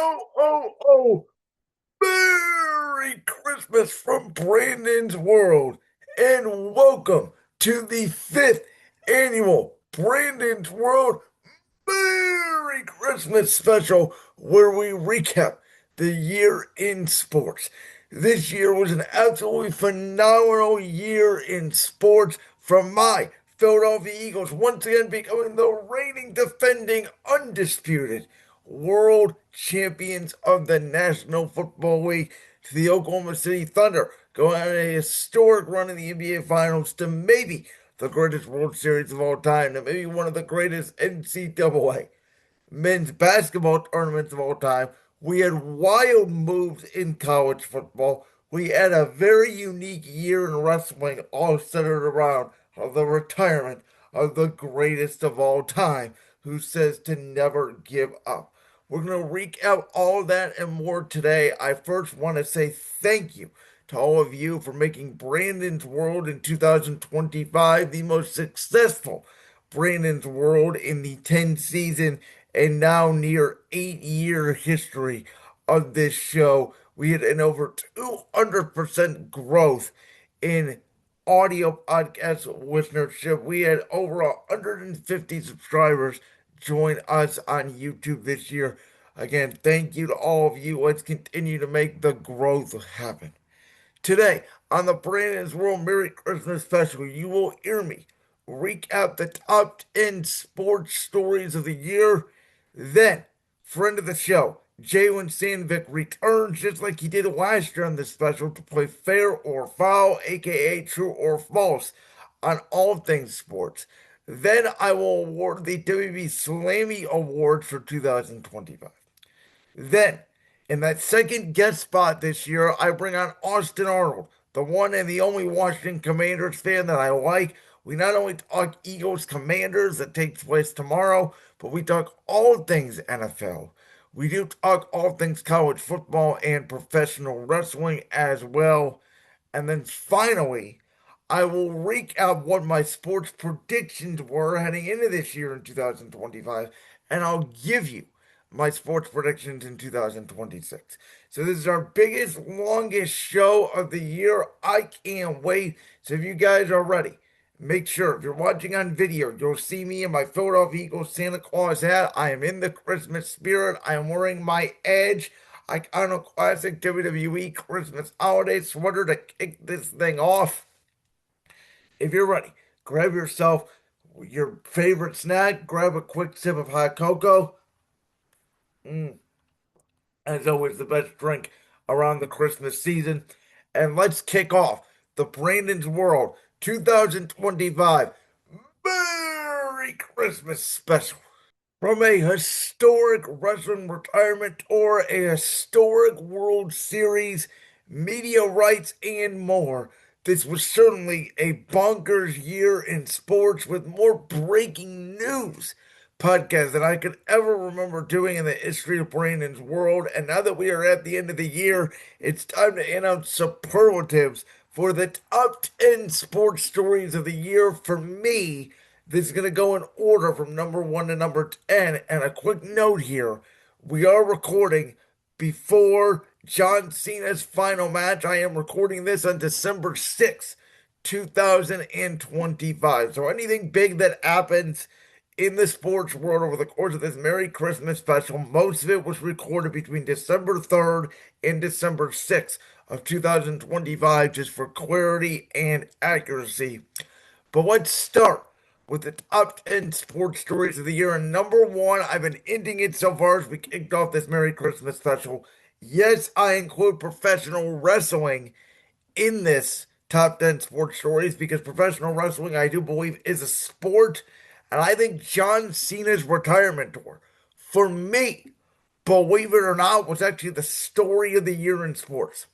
Oh. Merry Christmas from Brandon's World, and welcome to the fifth annual Brandon's World Merry Christmas special, where we recap the year in sports. This year was an absolutely phenomenal year in sports from my Philadelphia Eagles, once again becoming the reigning, defending, undisputed world champions of the National Football League, to the Oklahoma City Thunder, going on a historic run in the NBA Finals, to maybe the greatest World Series of all time, to maybe one of the greatest NCAA men's basketball tournaments of all time. We had wild moves in college football. We had a very unique year in wrestling, all centered around the retirement of the greatest of all time, who says to never give up. We're going to recap all that and more today. I first want to say thank you to all of you for making Brandon's World in 2025 the most successful Brandon's World in the 10 season and now near 8 year history of this show. We had an over 200% growth in audio podcast listenership. We had over 150 subscribers join us on YouTube this year. Again, thank you to all of you. Let's continue to make the growth happen. Today, on the Brandon's World Merry Christmas special, you will hear me recap the top 10 sports stories of the year. Then, friend of the show, Jalen Sandvick returns just like he did last year on this special to play fair or foul, aka true or false, on all things sports. Then I will award the WWE Slammy Awards for 2025. Then, in that second guest spot this year, I bring on Austin Arnold, the one and the only Washington Commanders fan that I like. We not only talk Eagles Commanders that takes place tomorrow, but we talk all things NFL. We do talk all things college football and professional wrestling as well. And then finally, I will recap what my sports predictions were heading into this year in 2025, and I'll give you my sports predictions in 2026. So this is our biggest, longest show of the year. I can't wait. So if you guys are ready, make sure if you're watching on video, you'll see me in my Philadelphia Eagles Santa Claus hat. I am in the Christmas spirit. I am wearing my Edge iconic classic WWE Christmas holiday sweater to kick this thing off. If you're ready, grab yourself your favorite snack, grab a quick sip of hot cocoa. Mm, as always, the best drink around the Christmas season. And let's kick off the Brandon's World 2025 Merry Christmas special. From a historic wrestling retirement tour, a historic World Series, media rights, and more, this was certainly a bonkers year in sports with more breaking news podcast than I could ever remember doing in the history of Brandon's World. And now that we are at the end of the year, it's time to announce superlatives for the top 10 sports stories of the year. For me, this is going to go in order from number one to number 10. And a quick note here, we are recording before John Cena's final match. I am recording this on December 6th, 2025. So anything big that happens in the sports world over the course of this Merry Christmas special, most of it was recorded between December 3rd and December 6th of 2025, just for clarity and accuracy. But let's start with the top 10 sports stories of the year. And number one, I've been ending it so far as we kicked off this Merry Christmas special. Yes, I include professional wrestling in this top 10 sports stories because professional wrestling, I do believe, is a sport. And I think John Cena's retirement tour, for me, believe it or not, was actually the story of the year in sports.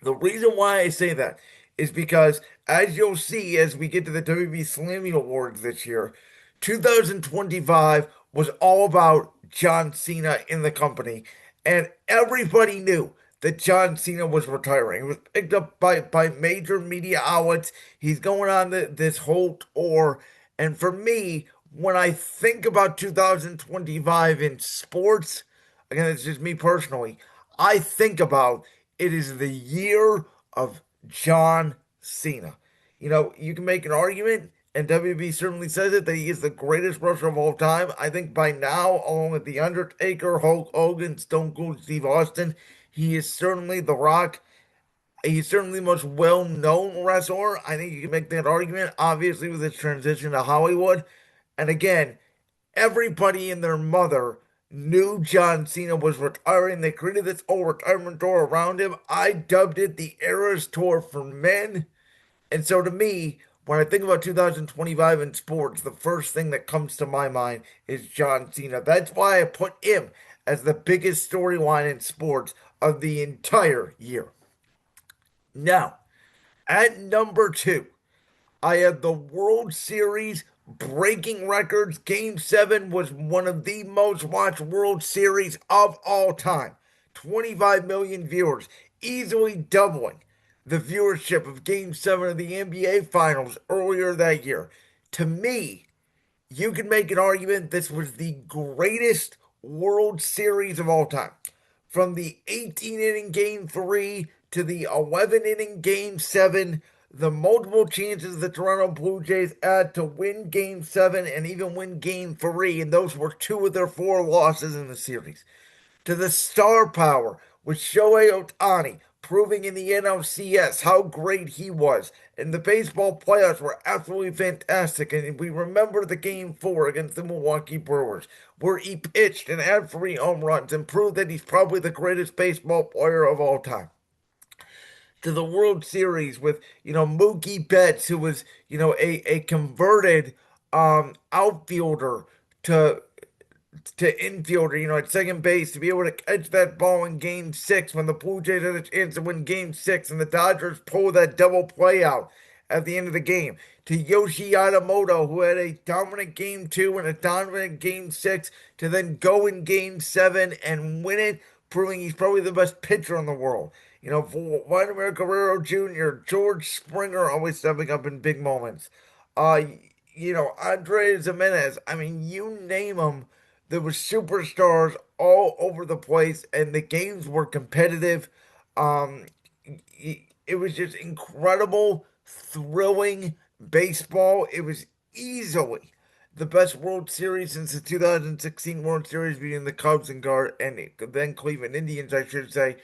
The reason why I say that is because, as you'll see as we get to the WWE Slammy Awards this year, 2025 was all about John Cena in the company, and everybody knew that John Cena was retiring. It was picked up by major media outlets. He's going on this whole tour, and for me, when I think about 2025 in sports, again, it's just me personally, I think about it is the year of John Cena. You can make an argument, and WB certainly says it, that he is the greatest wrestler of all time. I think by now, along with The Undertaker, Hulk Hogan, Stone Cold Steve Austin, he is certainly The Rock. He's certainly the most well-known wrestler. I think you can make that argument, obviously, with his transition to Hollywood. And again, everybody and their mother knew John Cena was retiring. They created this whole retirement tour around him. I dubbed it the Eras Tour for Men. And so to me, when I think about 2025 in sports, the first thing that comes to my mind is John Cena. That's why I put him as the biggest storyline in sports of the entire year. Now, at number two, I had the World Series breaking records. Game 7 was one of the most watched World Series of all time. 25 million viewers, easily doubling the viewership of Game 7 of the NBA Finals earlier that year. To me, you can make an argument this was the greatest World Series of all time. From the 18 inning game 3 to the 11 inning game 7, the multiple chances the Toronto Blue Jays had to win game 7 and even win game 3, and those were two of their four losses in the series, to the star power with Shohei Ohtani proving in the NLCS how great he was. And the baseball playoffs were absolutely fantastic. And we remember the game 4 against the Milwaukee Brewers, where he pitched and had 3 home runs and proved that he's probably the greatest baseball player of all time. To the World Series with, Mookie Betts, who was, a converted outfielder to infielder, at second base, to be able to catch that ball in game 6 when the Blue Jays had a chance to win game 6 and the Dodgers pulled that double play out at the end of the game. To Yoshi Yamamoto, who had a dominant game 2 and a dominant game 6, to then go in game 7 and win it, proving he's probably the best pitcher in the world. For Vladimir Guerrero Jr., George Springer always stepping up in big moments. Uh, Andres Jimenez, I mean, you name them, there were superstars all over the place, and the games were competitive. Um, it was just incredible, thrilling baseball. It was easily the best World Series since the 2016 World Series between the Cubs and then Cleveland Indians, I should say.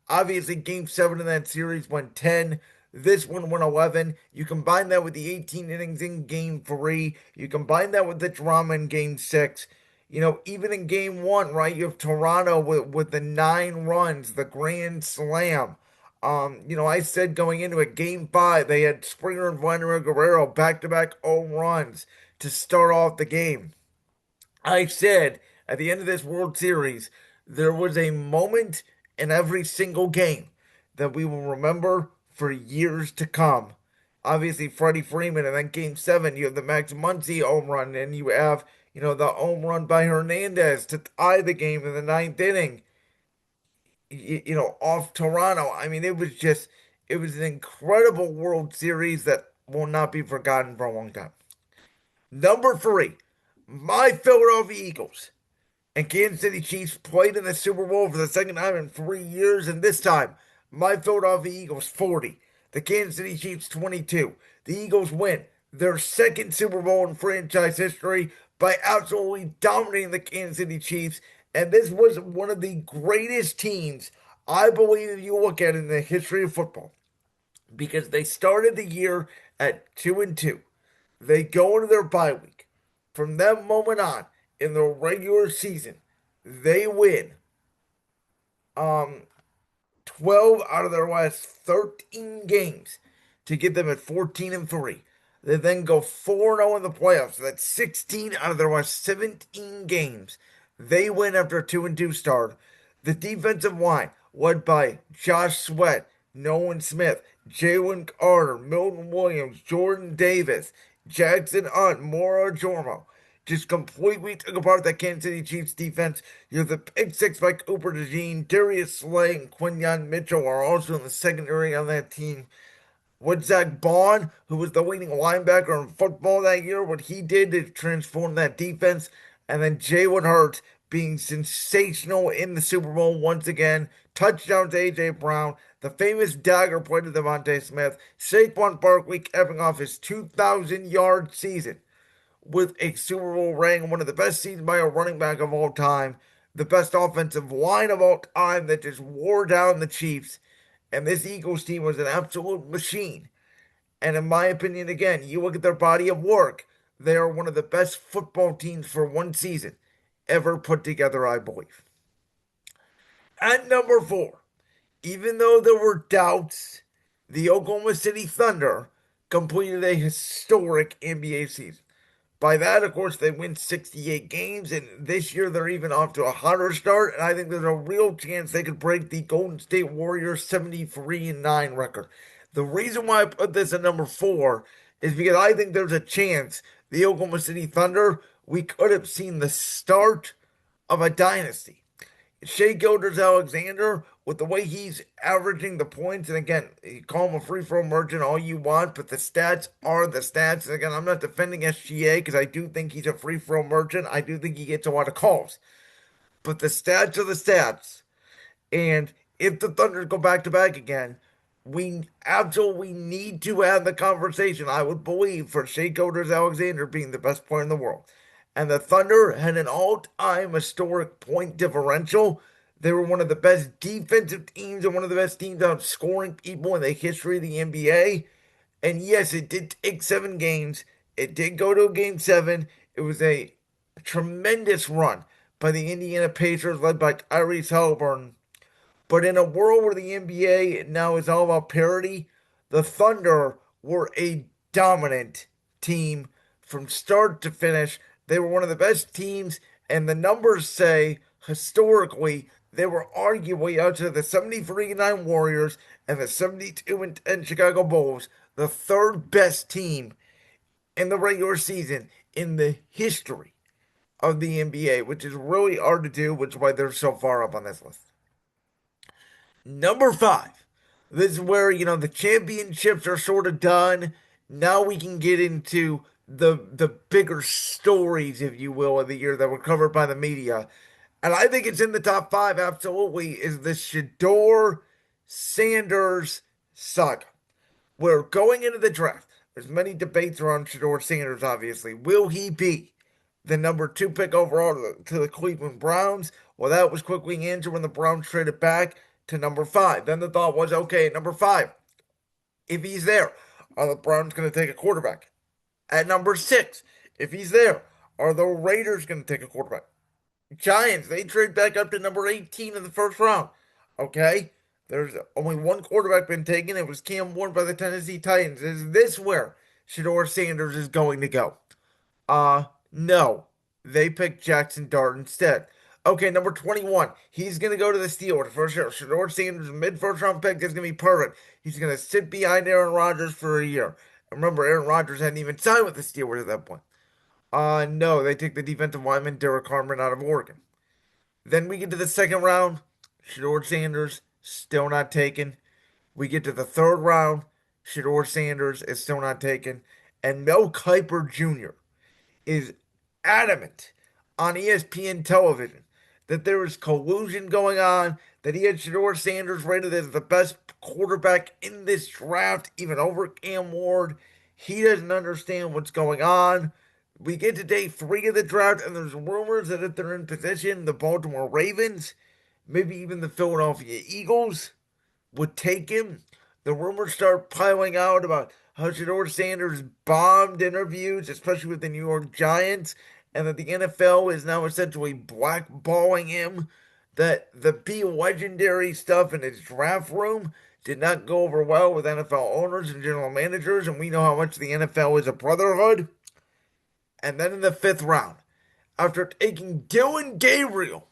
Obviously, Game 7 of that series went 10. This one went 11. You combine that with the 18 innings in Game 3. You combine that with the drama in Game 6. Even in Game 1, right, you have Toronto with the 9 runs, the grand slam. I said going into it, Game 5, they had Springer and Vladimir Guerrero back-to-back home runs to start off the game. I said at the end of this World Series, there was a moment in every single game that we will remember for years to come. Obviously, Freddie Freeman, and then Game 7, you have the Max Muncy home run, and you have, the home run by Hernandez to tie the game in the ninth inning, off Toronto. I mean, it was an incredible World Series that will not be forgotten for a long time. Number 3, my Philadelphia Eagles and Kansas City Chiefs played in the Super Bowl for the second time in 3 years, and this time, my Philadelphia Eagles 40, the Kansas City Chiefs 22. The Eagles win their second Super Bowl in franchise history by absolutely dominating the Kansas City Chiefs, and this was one of the greatest teams I believe if you look at in the history of football, because they started the year at 2-2. They go into their bye week. From that moment on, in the regular season, they win um 12 out of their last 13 games to get them at 14-3. They then go 4-0 in the playoffs. So that's 16 out of their last 17 games. They win after a 2-2 start. The defensive line, led by Josh Sweat, Nolan Smith, Jalen Carter, Milton Williams, Jordan Davis, Jackson Hunt, Mora Jormo, just completely took apart that Kansas City Chiefs defense. You have the pick six by Cooper DeJean, Darius Slay, and Quinyon Mitchell are also in the secondary on that team. What Zach Bond, who was the leading linebacker in football that year, what he did to transform that defense, and then Jalen Hurts being sensational in the Super Bowl once again. Touchdown to A.J. Brown, the famous dagger play to Devontae Smith, Saquon Barkley capping off his 2,000-yard season with a Super Bowl ring, one of the best seasons by a running back of all time, the best offensive line of all time that just wore down the Chiefs. And this Eagles team was an absolute machine. And in my opinion, again, you look at their body of work, they are one of the best football teams for one season ever put together, I believe. At number four, even though there were doubts, the Oklahoma City Thunder completed a historic NBA season. By that, of course, they win 68 games, and this year they're even off to a hotter start. And I think there's a real chance they could break the Golden State Warriors 73-9 record. The reason why I put this at number four is because I think there's a chance the Oklahoma City Thunder, we could have seen the start of a dynasty. Shea Gilders-Alexander, with the way he's averaging the points, and again, you call him a free throw merchant all you want, but the stats are the stats. And again, I'm not defending SGA because I do think he's a free throw merchant. I do think he gets a lot of calls. But the stats are the stats. And if the Thunder go back to back again, we absolutely need to have the conversation, I would believe, for Shea Gilders-Alexander being the best player in the world. And the Thunder had an all-time historic point differential. They were one of the best defensive teams and one of the best teams out scoring people in the history of the NBA. And yes, it did take 7 games. It did go to game 7. It was a tremendous run by the Indiana Pacers led by Tyrese Halliburton. But in a world where the NBA now is all about parity, the Thunder were a dominant team from start to finish. They were one of the best teams, and the numbers say historically they were arguably outside of the 73-9 Warriors and the 72-10 Chicago Bulls, the third best team in the regular season in the history of the NBA, which is really hard to do, which is why they're so far up on this list. Number five. This is where, the championships are sort of done. Now we can get into the bigger stories, if you will, of the year that were covered by the media. And I think it's in the top five, absolutely, is the Shedeur Sanders saga. We're going into the draft. There's many debates around Shedeur Sanders, obviously. Will he be the number 2 pick overall to the Cleveland Browns? Well, that was quickly answered when the Browns traded back to number 5. Then the thought was, okay, at number 5, if he's there, are the Browns going to take a quarterback? At number 6, if he's there, are the Raiders going to take a quarterback? Giants, they trade back up to number 18 in the first round. Okay? There's only one quarterback been taken. It was Cam Ward by the Tennessee Titans. Is this where Shedeur Sanders is going to go? No. They picked Jackson Dart instead. Okay, number 21. He's going to go to the Steelers for sure. Shedeur Sanders, mid-first round pick, is going to be perfect. He's going to sit behind Aaron Rodgers for a year. Remember, Aaron Rodgers hadn't even signed with the Steelers at that point. No, they take the defensive lineman Derek Harmon out of Oregon. Then we get to the second round. Shedeur Sanders, still not taken. We get to the third round. Shedeur Sanders is still not taken. And Mel Kiper Jr. is adamant on ESPN television that there is collusion going on, that he had Shedeur Sanders rated as the best quarterback in this draft, even over Cam Ward. He doesn't understand what's going on. We get to day 3 of the draft, and there's rumors that if they're in position, the Baltimore Ravens, maybe even the Philadelphia Eagles, would take him. The rumors start piling out about how Shedeur Sanders bombed interviews, especially with the New York Giants, and that the NFL is now essentially blackballing him. That the Be Legendary stuff in his draft room did not go over well with NFL owners and general managers, and we know how much the NFL is a brotherhood. And then in the 5th round, after taking Dillon Gabriel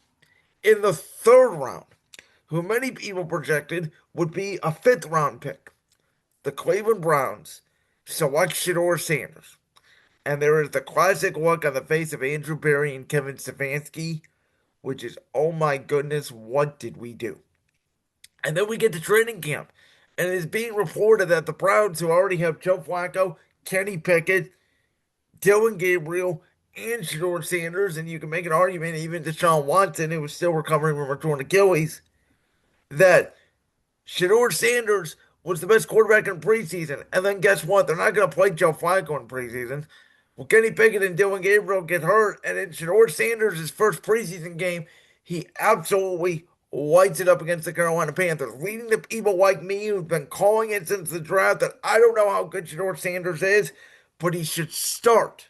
in the 3rd round, who many people projected would be a 5th round pick, the Cleveland Browns select Shedeur Sanders. And there is the classic look on the face of Andrew Berry and Kevin Stefanski, which is, oh my goodness, what did we do? And then we get to training camp, and it is being reported that the Browns, who already have Joe Flacco, Kenny Pickett, Dillon Gabriel, and Shedeur Sanders, and you can make an argument even Deshaun Watson, who was still recovering from a torn Achilles, that Shedeur Sanders was the best quarterback in preseason. And then guess what? They're not going to play Joe Flacco in preseason. Well, Kenny Pickett and Dylan Gabriel get hurt, and in Shedeur Sanders' first preseason game, he absolutely lights it up against the Carolina Panthers, leading to people like me who've been calling it since the draft that I don't know how good Shedeur Sanders is, but he should start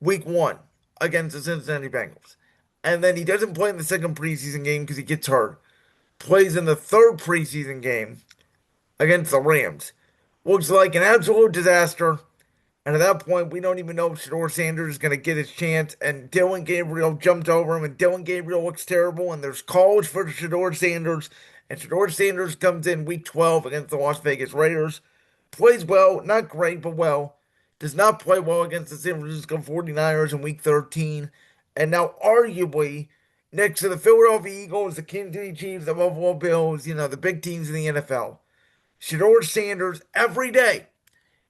week 1 against the Cincinnati Bengals. And then he doesn't play in the second preseason game because he gets hurt. Plays in the third preseason game against the Rams. Looks like an absolute disaster. And at that point, we don't even know if Shedeur Sanders is going to get his chance. And Dylan Gabriel jumped over him, and Dylan Gabriel looks terrible. And there's calls for Shedeur Sanders. And Shedeur Sanders comes in week 12 against the Las Vegas Raiders. Plays well, not great, but well. Does not play well against the San Francisco 49ers in week 13. And now, arguably, next to the Philadelphia Eagles, the Kansas City Chiefs, the Buffalo Bills, the big teams in the NFL. Shedeur Sanders every day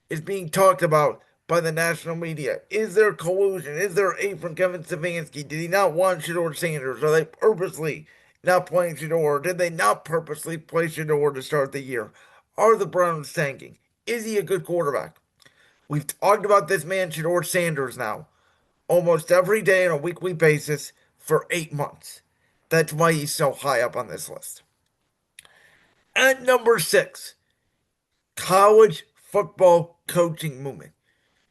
is being talked about by the national media. Is there collusion? Is there aid from Kevin Stefanski? Did he not want Shedeur Sanders? Are they purposely not playing Shedeur? Did they not purposely play Shedeur to start the year? Are the Browns tanking? Is he a good quarterback? We've talked about this man, Shedeur Sanders, now almost every day on a weekly basis for 8 months. That's why he's so high up on this list. At number 6, college football coaching movement.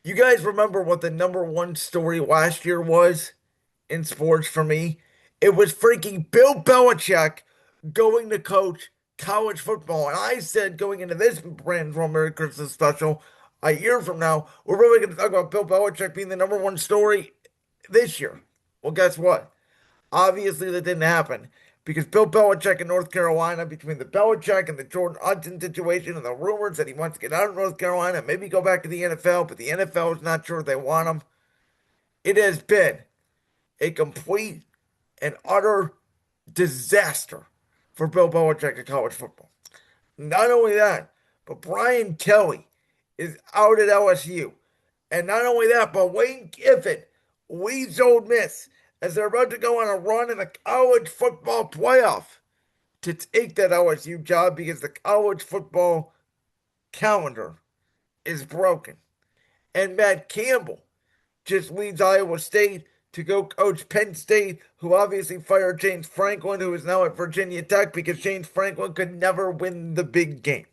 You guys remember what the number one story last year was in sports for me? It was freaking Bill Belichick going to coach college football. And I said going into this Brandon's World Merry Christmas special, a year from now, we're really going to talk about Bill Belichick being the number one story this year. Well, guess what? Obviously, that didn't happen because Bill Belichick in North Carolina, between the Belichick and the Jordan Hudson situation and the rumors that he wants to get out of North Carolina, maybe go back to the NFL, but the NFL is not sure they want him. It has been a complete and utter disaster for Bill Belichick in college football. Not only that, but Brian Kelly is out at LSU. And not only that, but Wayne Kiffin leads Ole Miss as they're about to go on a run in the college football playoff to take that LSU job because the college football calendar is broken. And Matt Campbell just leads Iowa State to go coach Penn State, who obviously fired James Franklin, who is now at Virginia Tech because James Franklin could never win the big game.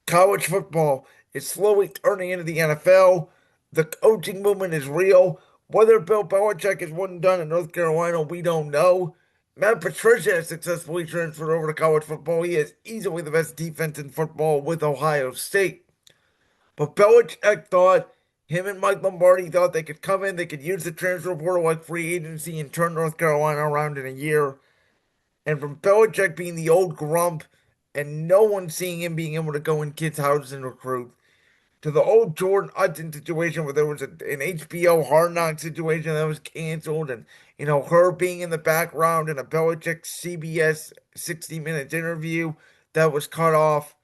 College football is slowly turning into the NFL. The coaching movement is real. Whether Bill Belichick is one and done in North Carolina, we don't know. Matt Patricia has successfully transferred over to college football. He is easily the best defense in football with Ohio State. But Belichick thought, him and Mike Lombardi thought they could come in, they could use the transfer portal like free agency and turn North Carolina around in a year. And from Belichick being the old grump and no one seeing him being able to go in kids' houses and recruit, to the old Jordan Hudson situation where there was an HBO Hard Knock situation that was canceled, and her being in the background in a Belichick CBS 60 Minutes interview that was cut off.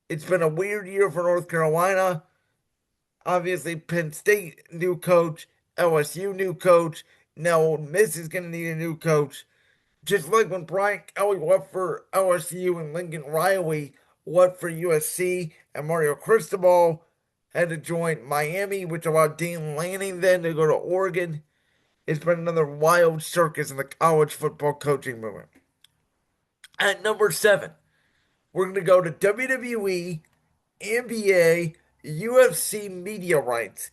It's been a weird year for North Carolina. Obviously, Penn State new coach, LSU new coach. Now Ole Miss is going to need a new coach. Just like when Brian Kelly left for LSU and Lincoln Riley left for USC, and Mario Cristobal had to join Miami, which allowed Dan Lanning then to go to Oregon. It's been another wild circus in the college football coaching movement. At number 7, we're going to go to WWE, NBA, UFC media rights,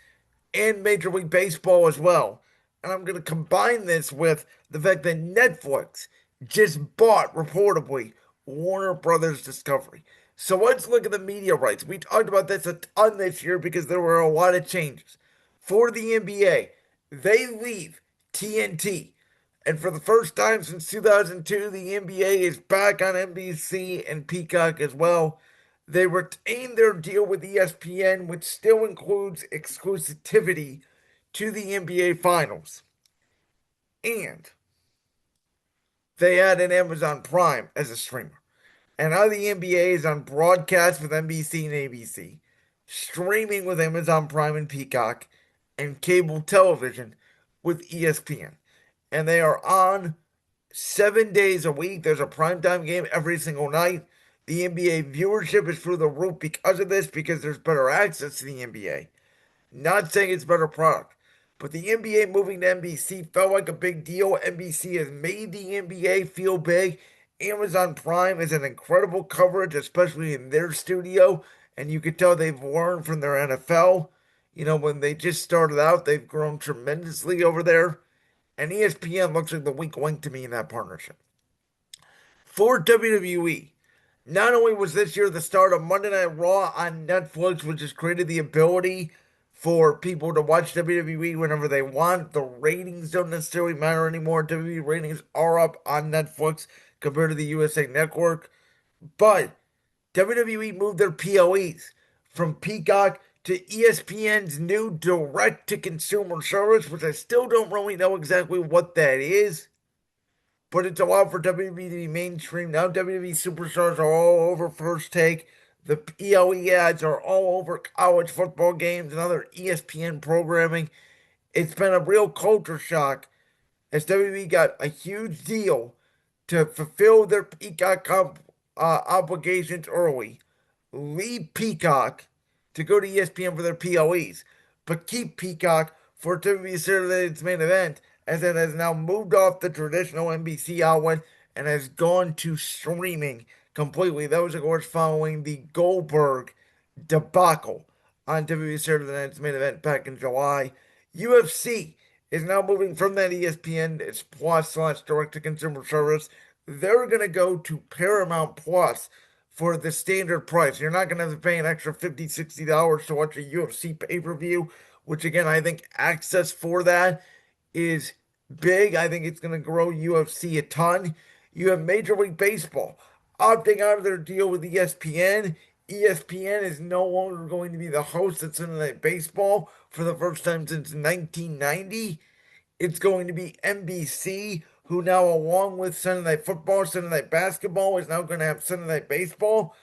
and Major League Baseball as well. And I'm going to combine this with the fact that Netflix just bought, reportedly, Warner Brothers Discovery. So let's look at the media rights. We talked about this a ton this year because there were a lot of changes. For the NBA, they leave TNT. And for the first time since 2002, the NBA is back on NBC and Peacock as well. They retain their deal with ESPN, which still includes exclusivity to the NBA Finals. And they add an Amazon Prime as a streamer. And now the NBA is on broadcast with NBC and ABC, streaming with Amazon Prime and Peacock, and cable television with ESPN. And they are on 7 days a week. There's a primetime game every single night. The NBA viewership is through the roof because of this, because there's better access to the NBA. Not saying it's a better product, but the NBA moving to NBC felt like a big deal. NBC has made the NBA feel big. Amazon Prime is an incredible coverage, especially in their studio, and you can tell they've learned from their NFL. You know, when they just started out, they've grown tremendously over there. And ESPN looks like the weak link to me in that partnership. For WWE, not only was this year the start of Monday Night Raw on Netflix, which has created the ability for people to watch WWE whenever they want, the ratings don't necessarily matter anymore. WWE ratings are up on Netflix compared to the USA Network. But WWE moved their PLEs from Peacock to ESPN's new direct to consumer service, which I still don't really know exactly what that is, but it's allowed for WWE to be mainstream. Now WWE superstars are all over First Take. The PLE ads are all over college football games and other ESPN programming. It's been a real culture shock as WWE got a huge deal to fulfill their Peacock obligations early, leave Peacock to go to ESPN for their PLEs, but keep Peacock for WWE Saturday Night's Main Event, as it has now moved off the traditional NBC outlet and has gone to streaming completely. That was, of course, following the Goldberg debacle on WWE Saturday Night's Main Event back in July. UFC is now moving from that ESPN it's Plus slash direct to consumer service. They're going to go to Paramount Plus for the standard price. You're not going to have to pay an extra $50, $60 to watch a UFC pay per view, which again, I think access for that is big. I think it's going to grow UFC a ton. You have Major League Baseball opting out of their deal with ESPN. ESPN is no longer going to be the host of Sunday Night Baseball for the first time since 1990. It's going to be NBC, who now, along with Sunday Night Football, Sunday Night Basketball, is now going to have Sunday Night Baseball.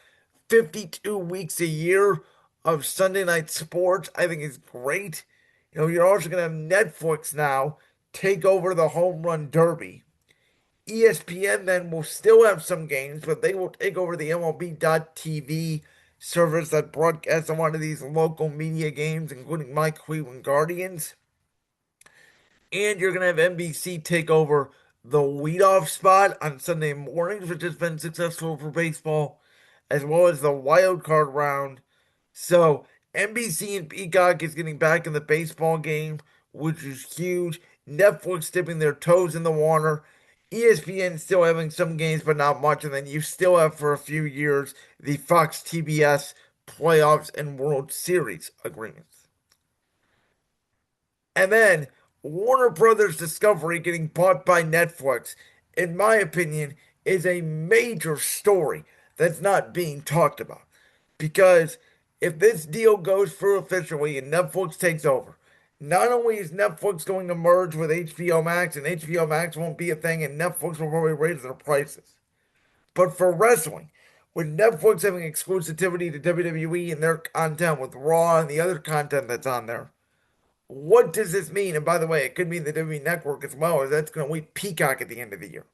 52 weeks a year of Sunday night sports, I think is great. You know, you're also going to have Netflix now take over the Home Run Derby. ESPN then will still have some games, but they will take over the MLB.TV service that broadcasts a lot of these local media games, including my Cleveland Guardians. And you're going to have NBC take over the leadoff spot on Sunday mornings, which has been successful for baseball, as well as the wild card round. So NBC and Peacock is getting back in the baseball game, which is huge. Netflix dipping their toes in the water. ESPN still having some games, but not much. And then you still have for a few years the Fox TBS playoffs and World Series agreements. And then Warner Brothers Discovery getting bought by Netflix, in my opinion, is a major story that's not being talked about. Because if this deal goes through officially and Netflix takes over, not only is Netflix going to merge with HBO Max, and HBO Max won't be a thing, and Netflix will probably raise their prices, but for wrestling, with Netflix having exclusivity to WWE and their content with Raw and the other content that's on there, what does this mean? And by the way, it could mean the WWE Network as well, as that's going to leave Peacock at the end of the year.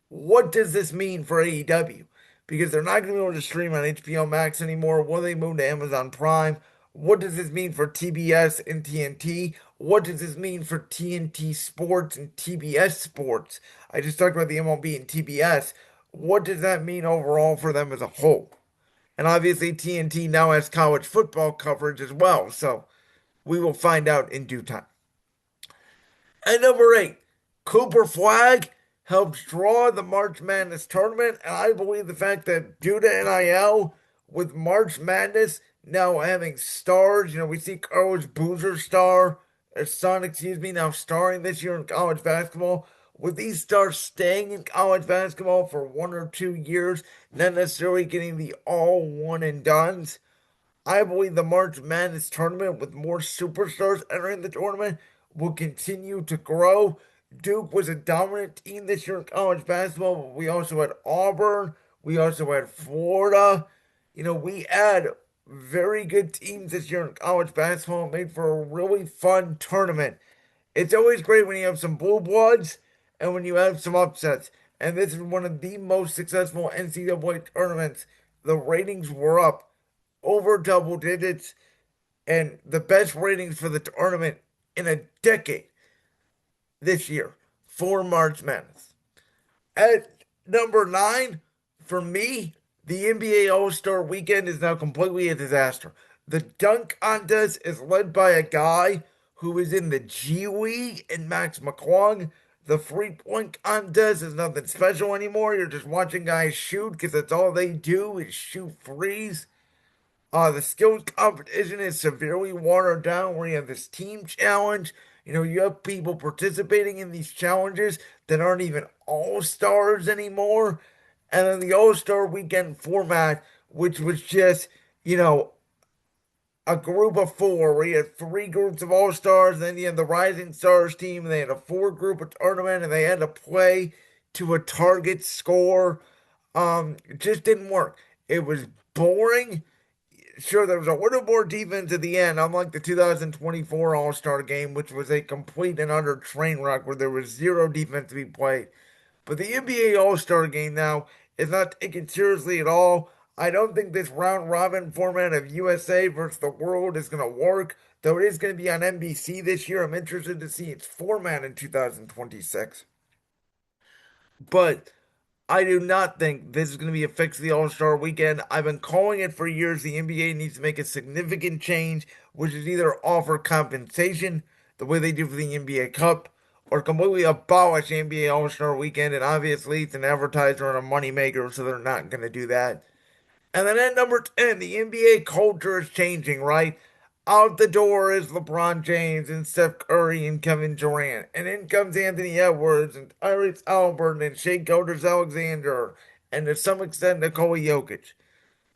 What does this mean for AEW? Because they're not going to be able to stream on HBO Max anymore. Will they move to Amazon Prime? What does this mean for TBS and TNT? What does this mean for TNT Sports and TBS Sports? I just talked about the MLB and TBS. What does that mean overall for them as a whole? And obviously, TNT now has college football coverage as well. So we will find out in due time. And number eight, Cooper Flag helps draw the March Madness tournament. And I believe the fact that due to NIL, with March Madness now having stars, you know, we see Carlos Boozer son, excuse me, now starring this year in college basketball. With these stars staying in college basketball for 1 or 2 years, not necessarily getting the all one and dones, I believe the March Madness tournament, with more superstars entering the tournament, will continue to grow. Duke was a dominant team this year in college basketball, but we also had Auburn. We also had Florida. You know, we had very good teams this year in college basketball. It made for a really fun tournament. It's always great when you have some blue bloods and when you have some upsets. And this is one of the most successful NCAA tournaments. The ratings were up over double digits and the best ratings for the tournament in a decade this year for March Madness. At number nine, for me, the NBA All Star weekend is now completely a disaster. The dunk contest is led by a guy who is in the G League and Max McClung. The 3 point contest is nothing special anymore. You're just watching guys shoot because that's all they do is shoot threes. The skills competition is severely watered down where you have this team challenge. You have people participating in these challenges that aren't even all stars anymore. And then the All Star weekend format, which was just, you know, a group of four where you had three groups of all stars, then you had the Rising Stars team, and they had a four group of tournament, and they had to play to a target score. It just didn't work. It was boring. Sure, there was a little more defense at the end, unlike the 2024 All Star game, which was a complete and utter train wreck where there was zero defense to be played. But the NBA All Star game now is not taken seriously at all. I don't think this round robin format of USA versus the world is going to work, though it is going to be on NBC this year. I'm interested to see its format in 2026. But I do not think this is going to be a fix of the All Star weekend. I've been calling it for years. The NBA needs to make a significant change, which is either offer compensation the way they do for the NBA Cup, or completely abolish the NBA All Star weekend. And obviously, it's an advertiser and a moneymaker, so they're not going to do that. And then at number 10, the NBA culture is changing, right? Out the door is LeBron James and Steph Curry and Kevin Durant. And in comes Anthony Edwards and Tyrese Halliburton and Shea Gilgeous-Alexander and to some extent Nikola Jokic.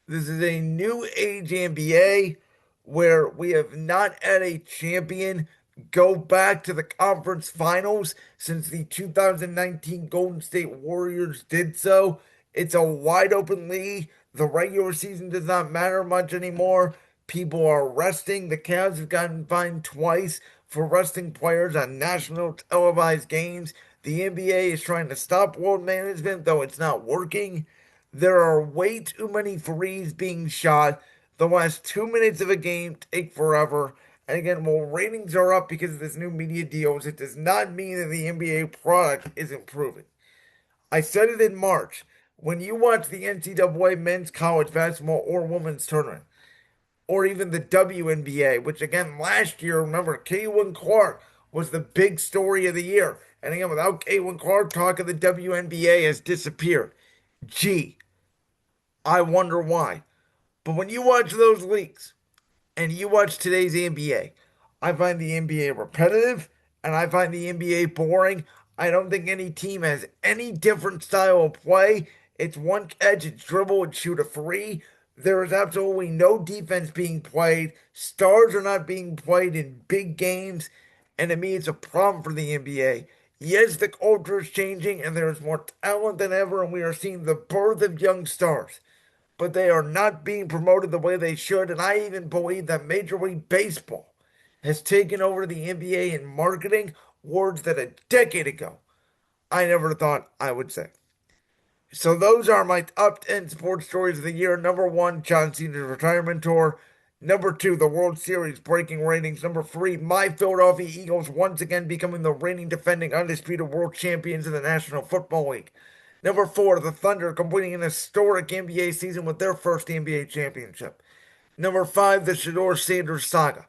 This is a new age NBA where we have not had a champion go back to the conference finals since the 2019 Golden State Warriors did so. It's a wide open league. The regular season does not matter much anymore. People are resting. The Cavs have gotten fined twice for resting players on national televised games. The NBA is trying to stop world management, though it's not working. There are way too many threes being shot. The last 2 minutes of a game take forever. And again, while ratings are up because of this new media deals, it does not mean that the NBA product is improving. I said it in March. When you watch the NCAA men's college basketball or women's tournament, or even the WNBA, which again last year, remember, Caitlin Clark was the big story of the year. And again, without Caitlin Clark, talk of the WNBA has disappeared. Gee, I wonder why. But when you watch those leagues and you watch today's NBA, I find the NBA repetitive and I find the NBA boring. I don't think any team has any different style of play. It's one catch, it's dribble, and shoot a three. There is absolutely no defense being played. Stars are not being played in big games. And to me, it's a problem for the NBA. Yes, the culture is changing and there is more talent than ever, and we are seeing the birth of young stars, but they are not being promoted the way they should. And I even believe that Major League Baseball has taken over the NBA in marketing, words that a decade ago I never thought I would say. So those are my top 10 sports stories of the year. Number one, John Cena's retirement tour. Number two, the World Series breaking ratings. Number three, my Philadelphia Eagles once again becoming the reigning defending undisputed world champions in the National Football League. Number four, the Thunder completing an historic NBA season with their first NBA championship. Number five, the Shador Sanders saga.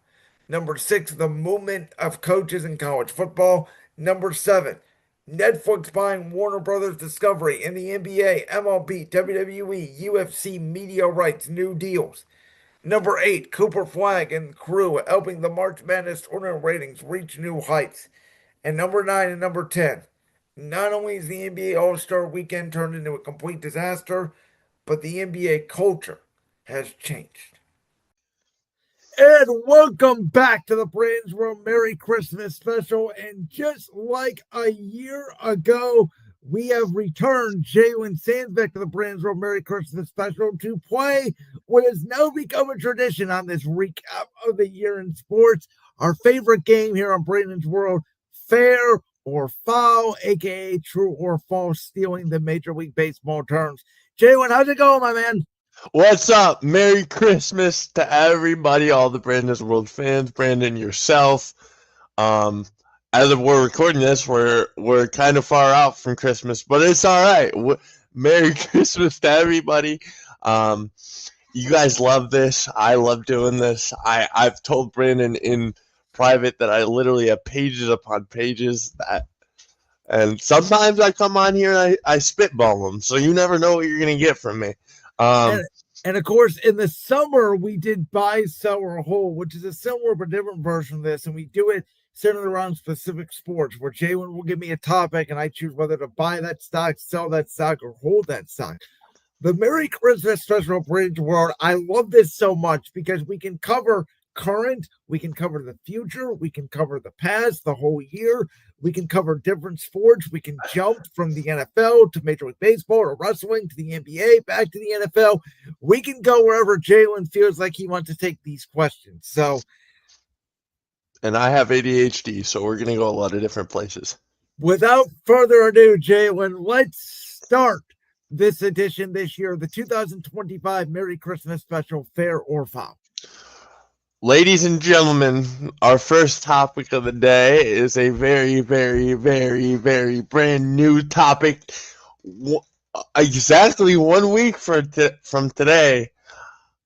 Number six, the movement of coaches in college football. Number seven, Netflix buying Warner Brothers Discovery in the NBA, MLB, WWE, UFC media rights, new deals. Number eight, Cooper Flag and crew helping the March Madness tournament ratings reach new heights. And number nine and number 10, not only is the NBA All Star weekend turned into a complete disaster, but the NBA culture has changed. And welcome back to the Brand's World Merry Christmas special. And just like a year ago, we have returned Jalen Sandvick to the Brandon's World Merry Christmas special to play what has now become a tradition on this recap of the year in sports. Our favorite game here on Brandon's World, Fair or Foul, aka True or False, stealing the Major League Baseball terms. Jalen, how's it going, my man? What's up? Merry Christmas to everybody, all the Brandon's World fans, Brandon, yourself. Um, as of we're recording this, we're kind of far out from Christmas, but it's all right. Merry Christmas to everybody. You guys love this. I love doing this. I've told Brandon in private that I literally have pages upon pages and sometimes I come on here and I spitball them, so you never know what you're gonna get from me. And of course, in the summer, we did buy, sell, or hold, which is a similar but different version of this. And we do it centered around specific sports, where Jalen will give me a topic and I choose whether to buy that stock, sell that stock, or hold that stock. The Merry Christmas special Brandon's World, I love this so much because we can cover current, we can cover the future, we can cover the past, the whole year. We can cover different sports. We can jump from the NFL to Major League Baseball or wrestling to the NBA, back to the NFL. We can go wherever Jalen feels like he wants to take these questions. So, and I have ADHD, so we're going to go a lot of different places. Without further ado, Jalen, let's start this edition this year, the 2025 Merry Christmas special, Fair or Foul. Ladies and gentlemen, our first topic of the day is a very, very, very, very brand new topic. Exactly 1 week from today,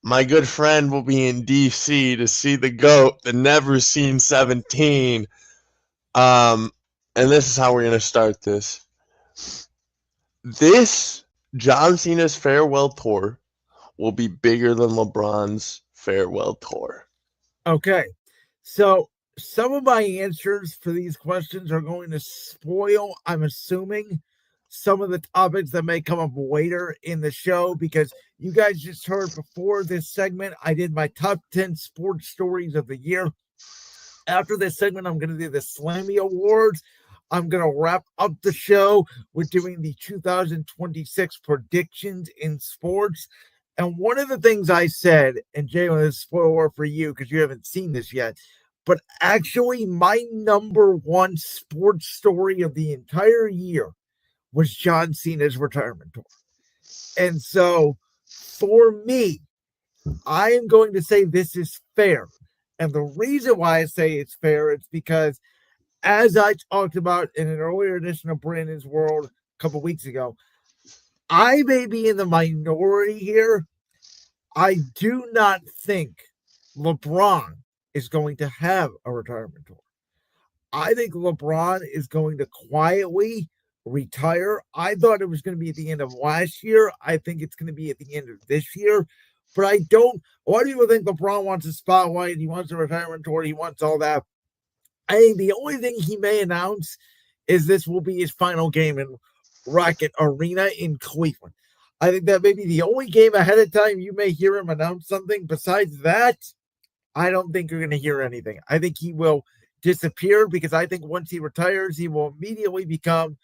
my good friend will be in D.C. to see the GOAT, the Never Seen 17. And this is how we're going to start this. This John Cena's farewell tour will be bigger than LeBron's farewell tour. Okay, so some of my answers for these questions are going to spoil, I'm assuming, some of the topics that may come up later in the show, because you guys just heard before this segment, I did my top 10 sports stories of the year. After this segment, I'm going to do the Slammy Awards. I'm going to wrap up the show with doing the 2026 predictions in sports. And one of the things I said, and Jalen, this is a spoiler for you because you haven't seen this yet, but actually my number one sports story of the entire year was John Cena's retirement tour. And so for me, I am going to say this is fair. And the reason why I say it's fair is because, as I talked about in an earlier edition of Brandon's World a couple weeks ago, I may be in the minority here. I do not think LeBron is going to have a retirement tour. I think LeBron is going to quietly retire. I thought it was going to be at the end of last year. I think it's going to be at the end of this year. But I don't. A lot of people think LeBron wants a spotlight. He wants a retirement tour. He wants all that. I think the only thing he may announce is this will be his final game in Rocket Arena in Cleveland. I think that may be the only game ahead of time you may hear him announce something. Besides that, I don't think you're going to hear anything. I think he will disappear because I think once he retires, he will immediately become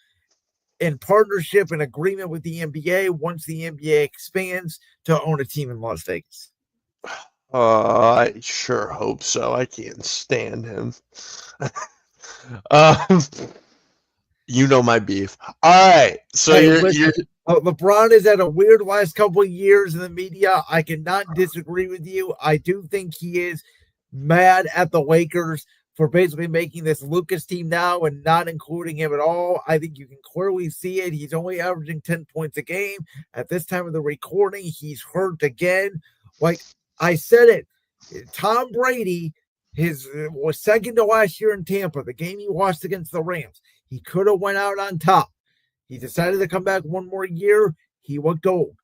in partnership and agreement with the NBA once the NBA expands to own a team in Las Vegas. I sure hope so. I can't stand him. You know my beef. All right, so you're LeBron has had a weird last couple of years in the media. I cannot disagree with you. I do think he is mad at the Lakers for basically making this Lucas team now and not including him at all. I think you can clearly see it. He's only averaging 10 points a game. At this time of the recording, he's hurt again. Like I said it, Tom Brady was second to last year in Tampa, the game he lost against the Rams. He could have went out on top. He decided to come back one more year. He looked old.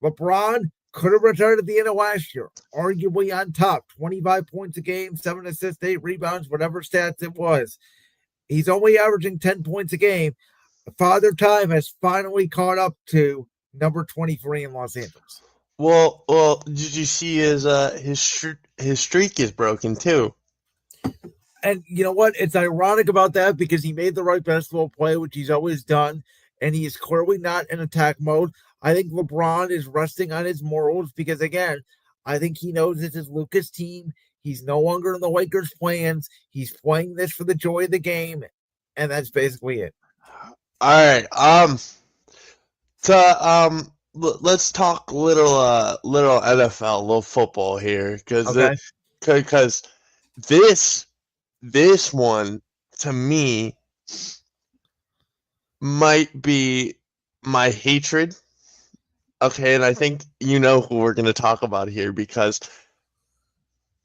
LeBron could have retired at the end of last year, arguably on top, 25 points a game, 7 assists, 8 rebounds, whatever stats it was. He's only averaging 10 points a game. Father Time has finally caught up to number 23 in Los Angeles. Well, did you see his streak is broken too? And you know what? It's ironic about that because he made the right basketball play, which he's always done. and he is clearly not in attack mode. I think LeBron is resting on his morals because, again, I think he knows this is Luka's team. He's no longer in the Lakers' plans. He's playing this for the joy of the game, and that's basically it. All right. Let's talk little NFL, little football here, Okay. because this one to me might be my hatred. Okay, and I think you know who we're going to talk about here because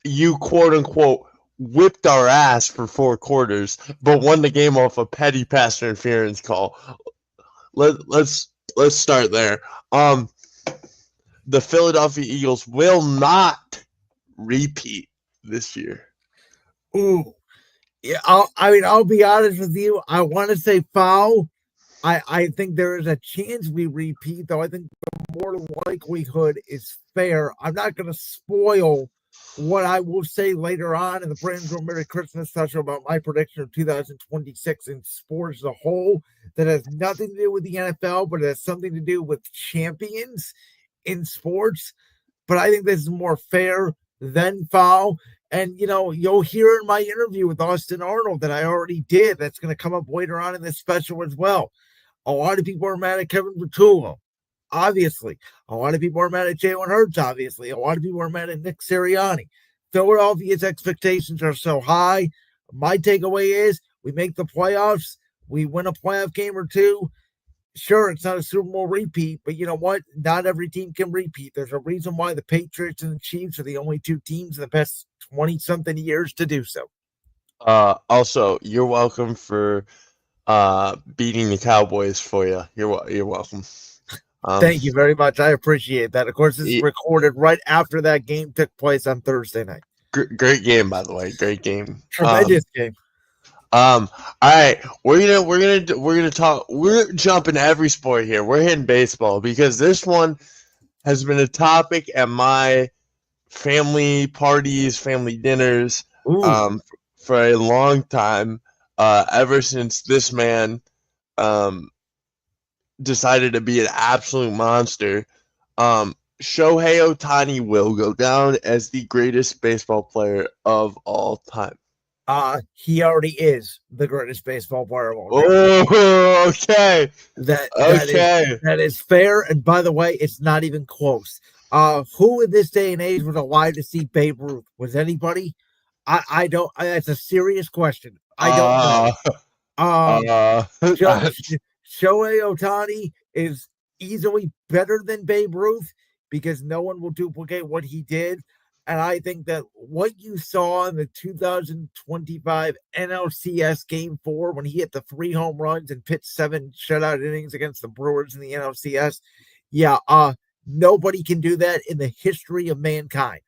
you quote unquote whipped our ass for 4 quarters, but won the game off a petty pass interference call. Let's start there. The Philadelphia Eagles will not repeat this year. Ooh. Yeah, I'll be honest with you. I want to say foul. I think there is a chance we repeat, though. I think the more likelihood is fair. I'm not going to spoil what I will say later on in the Brandon's World Merry Christmas special about my prediction of 2026 in sports as a whole. That has nothing to do with the NFL, but it has something to do with champions in sports. But I think this is more fair than foul. And, you'll hear in my interview with Austin Arnold that I already did. That's going to come up later on in this special as well. A lot of people are mad at Kevin Patullo, obviously. A lot of people are mad at Jalen Hurts, obviously. A lot of people are mad at Nick Sirianni. Philadelphia's expectations are so high. My takeaway is we make the playoffs. We win a playoff game or two. Sure, it's not a Super Bowl repeat, but you know what? Not every team can repeat. There's a reason why the Patriots and the Chiefs are the only two teams in the past 20-something years to do so. Also, you're welcome for beating the Cowboys for you. You're welcome. Thank you very much. I appreciate that. Of course, this is recorded right after that game took place on Thursday night. Great game, by the way. Great game. Tremendous game. All right, we're gonna talk. We're jumping every sport here. We're hitting baseball because this one has been a topic at my family parties, family dinners, for a long time. Ever since this man decided to be an absolute monster. Shohei Ohtani will go down as the greatest baseball player of all time. He already is the greatest baseball player of all time. Oh, okay. That is fair. And by the way, it's not even close. Who in this day and age was alive to see Babe Ruth? Was anybody? I don't. That's a serious question. I don't know. Shohei Ohtani is easily better than Babe Ruth because no one will duplicate what he did. And I think that what you saw in the 2025 NLCS Game 4 when he hit the 3 home runs and pitched 7 shutout innings against the Brewers in the NLCS, nobody can do that in the history of mankind.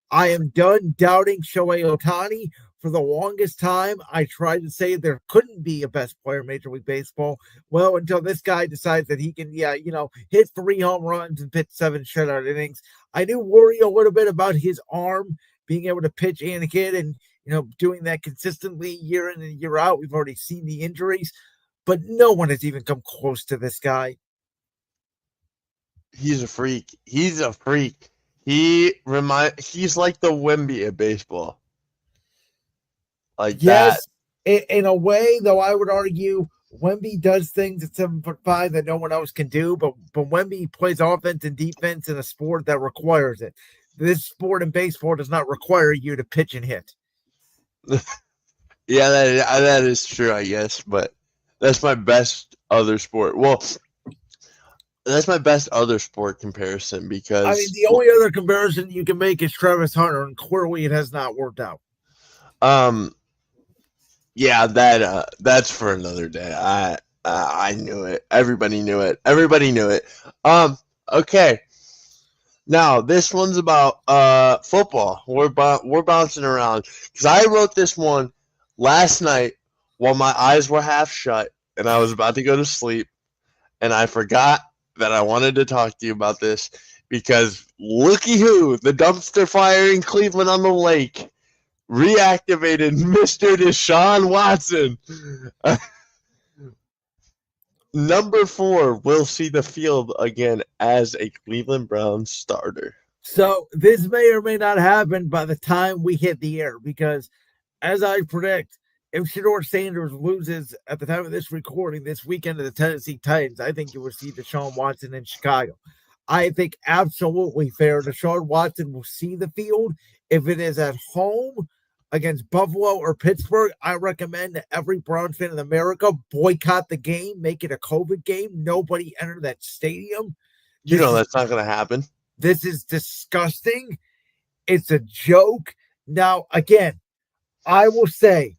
I am done doubting Shohei Ohtani. For the longest time, I tried to say there couldn't be a best player in Major League Baseball. Well, until this guy decides that he can, hit 3 home runs and pitch 7 shutout innings. I do worry a little bit about his arm being able to pitch and hit and, doing that consistently year in and year out. We've already seen the injuries, but no one has even come close to this guy. He's a freak. He's like the Wemby of baseball. Yes, in a way, though I would argue Wemby does things at 7'5" that no one else can do, but Wemby plays offense and defense in a sport that requires it. This sport in baseball does not require you to pitch and hit. Yeah, that is true, I guess, but that's my best other sport. Well, that's my best other sport comparison because the only other comparison you can make is Travis Hunter, and clearly it has not worked out. Yeah, that's for another day. I knew it. Everybody knew it. Okay. Now this one's about football. We're bouncing around because I wrote this one last night while my eyes were half shut and I was about to go to sleep, and I forgot that I wanted to talk to you about this because looky who, the dumpster fire in Cleveland on the lake reactivated Mr. Deshaun Watson. Number 4 will see the field again as a Cleveland Browns starter. So this may or may not happen by the time we hit the air because, as I predict, if Shedeur Sanders loses at the time of this recording this weekend to the Tennessee Titans, I think you will see Deshaun Watson in Chicago. I think absolutely fair. Deshaun Watson will see the field. If it is at home against Buffalo or Pittsburgh, I recommend that every Browns fan in America boycott the game, make it a COVID game. Nobody enter that stadium. You know that's not going to happen. This is disgusting. It's a joke. Now, again, I will say,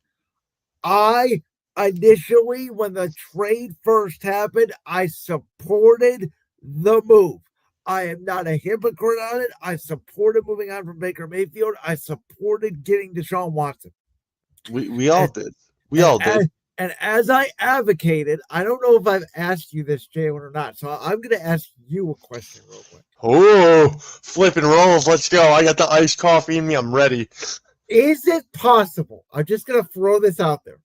I initially, when the trade first happened, I supported the move. I am not a hypocrite on it. I supported moving on from Baker Mayfield. I supported getting Deshaun Watson. We all did. We all did. And as I advocated, I don't know if I've asked you this, Jalen, or not. So I'm going to ask you a question real quick. Oh, flipping rolls. Let's go. I got the iced coffee in me. I'm ready. Is it possible? I'm just going to throw this out there.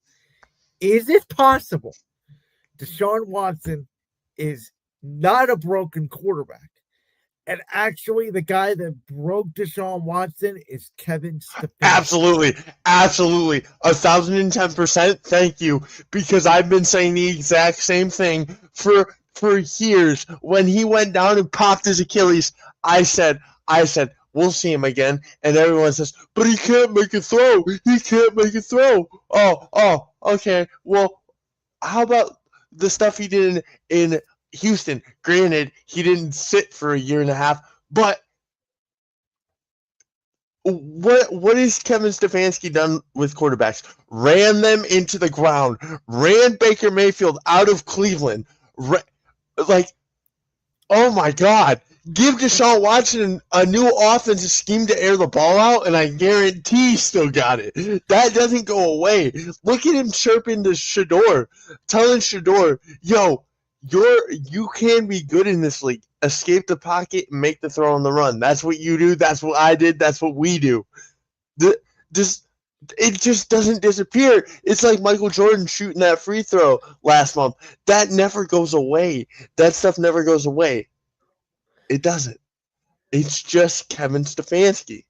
Is it possible Deshaun Watson is not a broken quarterback? And actually, the guy that broke Deshaun Watson is Kevin Stefanski. Absolutely. Absolutely. 1,010%. Thank you. Because I've been saying the exact same thing for years. When he went down and popped his Achilles, I said, we'll see him again. And everyone says, but he can't make a throw. He can't make a throw. Oh, okay. Well, how about the stuff he did in Houston? Granted, he didn't sit for a year and a half, but what has Kevin Stefanski done with quarterbacks? Ran them into the ground. Ran Baker Mayfield out of Cleveland. Oh my God. Give Deshaun Watson a new offensive scheme to air the ball out, and I guarantee he still got it. That doesn't go away. Look at him chirping to Shedeur, telling Shedeur, yo, you can be good in this league. Escape the pocket and make the throw on the run. That's what you do. That's what I did. That's what we do. It just doesn't disappear. It's like Michael Jordan shooting that free throw last month. That never goes away. That stuff never goes away. It doesn't. It's just Kevin Stefanski.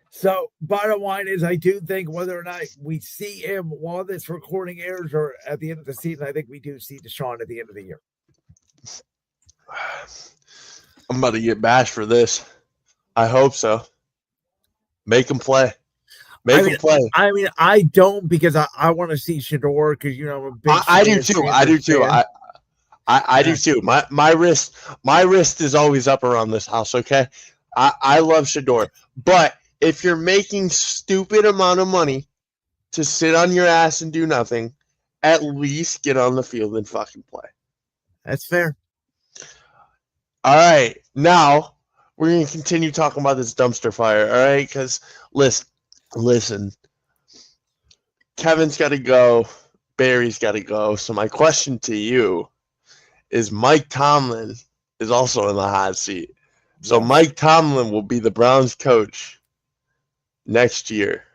So, bottom line is, I do think whether or not we see him while this recording airs or at the end of the season, I think we do see Deshaun at the end of the year. I'm about to get bashed for this. I hope so. Make him play. Make him play. I mean, I don't, because I want to see Shedeur because, you know, I'm a big I do too. I do too. I do too. My wrist is always up around this house, okay? I love Shedeur. But if you're making stupid amount of money to sit on your ass and do nothing, at least get on the field and fucking play. That's fair. All right. Now, we're going to continue talking about this dumpster fire, all right? Because, listen. Kevin's got to go. Barry's got to go. So my question to you is, Mike Tomlin is also in the hot seat. So Mike Tomlin will be the Browns coach next year.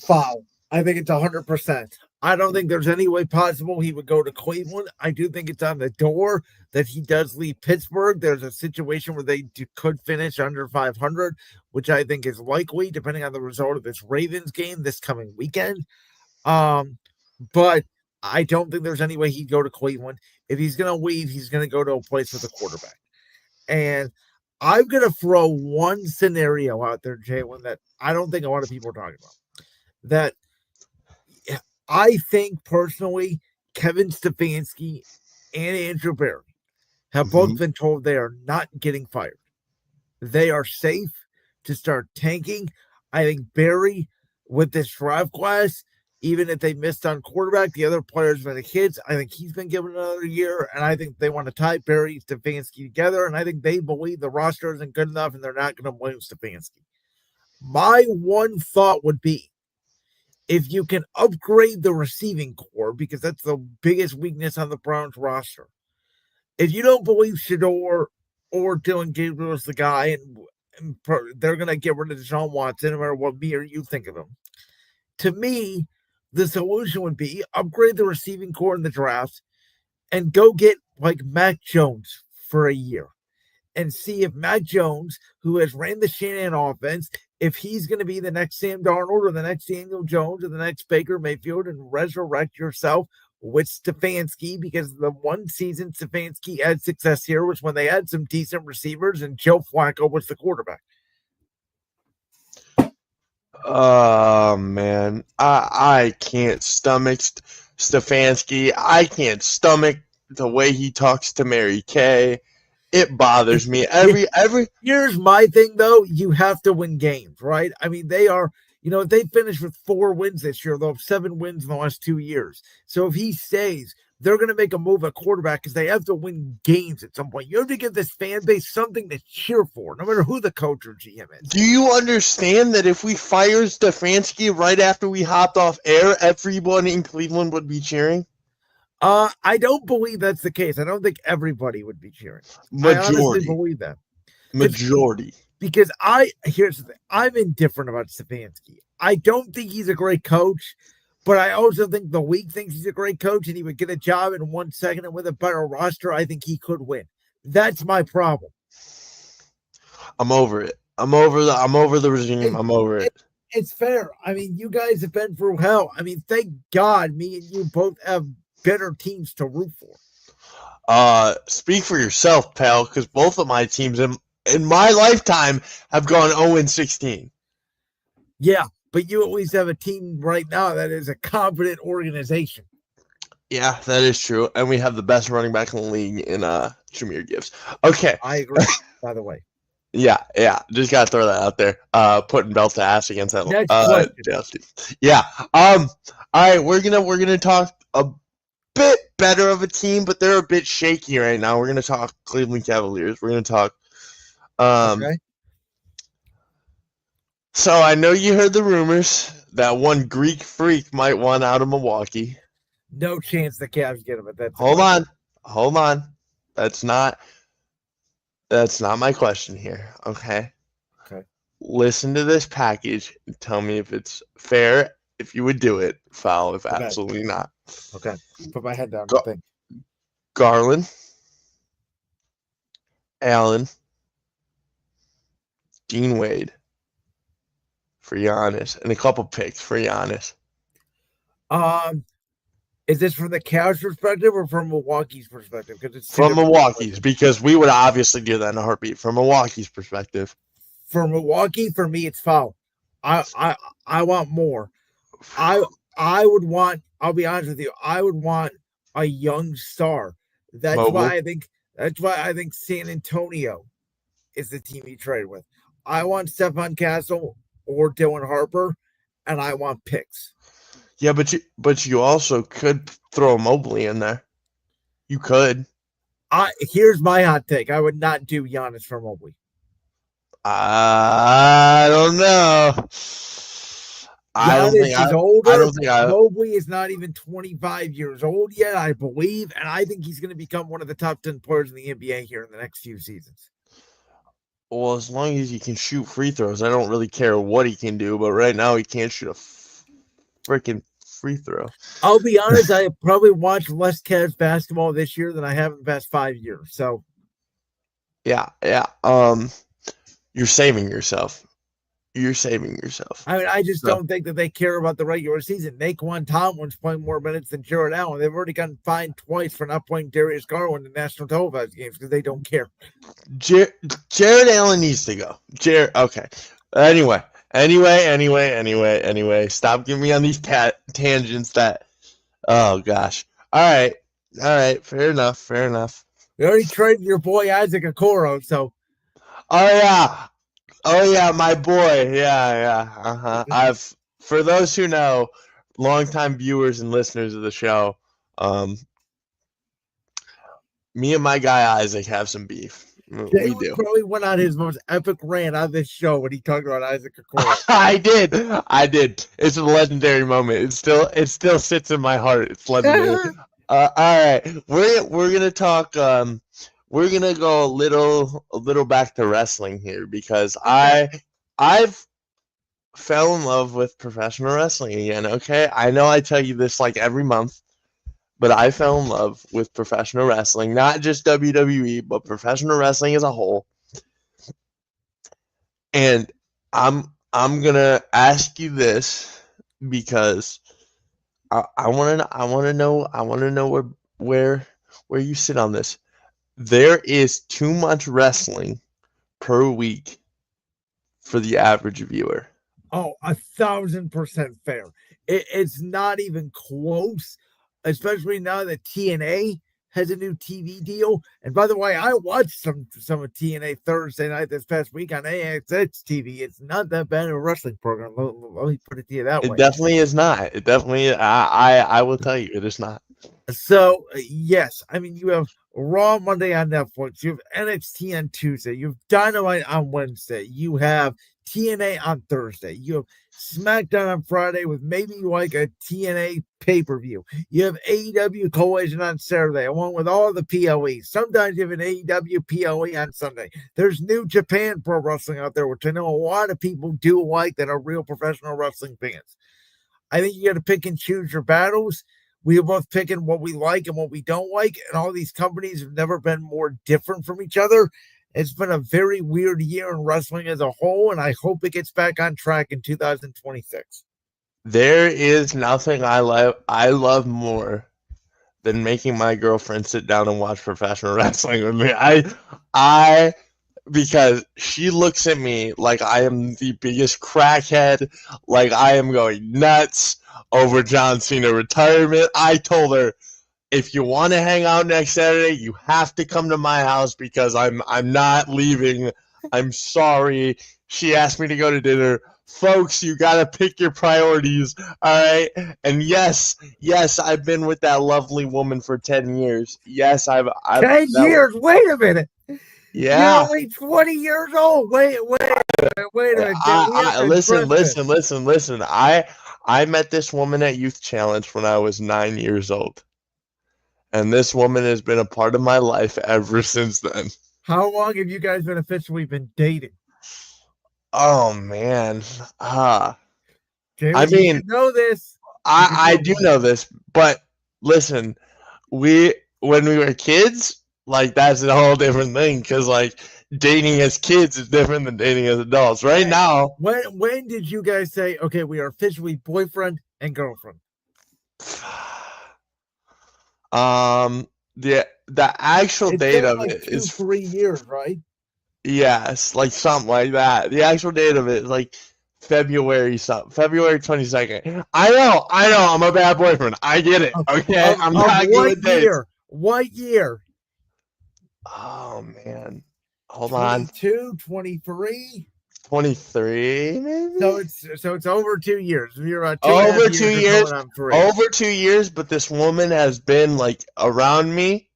Foul. I think it's 100%. I don't think there's any way possible he would go to Cleveland. I do think it's on the door that he does leave Pittsburgh. There's a situation where they could finish under 500, which I think is likely, depending on the result of this Ravens game this coming weekend. But I don't think there's any way he'd go to Cleveland. If he's going to leave, he's going to go to a place with a quarterback. And I'm going to throw one scenario out there, Jalen, that I don't think a lot of people are talking about. That I think personally, Kevin Stefanski and Andrew Barry have both been told they are not getting fired. They are safe to start tanking. I think Barry, with this draft class, even if they missed on quarterback, the other players have been kids. I think he's been given another year, and I think they want to tie Barry and Stefanski together, and I think they believe the roster isn't good enough, and they're not going to blame Stefanski. My one thought would be, if you can upgrade the receiving core, because that's the biggest weakness on the Browns roster. If you don't believe Shedeur or Dylan Gabriel is the guy, and they're going to get rid of Deshaun Watson, no matter what me or you think of him. To me, the solution would be upgrade the receiving core in the draft, and go get like Mac Jones for a year and see if Mac Jones, who has ran the Shanahan offense, if he's going to be the next Sam Darnold or the next Daniel Jones or the next Baker Mayfield, and resurrect yourself with Stefanski, because the one season Stefanski had success here was when they had some decent receivers and Joe Flacco was the quarterback. Oh man, I can't stomach Stefanski. I can't stomach the way he talks to Mary Kay. It bothers me every. Here's my thing though: you have to win games, right? I mean, they finished with 4 wins this year. They'll have 7 wins in the last 2 years. So if he stays, they're going to make a move at quarterback because they have to win games at some point. You have to give this fan base something to cheer for, no matter who the coach or GM is. Do you understand that if we fired Stefanski right after we hopped off air, everyone in Cleveland would be cheering? I don't believe that's the case. I don't think everybody would be cheering. Majority. I honestly believe that. Majority. Because here's the thing. I'm indifferent about Stefanski. I don't think he's a great coach, but I also think the league thinks he's a great coach and he would get a job in 1 second, and with a better roster, I think he could win. That's my problem. I'm over it. I'm over the regime. I'm over it. It's fair. I mean, you guys have been through hell. I mean, thank God me and you both have better teams to root for. Speak for yourself, pal, because both of my teams in my lifetime have gone 0-16. Yeah, but you at least have a team right now that is a competent organization. Yeah, that is true. And we have the best running back in the league in Jameer Gibbs. Okay. I agree, by the way. Yeah. Just gotta throw that out there. Putting belt to ass against that. Justin. Yeah. All right, we're gonna talk a bit better of a team, but they're a bit shaky right now. We're gonna talk Cleveland Cavaliers. We're gonna talk. Okay. So I know you heard the rumors that one Greek freak might want out of Milwaukee. No chance the Cavs get him at that. Hold on. That's not my question here. Okay. Listen to this package and tell me if it's fair. If you would do it, foul. If absolutely not. Okay. Put my head down. Garland, Allen, Dean Wade for Giannis, and a couple picks for Giannis. Is this from the Cavs' perspective or from Milwaukee's perspective? Because it's from Milwaukee's, because we would obviously do that in a heartbeat. From Milwaukee's perspective, for Milwaukee, for me, it's foul. I want more. I would want. I'll be honest with you. I would want a young star. That's why I think San Antonio is the team you trade with. I want Stephon Castle or Dylan Harper, and I want picks. Yeah, but you also could throw Mobley in there. You could. Here's my hot take. I would not do Giannis for Mobley. I don't know. Mobley is not even 25 years old yet, I believe, and I think he's going to become one of the top 10 players in the NBA here in the next few seasons. Well, as long as he can shoot free throws, I don't really care what he can do, but right now he can't shoot a freaking free throw. I'll be honest, I have probably watched less Cavs basketball this year than I have in the past 5 years. So, yeah. You're saving yourself. I mean, I just don't think that they care about the regular season. Naquan Tomlin's playing more minutes than Jared Allen. They've already gotten fined twice for not playing Darius Garland in national televised games because they don't care. Jared Allen needs to go. Okay. Anyway. Stop giving me on these tangents that. Oh gosh. All right. Fair enough. You already traded your boy Isaac Okoro, so. Oh yeah, my boy. Yeah. For those who know, longtime viewers and listeners of the show, me and my guy Isaac have some beef. We do. Probably went on his most epic rant on this show when he talked about Isaac Okoro. I did. It's a legendary moment. It still sits in my heart. It's legendary. All right, we're gonna talk. We're gonna go a little back to wrestling here because I've fell in love with professional wrestling again. Okay, I know I tell you this like every month, but I fell in love with professional wrestling, not just WWE, but professional wrestling as a whole. And I'm gonna ask you this because I want to know where you sit on this. There is too much wrestling per week for the average viewer. Oh, 1,000% fair. It's not even close, especially now that TNA has a new TV deal. And by the way, I watched some of TNA Thursday night this past week on AXX TV. It's not that bad of a wrestling program. Let me put it to you that It way. definitely is not. It definitely, I will tell you, it is not. So yes, I mean you have Raw Monday on Netflix, you have NXT on Tuesday, you have Dynamite on Wednesday, you have TNA on Thursday, you have SmackDown on Friday with maybe like a TNA pay-per-view. You have AEW Collision on Saturday, along with all the PLEs. Sometimes you have an AEW PLE on Sunday. There's New Japan Pro Wrestling out there, which I know a lot of people do like that are real professional wrestling fans. I think you got to pick and choose your battles. We are both picking what we like and what we don't like, and all these companies have never been more different from each other. It's been a very weird year in wrestling as a whole, and I hope it gets back on track in 2026. There is nothing I love more than making my girlfriend sit down and watch professional wrestling with me. I because she looks at me like I am the biggest crackhead, like I am going nuts over John Cena retirement. I told her, if you want to hang out next Saturday, you have to come to my house because I'm not leaving. I'm sorry. She asked me to go to dinner. Folks, you gotta pick your priorities, all right? And yes, I've been with that lovely woman for 10 years. Yes, I've 10 years? Wait a minute. Yeah. You're only 20 years old. Wait a minute. Listen. I met this woman at Youth Challenge when I was 9 years old. And this woman has been a part of my life ever since then. How long have you guys been officially dating? Oh man. I mean, you know this. I do know this, but listen, when we were kids, like that's a whole different thing because like dating as kids is different than dating as adults. Right now, when did you guys say, okay, we are officially boyfriend and girlfriend? The actual date of it is 3 years, right? Yes, like something like that. The actual date of it is like February 22nd. I know, I'm a bad boyfriend. I get it. Okay, I'm not good at dates. What year? Oh man, hold on. 22, 23? 23, maybe. So it's over 2 years. You're over 2 years. Over 2 years, but this woman has been like around me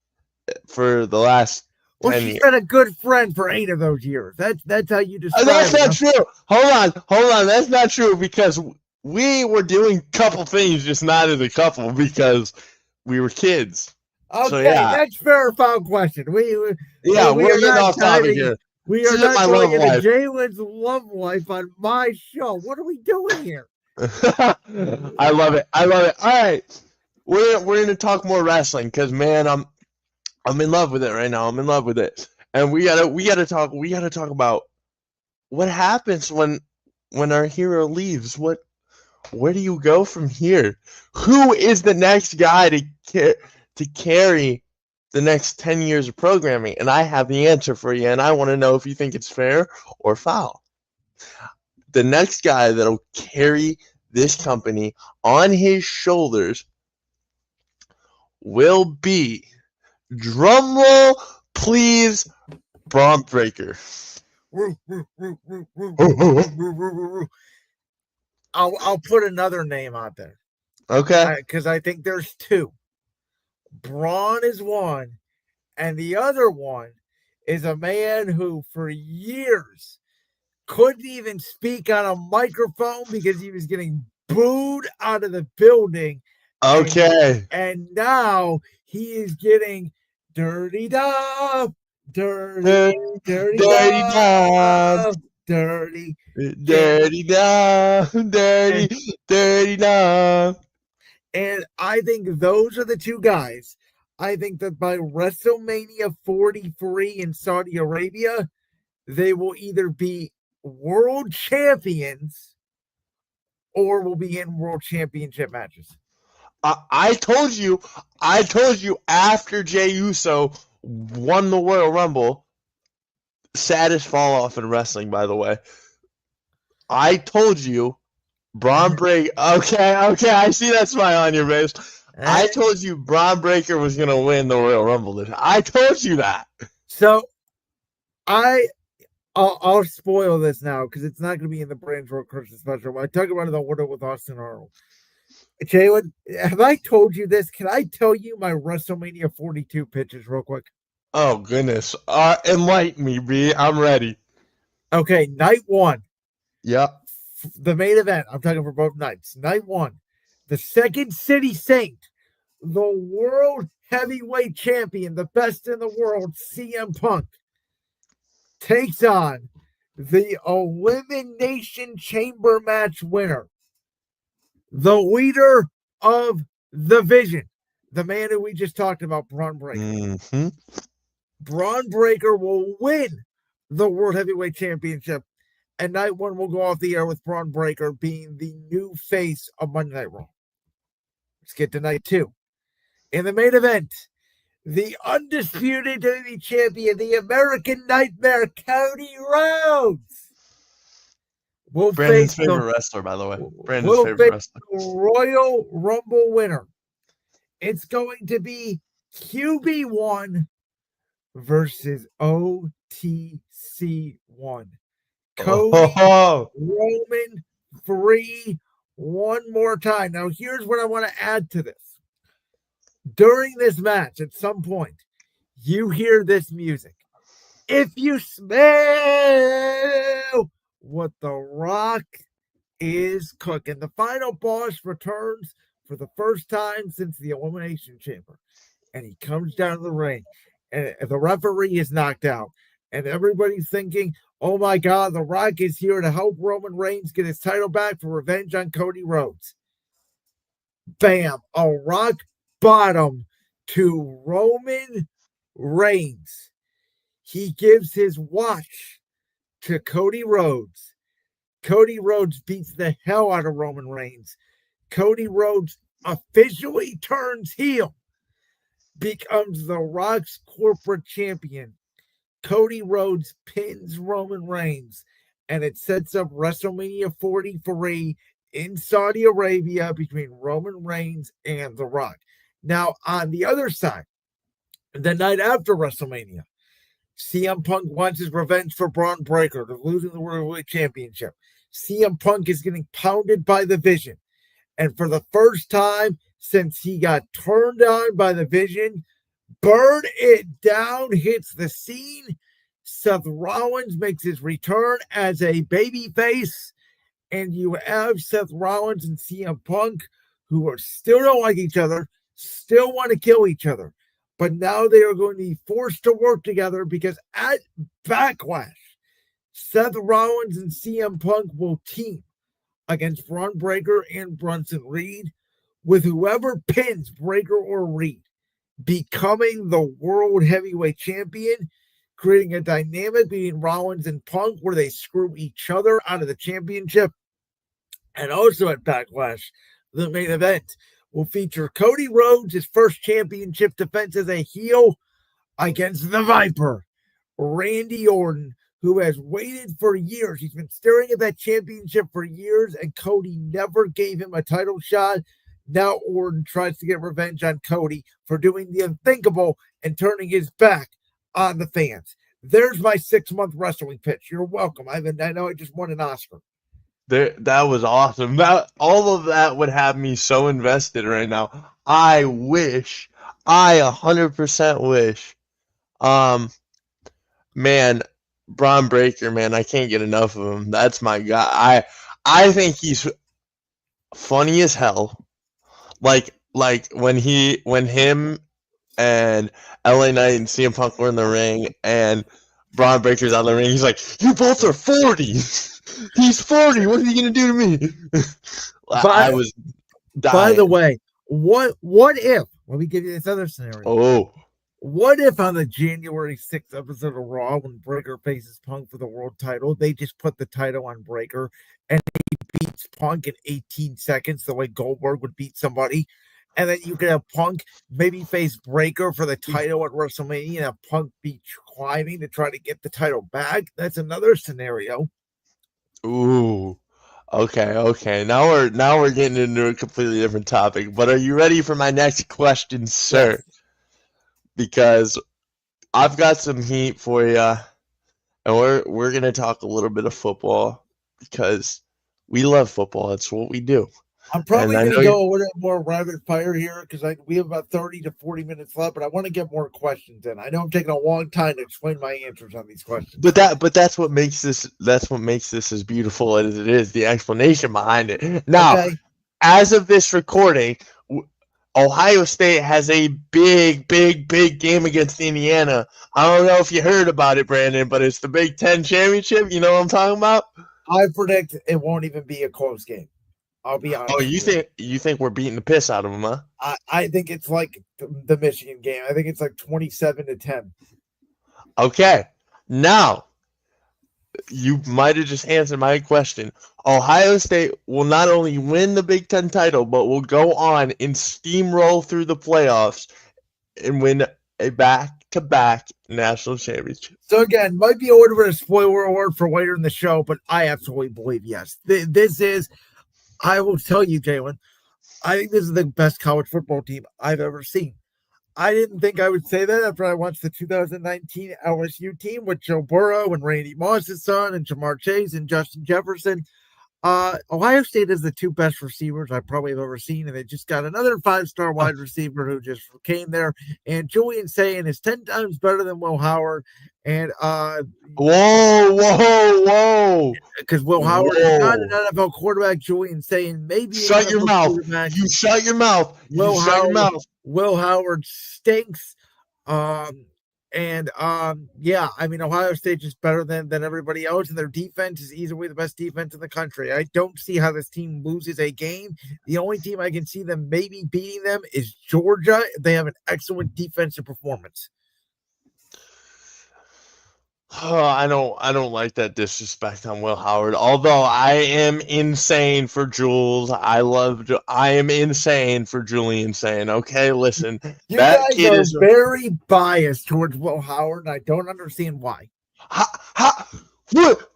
for the last. Well, she's been a good friend for 8 of those years. That's how you describe it. That's not true. Hold on. That's not true because we were doing couple things, just not as a couple because we were kids. Okay, so, yeah. That's fair foul question. We're getting off topic here. We are not going into Jalen's love life on my show. What are we doing here? I love it. All right, we're going to talk more wrestling because man, I'm in love with it right now. I'm in love with it, and we gotta talk about what happens when our hero leaves. Where do you go from here? Who is the next guy to carry the next 10 years of programming? And I have the answer for you, and I want to know if you think it's fair or foul. The next guy that'll carry this company on his shoulders will be, drumroll, please, Braun Breaker. I'll put another name out there. Okay. Because I think there's two. Braun is one, and the other one is a man who for years couldn't even speak on a microphone because he was getting booed out of the building. Okay. And now he is getting dirty dub, dirty dub. And I think those are the two guys. I think that by WrestleMania 43 in Saudi Arabia, they will either be world champions or will be in world championship matches. I told you after Jey Uso won the Royal Rumble, saddest fall off in wrestling, by the way. I told you Braun Breaker. Okay, I see that smile on your face. I told you Braun Breaker was gonna win the Royal Rumble. I told you that. So I'll spoil this now because it's not going to be in the Brands World Christmas special. I talk about it on Order with Austin Arnold. Jalen, have I told you this? Can I tell you my WrestleMania 42 pitches real quick? Oh, goodness. Enlighten me, B. I'm ready. Okay, night one. Yep. The main event. I'm talking for both nights. Night one. The Second City Saint, the world heavyweight champion, the best in the world, CM Punk, takes on the Elimination Chamber match winner, the leader of the Vision, the man who we just talked about, Braun Breaker. Mm-hmm. Braun Breaker will win the World Heavyweight Championship, and night one will go off the air with Braun Breaker being the new face of Monday Night Raw. Let's get to night two. In the main event, the undisputed WWE champion, the American Nightmare, Cody Rhodes, will Brandon's face favorite wrestler, by the way. Brandon's favorite wrestler. The Royal Rumble winner. It's going to be QB1 versus OTC1. Cody, Roman 3, one more time. Now, here's what I want to add to this. During this match, at some point, you hear this music. If you smell what The Rock is cooking, the final boss returns for the first time since the Elimination Chamber. And he comes down to the ring, and the referee is knocked out. And everybody's thinking, oh my God, The Rock is here to help Roman Reigns get his title back for revenge on Cody Rhodes. Bam, a rock bottom to Roman Reigns. He gives his watch to Cody Rhodes. Cody Rhodes beats the hell out of Roman Reigns. Cody Rhodes officially turns heel, becomes The Rock's corporate champion. Cody Rhodes pins Roman Reigns, and it sets up WrestleMania 43 in Saudi Arabia between Roman Reigns and The Rock. Now, on the other side, the night after WrestleMania, CM Punk wants his revenge for Braun Breaker, for losing the World Heavyweight Championship. CM Punk is getting pounded by the Vision. And for the first time since he got turned on by the Vision, Burn It Down hits the scene. Seth Rollins makes his return as a babyface. And you have Seth Rollins and CM Punk, who are still don't like each other, still want to kill each other. But now they are going to be forced to work together because at Backlash, Seth Rollins and CM Punk will team against Braun Breaker and Bronson Reed, with whoever pins Breaker or Reed becoming the World Heavyweight Champion, creating a dynamic between Rollins and Punk where they screw each other out of the championship. And also at Backlash, the main event will feature Cody Rhodes, his first championship defense as a heel, against the Viper, Randy Orton, who has waited for years. He's been staring at that championship for years, and Cody never gave him a title shot. Now Orton tries to get revenge on Cody for doing the unthinkable and turning his back on the fans. There's my 6-month wrestling pitch. You're welcome. I know I just won an Oscar. That was awesome. All of that would have me so invested right now. I 100% wish. Man, Braun Breaker, man, I can't get enough of him. That's my guy. I think he's funny as hell. Like when him and LA Knight and CM Punk were in the ring and Braun Breaker's on the ring, he's like, "You both are 40. He's 40. What are you gonna do to me?" I was dying. By the way, What if, let me give you this other scenario. Oh, What if on the January 6th episode of Raw, when Breaker faces Punk for the world title, they just put the title on Breaker and he beats Punk in 18 seconds, the way Goldberg would beat somebody? And then you could have Punk maybe face Breaker for the title at WrestleMania and have Punk be climbing to try to get the title back. That's another scenario. ooh. Okay. Now we're getting into a completely different topic. But are you ready for my next question, sir? Yes. Because I've got some heat for you, and we're gonna talk a little bit of football because we love football. It's what we do. I'm probably And I going know to you. go a little more rapid fire here because we have about 30 to 40 minutes left, but I want to get more questions in. I know I'm taking a long time to explain my answers on these questions. But that's what makes this as beautiful as it is, the explanation behind it. Now, Okay. as of this recording, Ohio State has a big game against Indiana. I don't know if you heard about it, Brandon, but it's the Big Ten championship. You know what I'm talking about? I predict it won't even be a close game. I'll be honest. Oh, you think we're beating the piss out of them, huh? I think it's like the Michigan game. I think it's like 27-10. Okay. Now, you might have just answered my question. Ohio State will not only win the Big Ten title, but will go on and steamroll through the playoffs and win a back-to-back national championship. So again, might be a little bit of spoiler alert for later in the show, but I absolutely believe yes. This is, I will tell you, Jalen, I think this is the best college football team I've ever seen. I didn't think I would say that after I watched the 2019 LSU team with Joe Burrow and Randy Moss's son and Jamar Chase and Justin Jefferson. Ohio State is the two best receivers I probably have ever seen, and they just got another 5-star wide receiver who just came there. And Julian Sayin is 10 times better than Will Howard. And Whoa! because Will Howard is not an NFL quarterback, Julian Sayin maybe shut your mouth. You shut your mouth. Will Howard stinks. Yeah, I mean, Ohio State is better than everybody else, and their defense is easily the best defense in the country. I don't see how this team loses a game. The only team I can see them maybe beating them is Georgia. They have an excellent defensive performance. Oh, I don't like that disrespect on Will Howard. Although I am insane for Jules. I am insane for Julian saying, okay, listen, You that guys kid are is very biased towards Will Howard, and I don't understand why. What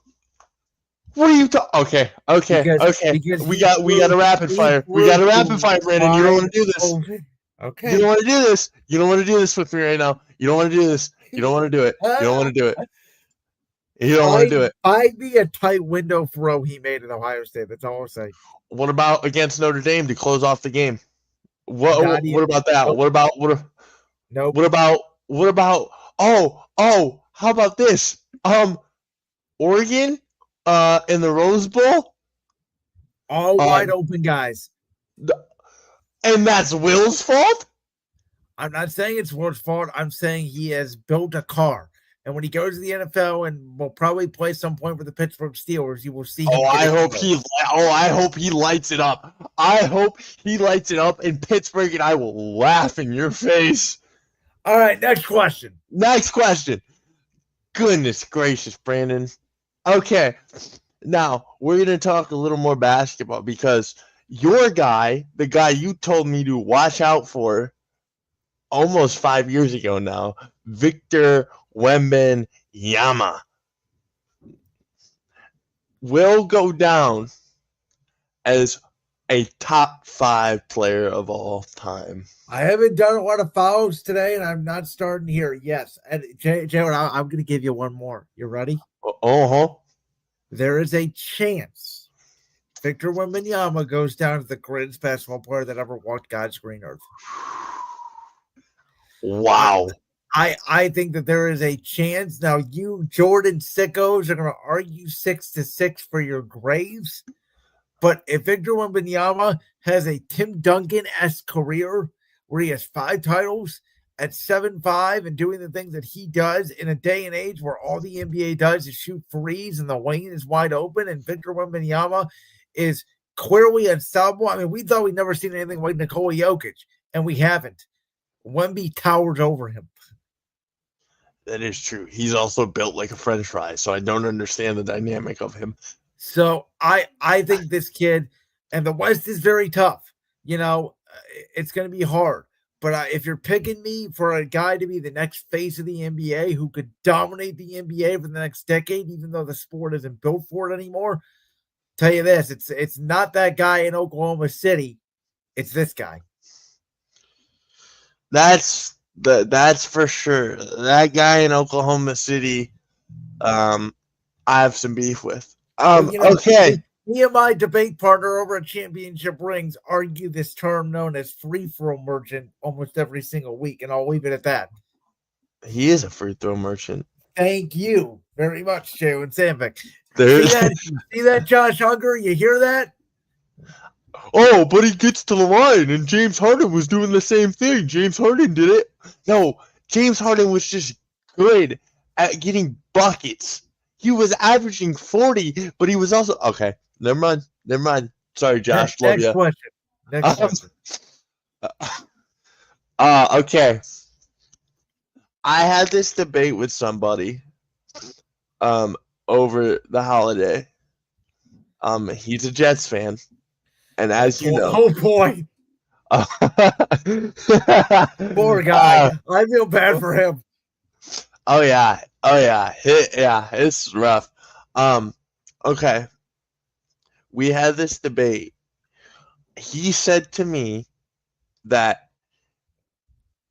are you talking? Okay. Because We got a rapid fire. We got a rapid fire, Brandon. You don't want to do this. Okay. You don't want to do this. You don't want to do this with me right now. You don't want to do this. You don't want to do it. You don't want to do it. You don't want to do it. I'd be a tight window throw he made at Ohio State. That's all I'll say. What about against Notre Dame to close off the game? What about that? Nope. What about how about this? Oregon in the Rose Bowl? All wide open guys. And that's Will's fault? I'm not saying it's Will's fault. I'm saying he has built a car. And when he goes to the NFL and will probably play some point for the Pittsburgh Steelers, you will see him. I hope he lights it up. I hope he lights it up in Pittsburgh, and I will laugh in your face. All right, next question. Goodness gracious, Brandon. Okay, now we're going to talk a little more basketball because your guy, the guy you told me to watch out for almost 5 years ago now, Victor Wembanyama, will go down as a top 5 player of all time. I haven't done a lot of fouls today, and I'm not starting here. Yes. And Jay, I'm going to give you one more. You ready? Uh-huh. There is a chance Victor Wembanyama goes down as the greatest basketball player that ever walked God's green earth. Wow. I think that there is a chance. Now, you Jordan sickos are going to argue 6-6 for your graves. But if Victor Wembanyama has a Tim Duncan-esque career where he has 5 titles at 7'5" and doing the things that he does in a day and age where all the NBA does is shoot threes and the lane is wide open, and Victor Wembanyama is clearly unstoppable. I mean, we thought we'd never seen anything like Nikola Jokic, and we haven't. Wemby towers over him. That is true. He's also built like a French fry, so I don't understand the dynamic of him. So I think this kid, and the West is very tough. You know, it's going to be hard. But if you're picking me for a guy to be the next face of the NBA who could dominate the NBA for the next decade, even though the sport isn't built for it anymore, tell you this, it's not that guy in Oklahoma City. It's this guy. That's for sure. That guy in Oklahoma City, I have some beef with. Okay. Me and my debate partner over at Championship Rings argue this term known as free throw merchant almost every single week, and I'll leave it at that. He is a free throw merchant. Thank you very much, Jalen Sandvick. See that, Josh Hunger? You hear that? Oh, but he gets to the line, and James Harden was doing the same thing. James Harden did it. No, James Harden was just good at getting buckets. He was averaging 40, but he was also okay. Never mind. Sorry, Josh. Next question. Okay. I had this debate with somebody over the holiday. He's a Jets fan. And as you know, oh boy, poor guy. I feel bad for him. Oh yeah, it's rough. Okay, we had this debate. He said to me that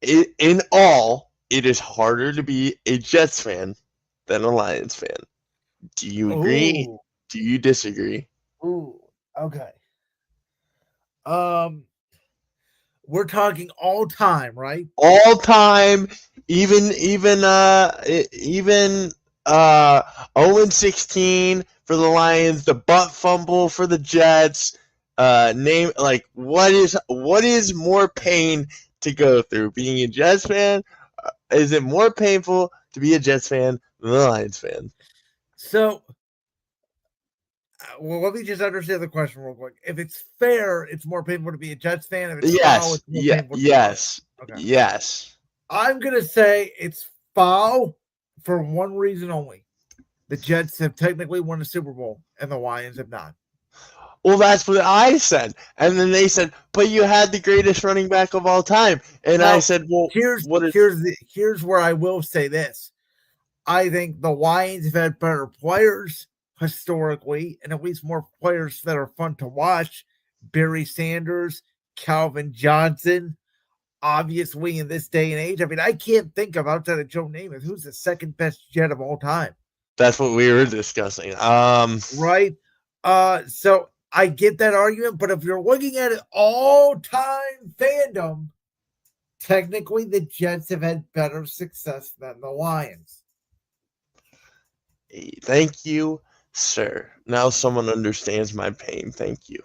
in all, it is harder to be a Jets fan than a Lions fan. Do you agree? Ooh. Do you disagree? Ooh, okay. We're talking all time, right? All time, even 0-16 for the Lions, the butt fumble for the Jets. What is more pain to go through? Being a Jets fan? Is it more painful to be a Jets fan than a Lions fan? So, well, let me just understand the question real quick. If it's fair, it's more painful to be a Jets fan. If it's foul, it's more painful to be Yes. I'm gonna say it's foul for one reason only. The Jets have technically won a Super Bowl, and the Lions have not. Well, that's what I said, and then they said, "But you had the greatest running back of all time," and I said, "Well, here's where I will say this. I think the Lions have had better players historically, and at least more players that are fun to watch. Barry Sanders, Calvin Johnson, obviously in this day and age. I mean, I can't think of outside of Joe Namath who's the second best Jet of all time. That's what we were discussing. Right. So I get that argument, but if you're looking at it all-time fandom, technically the Jets have had better success than the Lions. Thank you, sir. Now someone understands my pain. Thank you.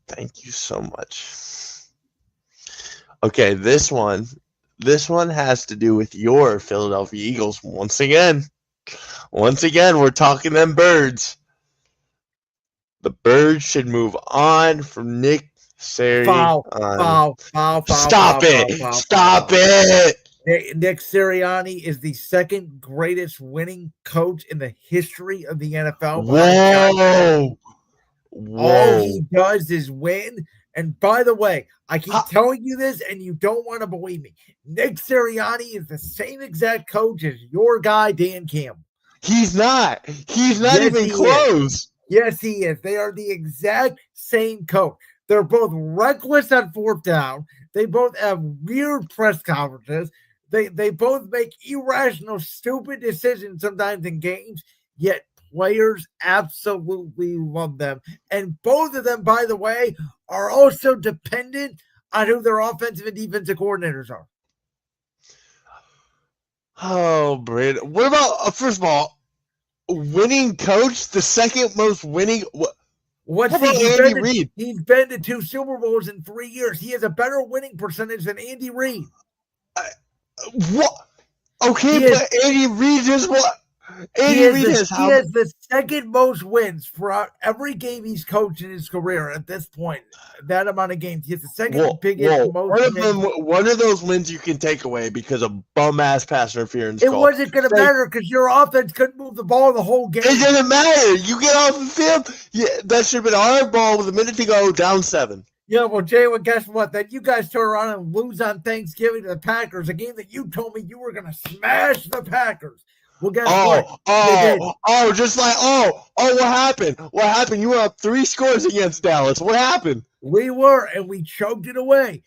Thank you so much. Okay, this one has to do with your Philadelphia Eagles once again. Once again, we're talking them birds. The birds should move on from Nick Sirianni. Stop it! Nick Sirianni is the second greatest winning coach in the history of the NFL. Whoa! All he does is win. And by the way, I keep telling you this, and you don't want to believe me. Nick Sirianni is the same exact coach as your guy, Dan Campbell. He's not. He's not even close. Yes, he is. They are the exact same coach. They're both reckless on fourth down. They both have weird press conferences. They both make irrational, stupid decisions sometimes in games, yet players absolutely love them. And both of them, by the way, are also dependent on who their offensive and defensive coordinators are. Oh, Brad. What about, first of all, winning coach? The second most winning. What's Andy Reid? He's been to 2 Super Bowls in 3 years. He has a better winning percentage than Andy Reid. What? Okay, but Andy Reid is what? Andy Reid has He has the second most wins for every game he's coached in his career at this point. That amount of games. He has the second biggest, most wins. One of those wins you can take away because of bum-ass pass interference It call. wasn't going to matter because your offense couldn't move the ball the whole game. It didn't matter. You get off the field. Yeah, that should have been our ball with a minute to go, down 7. Yeah, well, Jalen, guess what? Then you guys turn around and lose on Thanksgiving to the Packers, a game that you told me you were going to smash the Packers. Well, guess what? What happened? What happened? You were up 3 scores against Dallas. What happened? We were, and we choked it away.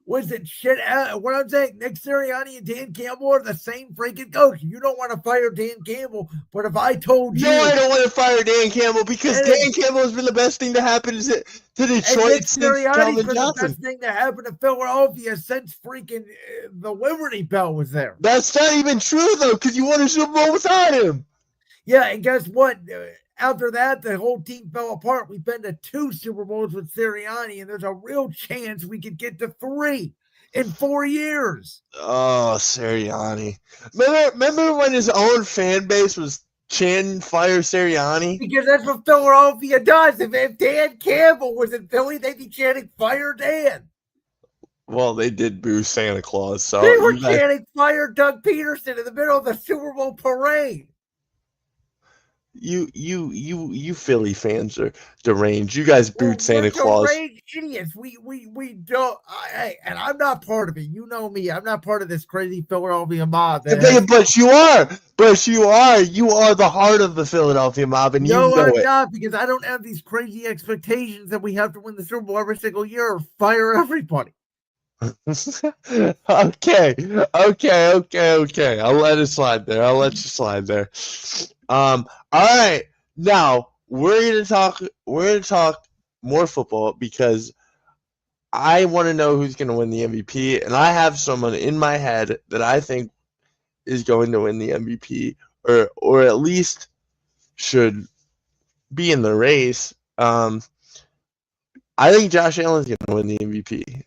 Was it shit? What I'm saying, Nick Sirianni and Dan Campbell are the same freaking coach. You don't want to fire Dan Campbell, but if I told you, no, I don't want to fire Dan Campbell because Dan Campbell has been the best thing to happen to Detroit since Calvin Johnson. The best thing to happen to Philadelphia since freaking the Liberty Bell was there. That's not even true though, because you won a Super Bowl without him. Yeah, and guess what? After that, the whole team fell apart. We've been to 2 Super Bowls with Sirianni, and there's a real chance we could get to 3 in 4 years. Oh, Sirianni. Remember when his own fan base was chanting fire Sirianni? Because that's what Philadelphia does. If Dan Campbell was in Philly, they'd be chanting fire Dan. Well, they did boo Santa Claus. So they were chanting fire Doug Peterson in the middle of the Super Bowl parade. You Philly fans are deranged. You guys booed Santa Claus. Deranged idiots. We don't. And I'm not part of it. You know me. I'm not part of this crazy Philadelphia mob. But you are. You are the heart of the Philadelphia mob, and no, you know I'm it. not, because I don't have these crazy expectations that we have to win the Super Bowl every single year or fire everybody. Okay. I'll let it slide there. I'll let you slide there. All right. Now we're gonna talk more football because I want to know who's gonna win the MVP, and I have someone in my head that I think is going to win the MVP, or at least should be in the race. I think Josh Allen's gonna win the MVP.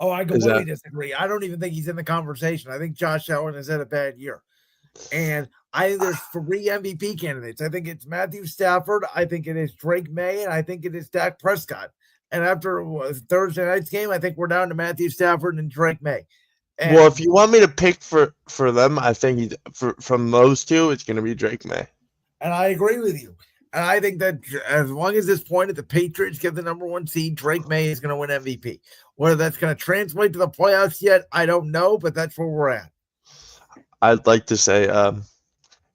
Oh, I completely disagree. I don't even think he's in the conversation. I think Josh Allen has had a bad year. And I think there's 3 MVP candidates. I think it's Matthew Stafford. I think it is Drake May. And I think it is Dak Prescott. And after Thursday night's game, I think we're down to Matthew Stafford and Drake May. And well, if you want me to pick for them, I think from those 2, it's going to be Drake May. And I agree with you. And I think that as long as this point, if the Patriots get the number 1 seed, Drake May is going to win MVP. Whether that's going to translate to the playoffs yet, I don't know, but that's where we're at. I'd like to say,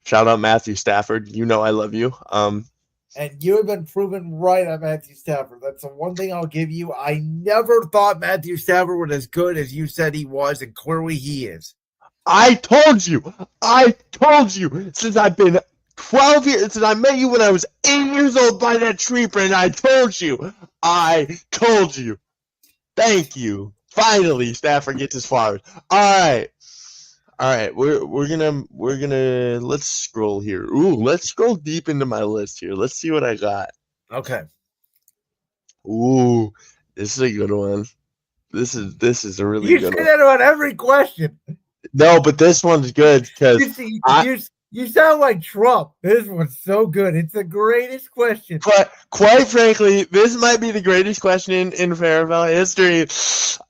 shout out Matthew Stafford. You know I love you. And you have been proven right on Matthew Stafford. That's the one thing I'll give you. I never thought Matthew Stafford was as good as you said he was, and clearly he is. I told you. Since I've been 12 years, since I met you when I was 8 years old by that tree, Brandon, I told you. Thank you. Finally, Stafford gets his flowers. All right. We're gonna let's scroll here. Ooh, let's scroll deep into my list here. Let's see what I got. Okay. Ooh, this is a good one. This is a really good one. You say that about every question. No, but this one's good because you sound like Trump. This one's so good. It's the greatest question. Quite frankly, this might be the greatest question in Fairville history.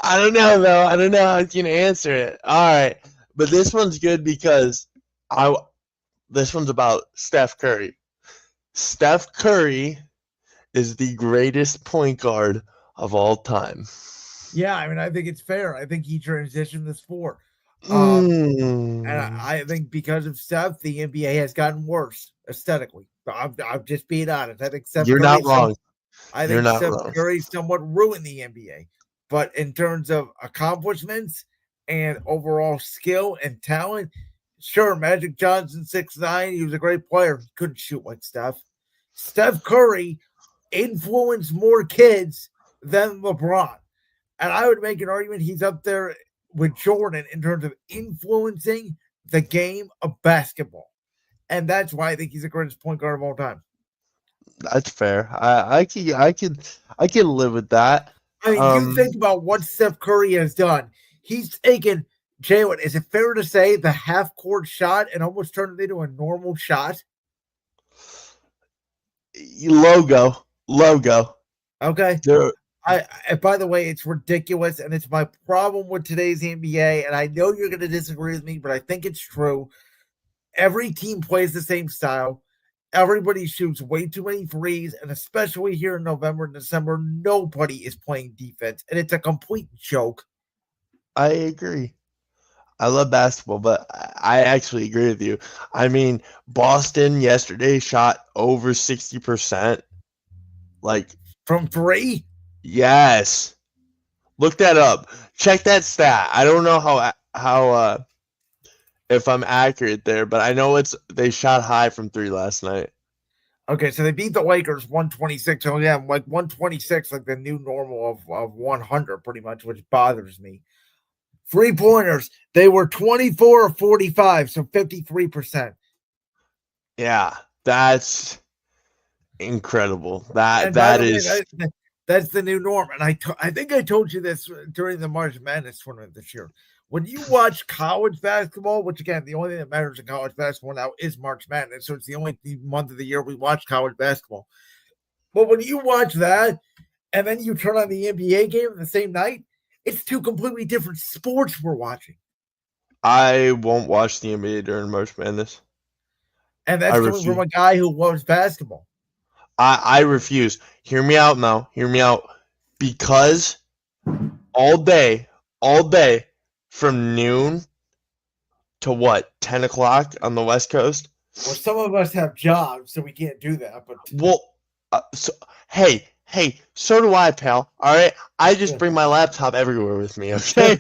I don't know, though. I don't know how you can answer it. All right. But this one's good because this one's about Steph Curry. Steph Curry is the greatest point guard of all time. Yeah, I mean, I think it's fair. I think he transitioned the sport. And I think because of Steph, the NBA has gotten worse aesthetically. I'm just being honest. I think Steph You're not wrong. I think Steph Curry somewhat ruined the NBA. But in terms of accomplishments and overall skill and talent, sure, Magic Johnson, 6'9", he was a great player. He couldn't shoot like Steph. Steph Curry influenced more kids than LeBron. And I would make an argument he's up there with Jordan in terms of influencing the game of basketball. And that's why I think he's the greatest point guard of all time. That's fair. I can live with that. I mean, you think about what Steph Curry has done. He's taken Jalen, is it fair to say the half-court shot and almost turned it into a normal shot? Logo. Okay. There, By the way, it's ridiculous, and it's my problem with today's NBA. And I know you're going to disagree with me, but I think it's true. Every team plays the same style. Everybody shoots way too many threes, and especially here in November and December, nobody is playing defense, and it's a complete joke. I agree. I love basketball, but I actually agree with you. I mean, Boston yesterday shot over 60%. Like, From three? yes. Look that up. Check that stat. I don't know how if I'm accurate there, but I know they shot high from three last night. Okay, so they beat the Lakers 126. Oh, yeah, like 126, like the new normal of 100, pretty much, which bothers me. 3-pointers, they were 24 or 45, so 53%. Yeah, that's incredible. And by That the is. way, that's the new norm. And I think I told you this during the March Madness tournament this year. When you watch college basketball, which again, the only thing that matters in college basketball now is March Madness. So it's the only month of the year we watch college basketball. But when you watch that and then you turn on the NBA game the same night, it's two completely different sports we're watching. I won't watch the NBA during March Madness. And that's coming from a guy who loves basketball. I refuse. Hear me out now. Hear me out. Because all day, from noon to what, 10 o'clock on the West Coast? Well, some of us have jobs, so we can't do that. But hey, so do I, pal. All right, I just bring my laptop everywhere with me. Okay.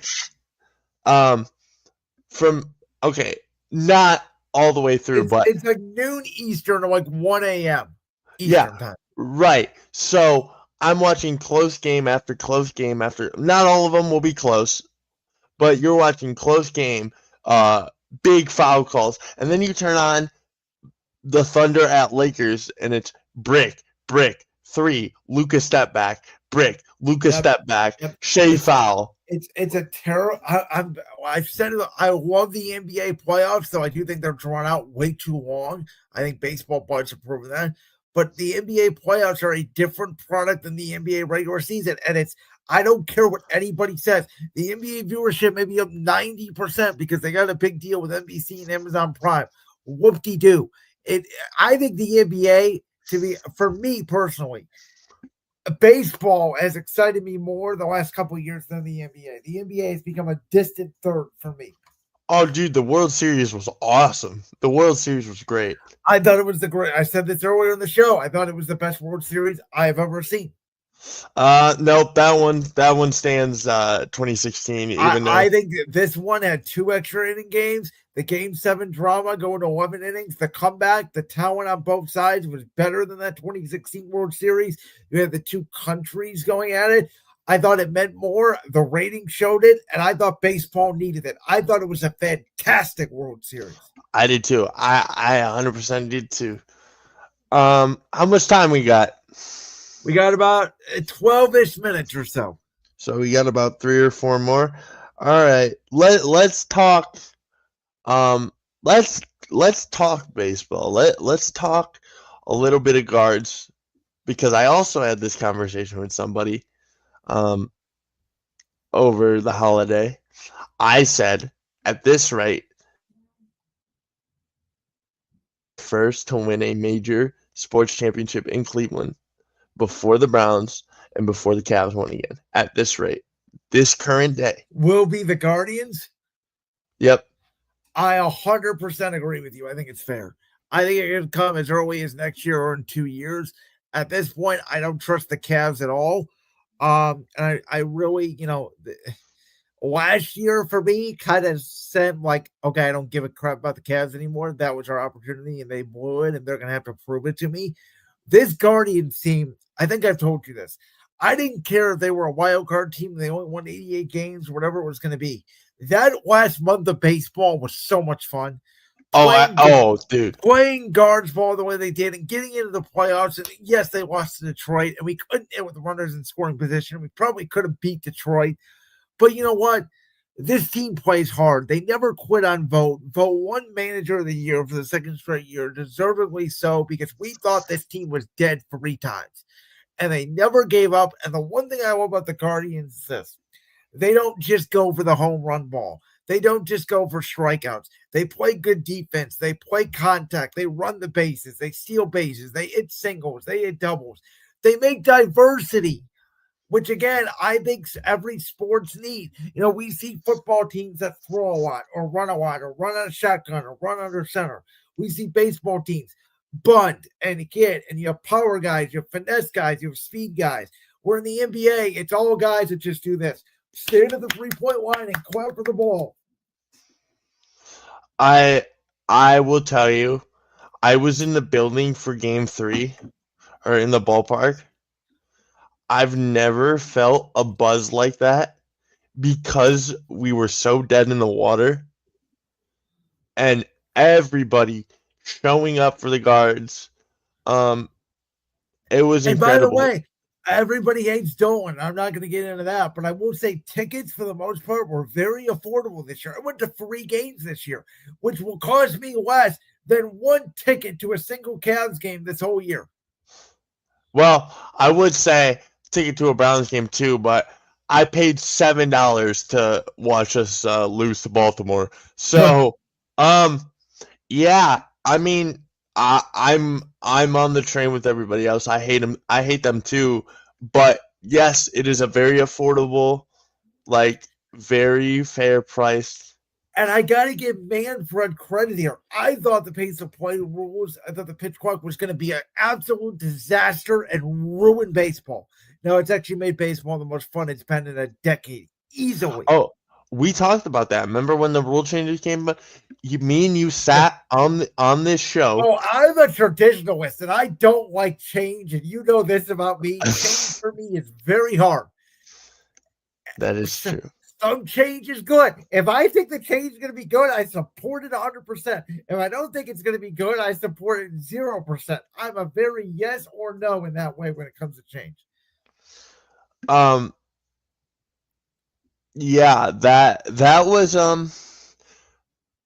Not all the way through, but it's like noon Eastern or like 1 a.m. Eastern time. Right. So I'm watching close game after close game after. Not all of them will be close, but you're watching close game, big foul calls, and then you turn on the Thunder at Lakers, and it's brick, three, Luka step back, brick, Luka step back, Shea foul. It's a terrible. I've said it. I love the NBA playoffs, though I do think they're drawn out way too long. I think baseball players have proven that. But the NBA playoffs are a different product than the NBA regular season. And I don't care what anybody says. The NBA viewership may be up 90% because they got a big deal with NBC and Amazon Prime. Whoop-de-doo. I think the NBA, for me personally, baseball has excited me more the last couple of years than the NBA. The NBA has become a distant third for me. Oh, dude, the World Series was awesome. The World Series was great. I thought it was I said this earlier in the show. I thought it was the best World Series I've ever seen. Nope, that one stands 2016. I think this one had 2 extra inning games. The Game 7 drama going to 11 innings. The comeback, the talent on both sides was better than that 2016 World Series. You had the two countries going at it. I thought it meant more. The rating showed it, and I thought baseball needed it. I thought it was a fantastic World Series. I did too. I 100% did too. How much time we got? We got about 12-ish minutes or so. So we got about 3 or 4 more. All right. Let's talk. Let's talk baseball. Let's talk a little bit of guards, because I also had this conversation with somebody over the holiday. I said, at this rate, first to win a major sports championship in Cleveland before the Browns and before the Cavs won again. At this rate, this current day, will be the Guardians. Yep. I 100% agree with you. I think it's fair. I think it could come as early as next year or in 2 years. At this point, I don't trust the Cavs at all. And I really, last year for me kind of said like, okay, I don't give a crap about the Cavs anymore. That was our opportunity and they blew it and they're going to have to prove it to me. This Guardians team, I think I've told you this. I didn't care if they were a wild card team and they only won 88 games, whatever it was going to be. That last month of baseball was so much fun. Dude. Playing guards ball the way they did and getting into the playoffs. And yes, they lost to Detroit and we couldn't hit with runners in scoring position. We probably could have beat Detroit. But you know what? This team plays hard. They never quit on vote. Vote one manager of the year for the second straight year, deservedly so, because we thought this team was dead 3 times. And they never gave up. And the one thing I love about the Guardians is this: they don't just go for the home run ball. They don't just go for strikeouts. They play good defense. They play contact. They run the bases. They steal bases. They hit singles. They hit doubles. They make diversity, which again, I think every sports need. We see football teams that throw a lot or run on a shotgun or run under center. We see baseball teams bunt and hit, and you have power guys, you have finesse guys, you have speed guys. Where in the NBA, it's all guys that just do this. Stand at the 3-point line and clap for the ball. I will tell you, I was in the building for Game 3, or in the ballpark. I've never felt a buzz like that because we were so dead in the water, and everybody showing up for the guards. It was And incredible. by the way, everybody hates Dolan. I'm not going to get into that, but I will say tickets for the most part were very affordable this year. I went to 3 games this year, which will cost me less than 1 ticket to a single Cavs game this whole year. Well, I would say ticket to a Browns game too, but I paid $7 to watch us lose to Baltimore. So, yeah, I mean, I'm on the train with everybody else. I hate them. I hate them too. But yes, it is a very affordable, very fair price. And I got to give Manfred credit here. I thought the pace of play rules, I thought the pitch clock was going to be an absolute disaster and ruin baseball. No, it's actually made baseball the most fun it's been in a decade, easily. Oh, we talked about that. Remember when the rule changes came? But me and you sat on this show. Oh, I'm a traditionalist, and I don't like change, and you know this about me. Change for me is very hard. That is true. Some change is good. If I think the change is going to be good, I support it 100%. If I don't think it's going to be good, I support it 0%. I'm a very yes or no in that way when it comes to change. Yeah, that was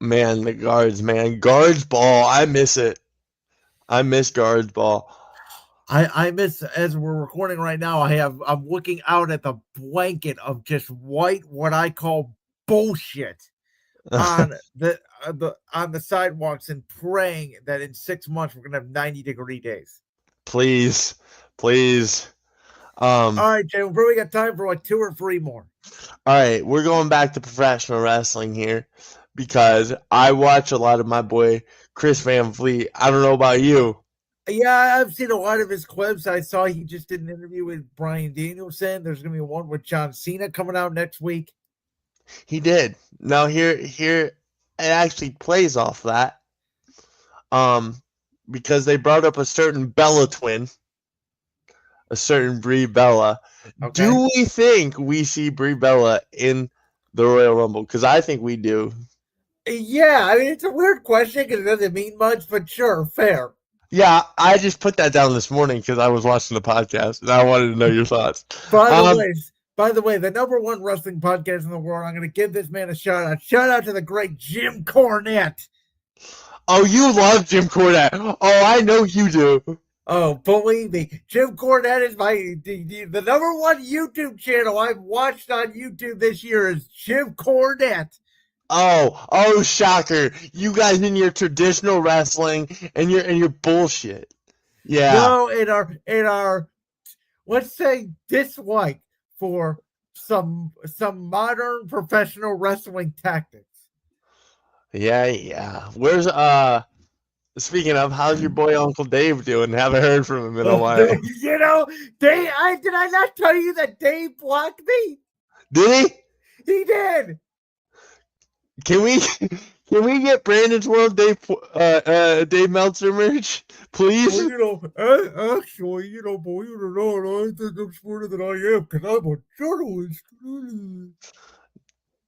man, the guards ball. I miss it. I miss guards ball. I miss, as we're recording right now, I'm looking out at the blanket of just white, what I call bullshit on the sidewalks, and praying that in 6 months we're gonna have 90-degree days. Please. All right, Jay, we've probably got time for like 2 or 3 more. All right, we're going back to professional wrestling here because I watch a lot of my boy Chris Van Vliet. I don't know about you. Yeah, I've seen a lot of his clips. I saw he just did an interview with Bryan Danielson. There's going to be one with John Cena coming out next week. He did. Now here it actually plays off that. Because they brought up a certain Bella twin, a certain Brie Bella. Okay. Do we think we see Brie Bella in the Royal Rumble? Because I think we do. Yeah, I mean, it's a weird question because it doesn't mean much, but sure, fair. Yeah, I just put that down this morning because I was watching the podcast and I wanted to know your thoughts. By the way, the #1 wrestling podcast in the world, I'm going to give this man a shout out. Shout out to the great Jim Cornette. Oh, you love Jim Cornette. Oh, I know you do. Oh, believe me, Jim Cornette is the #1 YouTube channel I've watched on YouTube this year is Jim Cornette. Oh, shocker. You guys in your traditional wrestling and your bullshit. Yeah. No, in our let's say dislike for some modern professional wrestling tactics. Yeah. Where's speaking of, how's your boy Uncle Dave doing? Haven't heard from him in a while. Did I not tell you that Dave blocked me? Did he? He did. Can we get Brandon's World Dave Meltzer merch, please? Well, actually, believe it or not, I think I'm smarter than I am because I'm a journalist.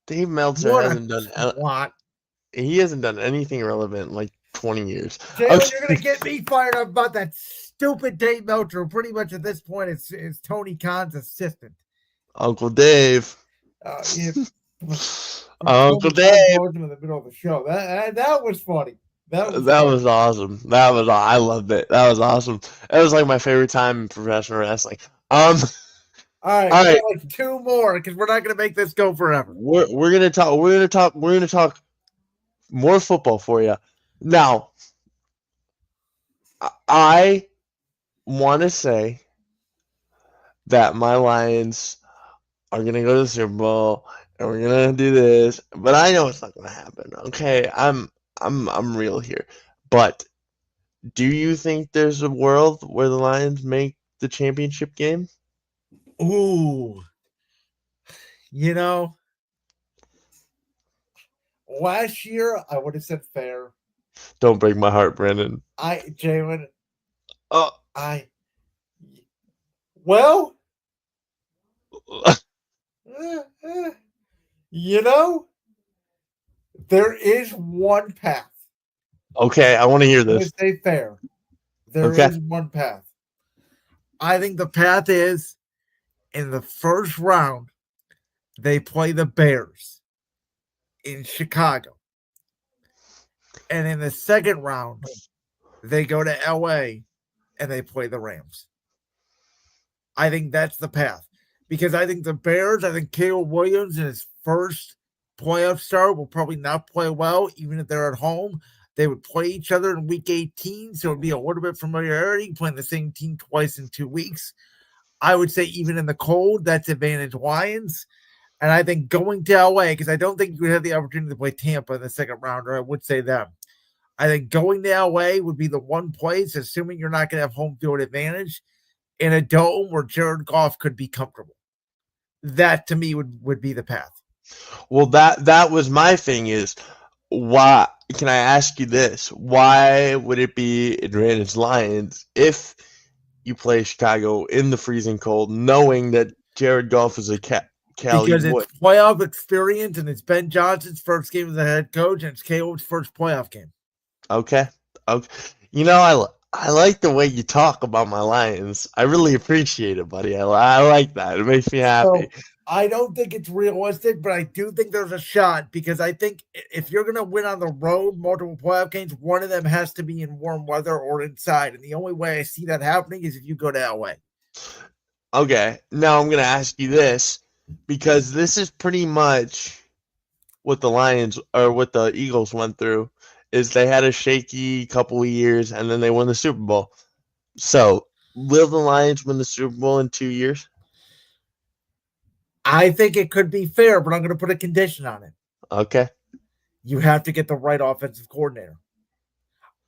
Dave Meltzer hasn't done anything relevant in like 20 years. Jalen, okay. You're gonna get me fired up about that stupid Dave Meltzer. Pretty much at this point, it's Tony Khan's assistant, Uncle Dave. From Uncle Tony Khan Dave. calls him in the middle of the show. That was funny. That was That funny. was awesome. I loved it. That was awesome. It was like my favorite time in professional wrestling. All right, All we right. got like two more because we're not going to make this go forever. We're gonna talk more football for you. Now, I want to say that my Lions are gonna go to the Super Bowl and we're gonna do this, but I know it's not gonna happen. Okay, I'm real here. But do you think there's a world where the Lions make the championship game? Ooh, you know, last year I would have said fair. Don't break my heart, Brandon. Jalen, Oh, I, well, eh, eh, you know, there is one path. okay. I want to hear I'm going to this. say fair. There Okay. is one path. I think the path is in the first round, they play the Bears in Chicago. And in the second round, they go to LA and they play the Rams. I think that's the path because I think the Bears, I think Caleb Williams in his first playoff start will probably not play well, even if they're at home. They would play each other in week 18, so it would be a little bit familiarity playing the same team twice in 2 weeks. I would say even in the cold, that's advantage Lions. And I think going to LA, because I don't think you would have the opportunity to play Tampa in the second round, or I would say them. I think going to LA would be the one place, assuming you're not going to have home field advantage, in a dome where Jared Goff could be comfortable. That to me would be the path. Well, that was my thing is why can I ask you this? Why would it be advantage Lions if you play Chicago in the freezing cold, knowing that Jared Goff is a Cali Because boy? it's playoff experience and it's Ben Johnson's first game as a head coach and it's Caleb's first playoff game. Okay. Okay. You know, I like the way you talk about my Lions. I really appreciate it, buddy. I like that. It makes me happy. So I don't think it's realistic, but I do think there's a shot because I think if you're going to win on the road, multiple playoff games, one of them has to be in warm weather or inside. And the only way I see that happening is if you go to LA. Okay. Now I'm going to ask you this because this is pretty much what the Lions or what the Eagles went through is they had a shaky couple of years and then they won the Super Bowl. So, will the Lions win the Super Bowl in 2 years? I think it could be fair, but I'm going to put a condition on it. Okay. You have to get the right offensive coordinator.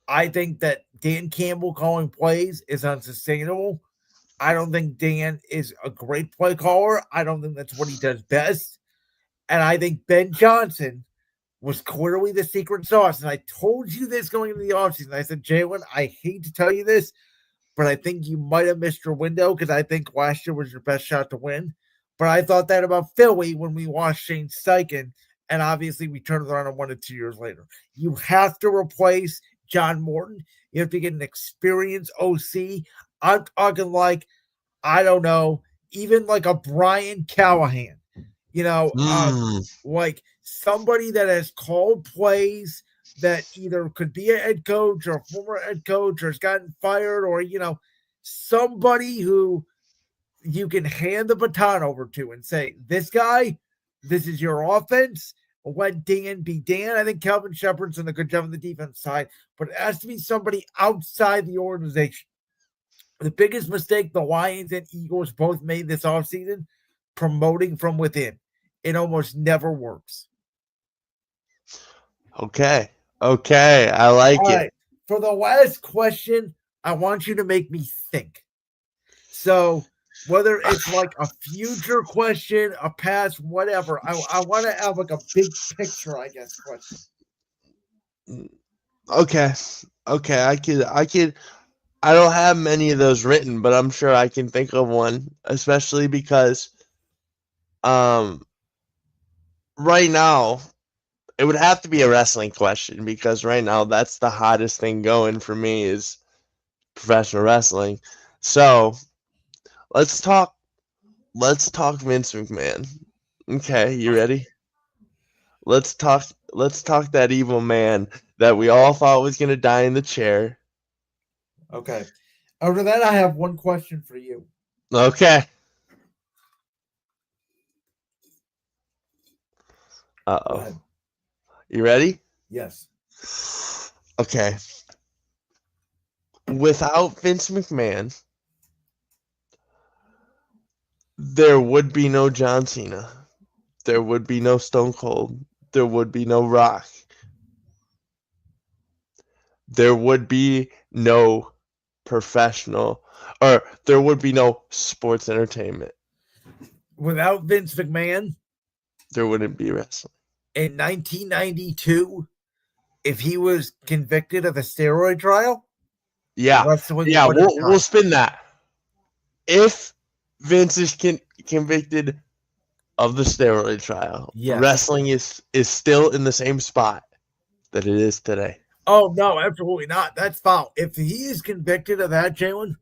I think that Dan Campbell calling plays is unsustainable. I don't think Dan is a great play caller. I don't think that's what he does best. And I think Ben Johnson was clearly the secret sauce. And I told you this going into the offseason. I said, Jalen, I hate to tell you this, but I think you might have missed your window because I think last year was your best shot to win. But I thought that about Philly when we watched Shane Steichen, and obviously we turned it around and won it 2 years later. You have to replace John Morton. You have to get an experienced OC. I'm talking like, I don't know, even like a Brian Callahan, like somebody that has called plays that either could be a head coach or a former head coach or has gotten fired or, somebody who you can hand the baton over to and say, this guy, this is your offense. Let Dan be Dan. I think Calvin Shepard's done a good job on the defense side, but it has to be somebody outside the organization. The biggest mistake the Lions and Eagles both made this offseason, promoting from within. It almost never works. Okay. Okay. I like All it. right. For the last question, I want you to make me think. So whether it's like a future question, a past, whatever, I want to have like a big picture, I guess, question. Okay. Okay. I don't have many of those written, but I'm sure I can think of one, especially because right now it would have to be a wrestling question because right now that's the hottest thing going for me is professional wrestling. So, let's talk Vince McMahon. Okay, you ready? let's talk that evil man that we all thought was gonna die in the chair. Okay. After that, I have one question for you. Okay. Go Uh-oh. ahead. You ready? Yes. Okay. Without Vince McMahon, there would be no John Cena. There would be no Stone Cold. There would be no Rock. There would be no professional, or there would be no sports entertainment. Without Vince McMahon, There wouldn't be wrestling. in 1992, if he was convicted of a steroid trial, Yeah, wrestling yeah, would have we'll died. spin that. If Vince is convicted of the steroid trial, Yes. wrestling is still in the same spot that it is today. Oh, no, absolutely not. That's foul. If he is convicted of that, Jalen,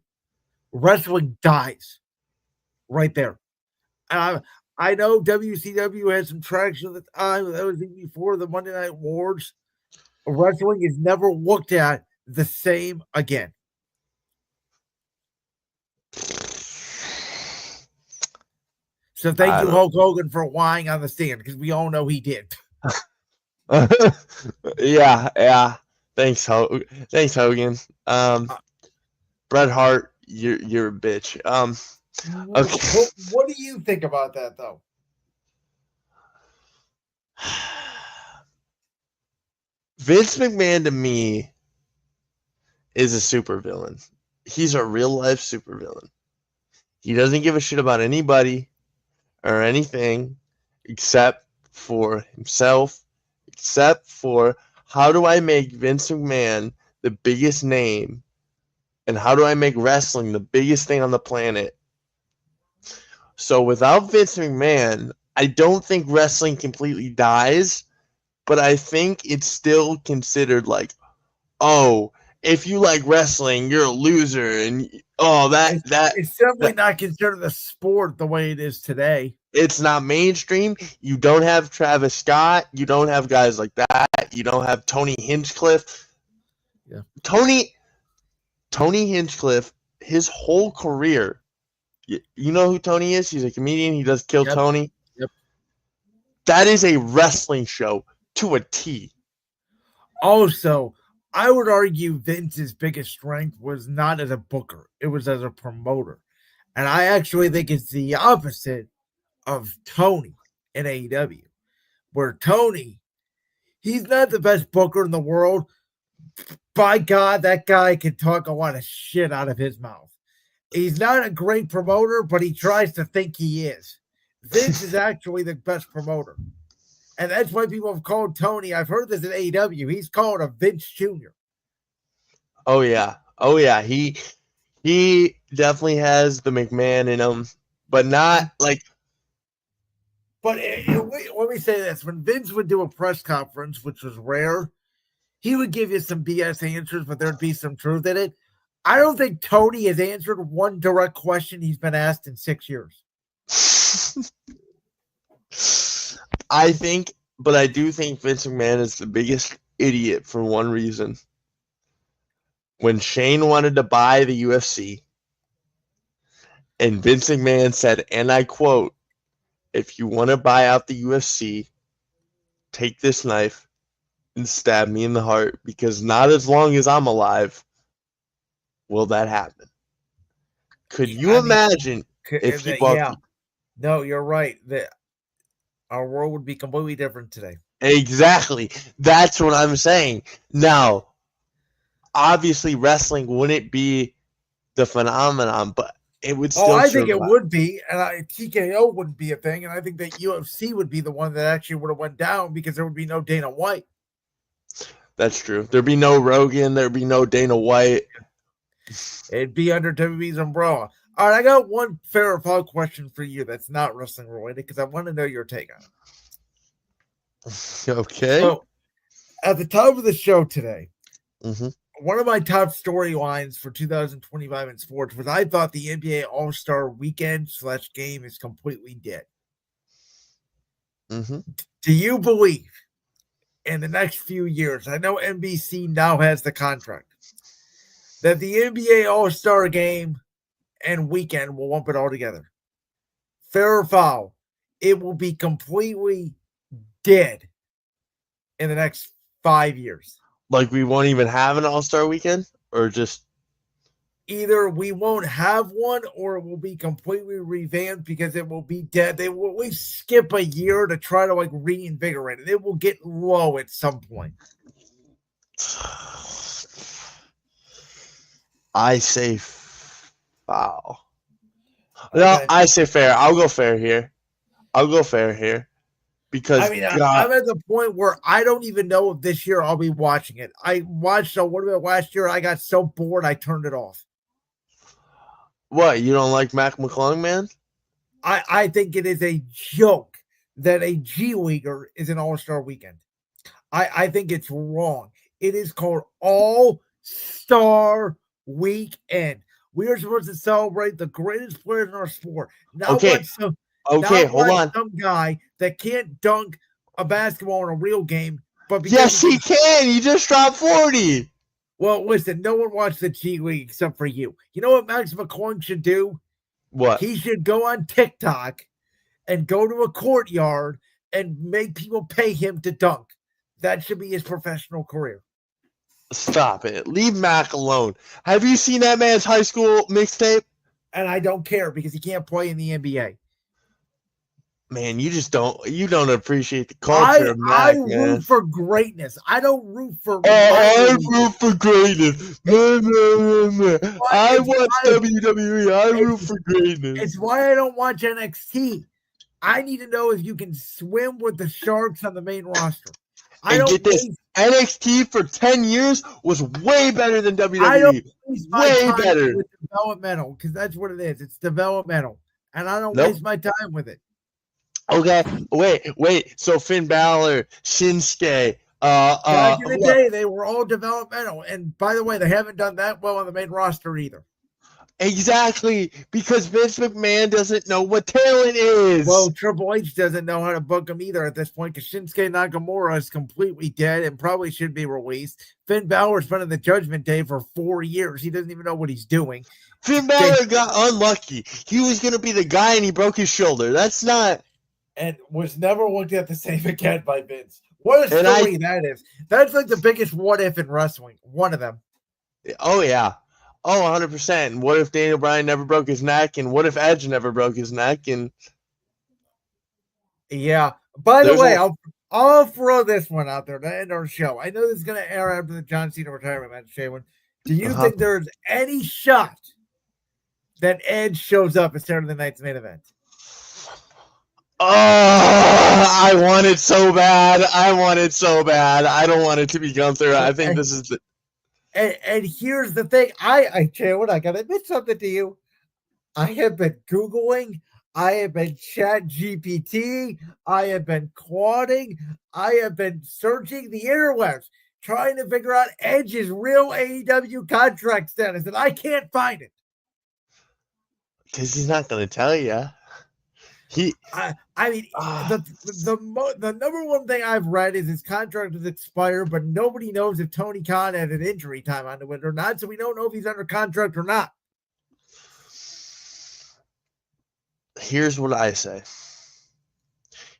wrestling dies right there. I know WCW had some traction at the time. That was even before the Monday Night Wars. Wrestling is never looked at the same again. So thank you, Hulk Hogan, for lying on the stand, because we all know he did. Yeah. Thanks, Hogan. Bret Hart, you're a bitch. Okay. What do you think about that, though? Vince McMahon to me is a supervillain. He's a real life supervillain. He doesn't give a shit about anybody or anything except for himself, except for how do I make Vince McMahon the biggest name, and how do I make wrestling the biggest thing on the planet? So without Vince McMahon, I don't think wrestling completely dies, but I think it's still considered like, oh, if you like wrestling, you're a loser, and it's definitely not considered a sport the way it is today. It's not mainstream. You don't have Travis Scott. You don't have guys like that. You don't have Tony Hinchcliffe. Yeah. Tony Hinchcliffe, his whole career. You know who Tony is? He's a comedian. He does Kill Tony. Yep. That is a wrestling show to a T. Also, I would argue Vince's biggest strength was not as a booker, it was as a promoter. And I actually think it's the opposite of Tony in AEW, where Tony, he's not the best booker in the world. By God, that guy can talk a lot of shit out of his mouth. He's not a great promoter, but he tries to think he is. Vince is actually the best promoter. And that's why people have called Tony, I've heard this in AEW, he's called a Vince Jr. Oh yeah. He definitely has the McMahon in him, but not like. But let me say this: when Vince would do a press conference, which was rare, he would give you some BS answers, but there'd be some truth in it. I don't think Tony has answered one direct question he's been asked in 6 years. I do think Vince McMahon is the biggest idiot for one reason. When Shane wanted to buy the UFC, and Vince McMahon said, and I quote, "If you want to buy out the UFC, take this knife and stab me in the heart, because not as long as I'm alive will that happen." Could you imagine if he bought? Yeah. No, you're right. Our world would be completely different today. Exactly. That's what I'm saying. Now, obviously, wrestling wouldn't be the phenomenon, but it would still. I think it would be, and TKO wouldn't be a thing, and I think that UFC would be the one that actually would have went down because there would be no Dana White. That's true. There'd be no Rogan. There'd be no Dana White. It'd be under WWE's umbrella. All right, I got one fair or foul question for you that's not wrestling related because I want to know your take on it. Okay. So, at the top of the show today, mm-hmm. One of my top storylines for 2025 in sports was I thought the NBA All-Star Weekend /game is completely dead. Mm-hmm. Do you believe in the next few years, I know NBC now has the contract, that the NBA All-Star Game and weekend will lump it all together? Fair or foul, it will be completely dead in the next 5 years. Like we won't even have an All-Star weekend, or just Either we won't have one or it will be completely revamped because it will be dead. They will at least skip a year to try to like reinvigorate it. It will get low at some point. I say foul. Okay. No, I say fair. I'll go fair here. Because I mean, I'm at the point where I don't even know if this year I'll be watching it. I watched what about last year? I got so bored I turned it off. What, you don't like Mac McClung, man? I think it is a joke that a G Leaguer is an All-Star weekend. I think it's wrong. It is called All-Star Weekend. We are supposed to celebrate the greatest players in our sport. Not Hold on. Some guy that can't dunk a basketball in a real game, but because yes, he can. He just dropped 40. Well, listen, no one watched the G League except for you. You know what Max McClung should do? What? He should go on TikTok and go to a courtyard and make people pay him to dunk. That should be his professional career. Stop it. Leave Mac alone. Have you seen that man's high school mixtape? And I don't care because he can't play in the NBA. Man, you don't appreciate the culture of Mac, I root for greatness. I don't root for. I root for greatness. I watch WWE. I root for greatness. It's why I don't watch NXT. I need to know if you can swim with the Sharks on the main roster. Get this. NXT for 10 years was way better than WWE. I don't waste my way time better. with developmental because that's what it is. It's developmental, and I don't waste my time with it. Okay, wait. So Finn Balor, Shinsuke, back in the day, they were all developmental, and by the way, they haven't done that well on the main roster either. Exactly, because Vince McMahon doesn't know what talent is. Well, Triple H doesn't know how to book him either at this point because Shinsuke Nakamura is completely dead and probably should be released. Finn Balor's been in the Judgment Day for 4 years. He doesn't even know what he's doing. Finn Balor got unlucky. He was going to be the guy and he broke his shoulder. That's not... And was never looked at the same again by Vince. What a story that is. That's like the biggest what if in wrestling. One of them. Oh, yeah. Oh, 100%. And what if Daniel Bryan never broke his neck? And what if Edge never broke his neck? And yeah. By the way, I'll throw this one out there to end our show. I know this is going to air after the John Cena retirement match, Jalen. Do you think there's any shot that Edge shows up at Saturday night's main event? Oh, I want it so bad. I don't want it to be Gunther. I think this is the... And here's the thing. Jalen, I gotta admit something to you. I have been Googling, I have been Chat GPT, I have been quadding, I have been searching the interwebs, trying to figure out Edge's real AEW contract status, and I can't find it. Because he's not gonna tell you. The number one thing I've read is his contract is expired, but nobody knows if Tony Khan had an injury time on it or not, so we don't know if he's under contract or not. Here's what I say.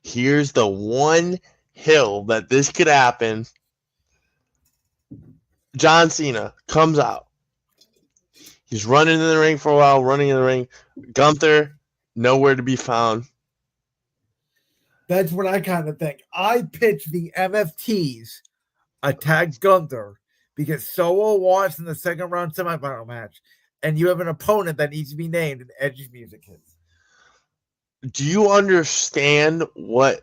Here's the one hill that this could happen. John Cena comes out. He's running in the ring for a while, Gunther, nowhere to be found. That's what I kind of think. I pitch the MFTs attack Gunther because Solo lost in the second round semifinal match, and you have an opponent that needs to be named, and Edge's music hits. Do you understand what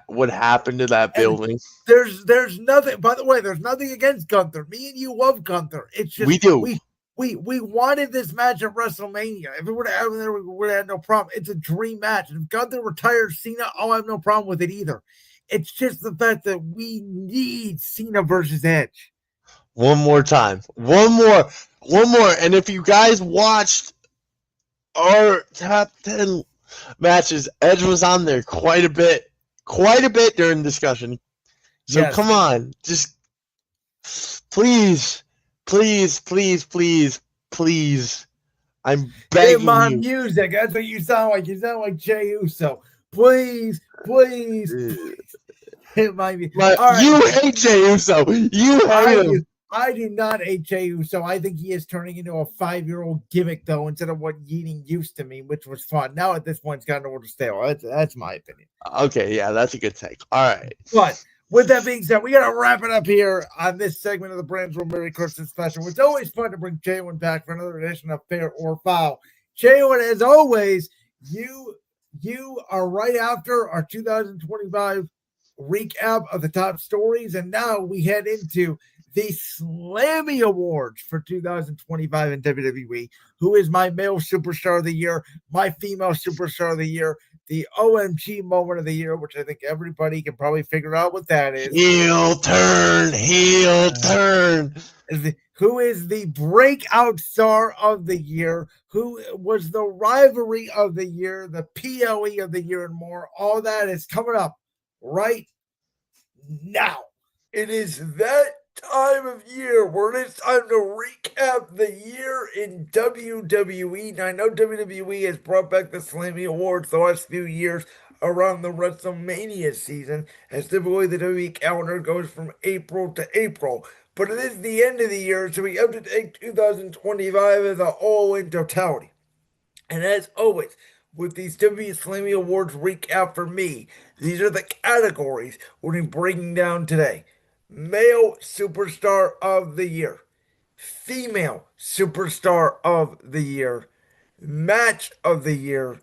would happen to that building? There's nothing. By the way, there's nothing against Gunther. Me and you love Gunther. It's just we do. We wanted this match at WrestleMania. If it would have happened there, we would have had no problem. It's a dream match. And if Gunther retires Cena, I'll have no problem with it either. It's just the fact that we need Cena versus Edge. One more time. One more. And if you guys watched our top 10 matches, Edge was on there quite a bit. quite a bit during discussion. So Yes. come on, just please, please, please, please, please. I'm Hit begging my you. music. That's what you sound like. You sound like Jey Uso. Please, please, hit my music. But All right. you hate Jey Uso. You hate I do. him. I do not hate Jey Uso. I think he is turning into a 5-year-old gimmick, though, instead of what Yeating used to me, which was fun. Now, at this point, it's gotten over to stale. That's my opinion. Okay, yeah, that's a good take. All right. But with that being said, we got to wrap it up here on this segment of the Brands World Merry Christmas special. It's always fun to bring Jalen back for another edition of Fair or Foul. Jalen, as always, you are right after our 2025 recap of the top stories, and now we head into the Slammy Awards for 2025 in WWE. Who is my male superstar of the year, my female superstar of the year, the OMG moment of the year, which I think everybody can probably figure out what that is. Heel turn, heel turn. Who is the breakout star of the year? Who was the rivalry of the year, the PLE of the year, and more? All that is coming up right now. It is that time of year where it's time to recap the year in WWE. Now, I know WWE has brought back the Slammy Awards the last few years around the WrestleMania season, as typically the WWE calendar goes from April to April. But it is the end of the year, so we have to take 2025 as a whole in totality. And as always, with these WWE Slammy Awards recap for me, these are the categories we're going to be breaking down today. Male Superstar of the Year, Female Superstar of the Year, Match of the Year,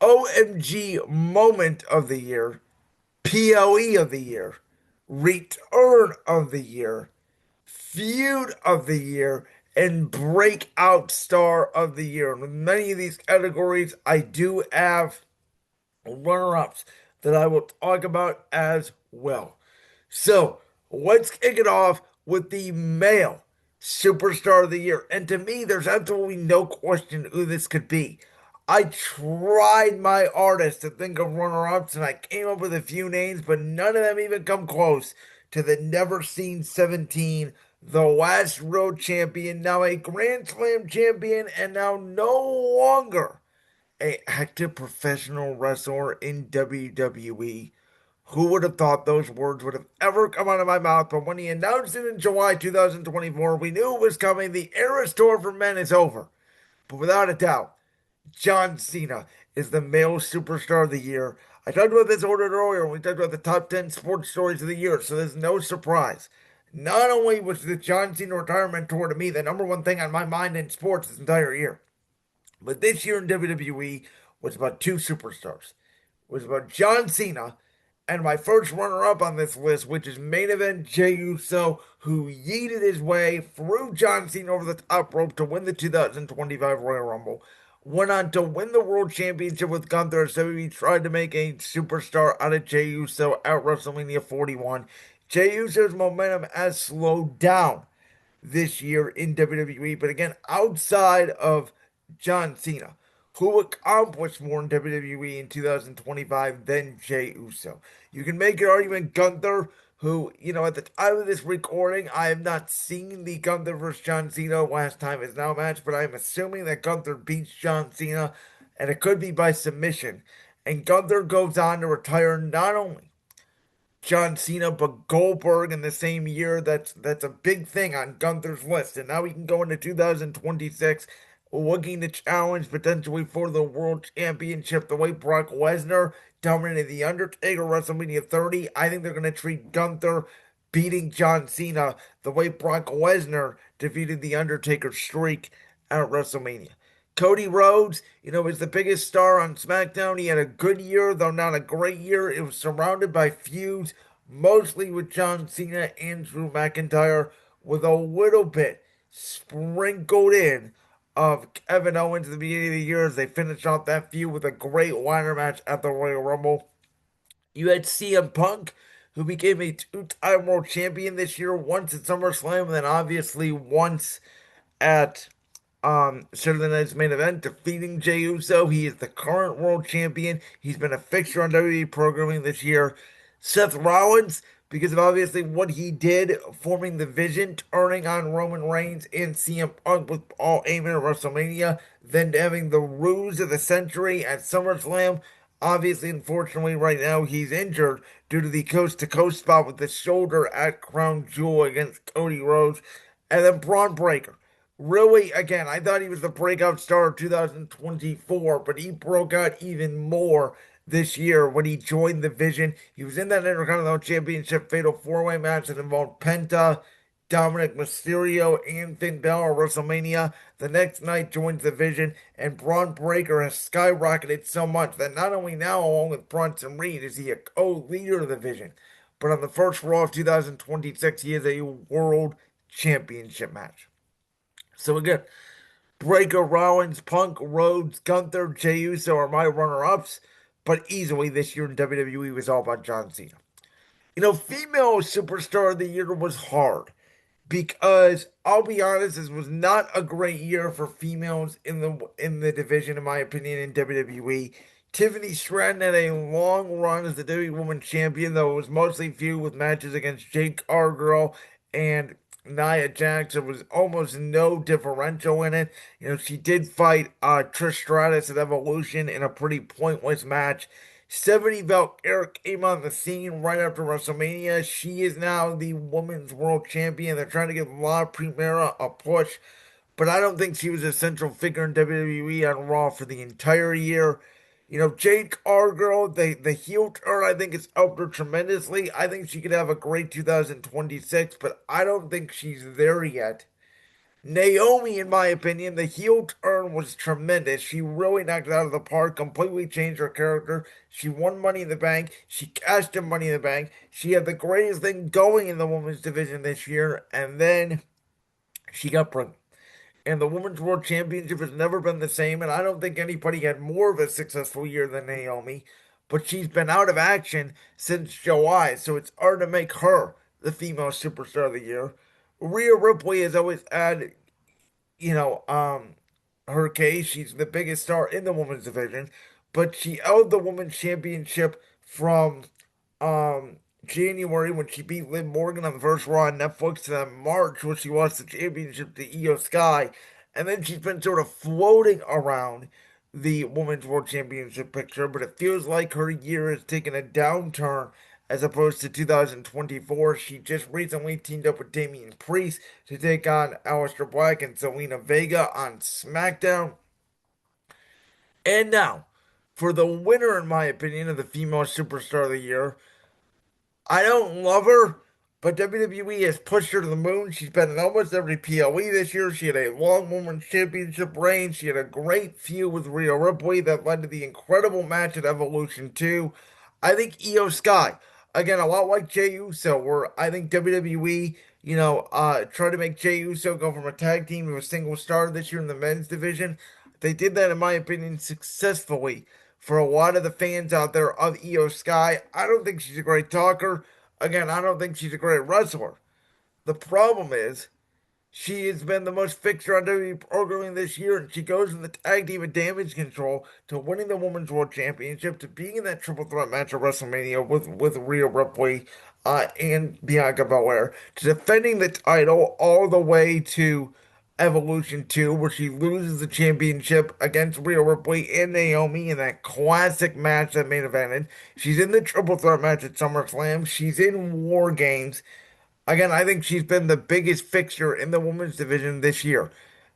OMG Moment of the Year, PLE of the Year, Return of the Year, Feud of the Year, and Breakout Star of the Year. And with many of these categories, I do have runner ups that I will talk about as well. So let's kick it off with the male superstar of the year. And to me, there's absolutely no question who this could be. I tried my hardest to think of runner ups and I came up with a few names, but none of them even come close to the never seen 17, the last road champion, now a Grand Slam champion, and now no longer a active professional wrestler in WWE. Who would have thought those words would have ever come out of my mouth? But when he announced it in July 2024, we knew it was coming. The Eras Tour for men is over. But without a doubt, John Cena is the male superstar of the year. I talked about this ordered earlier when we talked about the top 10 sports stories of the year, so there's no surprise. Not only was the John Cena retirement tour to me the number one thing on my mind in sports this entire year, but this year in WWE was about two superstars. It was about John Cena and my first runner up on this list, which is main event Jey Uso, who yeeted his way through John Cena over the top rope to win the 2025 Royal Rumble. Went on to win the World Championship with Gunther, so he tried to make a superstar out of Jey Uso at WrestleMania 41. Jey Uso's momentum has slowed down this year in WWE. But again, outside of John Cena, who accomplished more in WWE in 2025 than Jey Uso? You can make an argument Gunther, who, at the time of this recording, I have not seen the Gunther versus John Cena last time is now match, but I'm assuming that Gunther beats John Cena, and it could be by submission. And Gunther goes on to retire not only John Cena, but Goldberg in the same year. That's a big thing on Gunther's list. And now we can go into 2026 looking to challenge potentially for the World Championship the way Brock Lesnar dominated The Undertaker WrestleMania 30. I think they're going to treat Gunther beating John Cena the way Brock Lesnar defeated The Undertaker's streak at WrestleMania. Cody Rhodes, is the biggest star on SmackDown. He had a good year, though not a great year. It was surrounded by feuds, mostly with John Cena and Drew McIntyre, with a little bit sprinkled in of Kevin Owens at the beginning of the year as they finished off that feud with a great ladder match at the Royal Rumble. You had CM Punk, who became a two-time world champion this year, once at SummerSlam, and then obviously once at Saturday night's main event, defeating Jey Uso. He is the current world champion. He's been a fixture on WWE programming this year. Seth Rollins, because of obviously what he did, forming the Vision, turning on Roman Reigns and CM Punk with all aiming at WrestleMania, then having the ruse of the century at SummerSlam. Obviously, unfortunately, right now he's injured due to the coast to coast spot with the shoulder at Crown Jewel against Cody Rhodes. And then Braun Breaker. Really, again, I thought he was the breakout star of 2024, but he broke out even more this year when he joined the Vision. He was in that Intercontinental Championship Fatal 4-Way match that involved Penta, Dominic Mysterio, and Finn Balor at WrestleMania. The next night joins the Vision, and Braun Breaker has skyrocketed so much that not only now, along with Bronson Reed, is he a co-leader of the Vision, but on the first Raw of 2026, he is a World Championship match. So again, Breaker, Rollins, Punk, Rhodes, Gunther, Jey Uso are my runner-ups, but easily this year in WWE was all about John Cena. Female superstar of the year was hard because I'll be honest, this was not a great year for females in the division, in my opinion, in WWE. Tiffany Stratton had a long run as the WWE Women's Champion, though it was mostly feud with matches against Jade Cargill and Nia Jax. There was almost no differential in it. She did fight Trish Stratus at Evolution in a pretty pointless match. Stephanie Valkyrie came on the scene right after WrestleMania. She is now the women's world champion. They're trying to give La Primera a push, but I don't think she was a central figure in WWE on Raw for the entire year. Jade Cargill, the heel turn, I think, has helped her tremendously. I think she could have a great 2026, but I don't think she's there yet. Naomi, in my opinion, the heel turn was tremendous. She really knocked it out of the park, completely changed her character. She won Money in the Bank. She cashed in Money in the Bank. She had the greatest thing going in the women's division this year, and then she got pregnant. And the Women's World Championship has never been the same, and I don't think anybody had more of a successful year than Naomi. But she's been out of action since July, so it's hard to make her the female superstar of the year. Rhea Ripley has always had, you know, um, her case. She's the biggest star in the women's division, but she held the women's championship from um January when she beat Liv Morgan on the first Raw on Netflix, to then March when she lost the championship to Io Sky, and then she's been sort of floating around the Women's World Championship picture, but it feels like her year has taken a downturn as opposed to 2024. She just recently teamed up with Damian Priest to take on Aleister Black and Zelina Vega on SmackDown. And now, for the winner, in my opinion, of the female superstar of the year, I don't love her, but WWE has pushed her to the moon. She's been in almost every PLE this year. She had a long women's championship reign. She had a great feud with Rhea Ripley that led to the incredible match at Evolution 2. I think Io Sky, again, a lot like Jey Uso, where I think WWE, tried to make Jey Uso go from a tag team to a single star this year in the men's division. They did that, in my opinion, successfully for a lot of the fans out there of Io Sky. I don't think she's a great talker. Again, I don't think she's a great wrestler. The problem is she has been the most fixture on WWE programming this year, and she goes from the tag team of Damage Control to winning the Women's World Championship to being in that triple threat match at WrestleMania with Rhea Ripley and Bianca Belair to defending the title all the way to Evolution 2, where she loses the championship against Rhea Ripley and Naomi in that classic match that main evented. She's in the triple threat match at SummerSlam. She's in War Games. Again, I think she's been the biggest fixture in the women's division this year.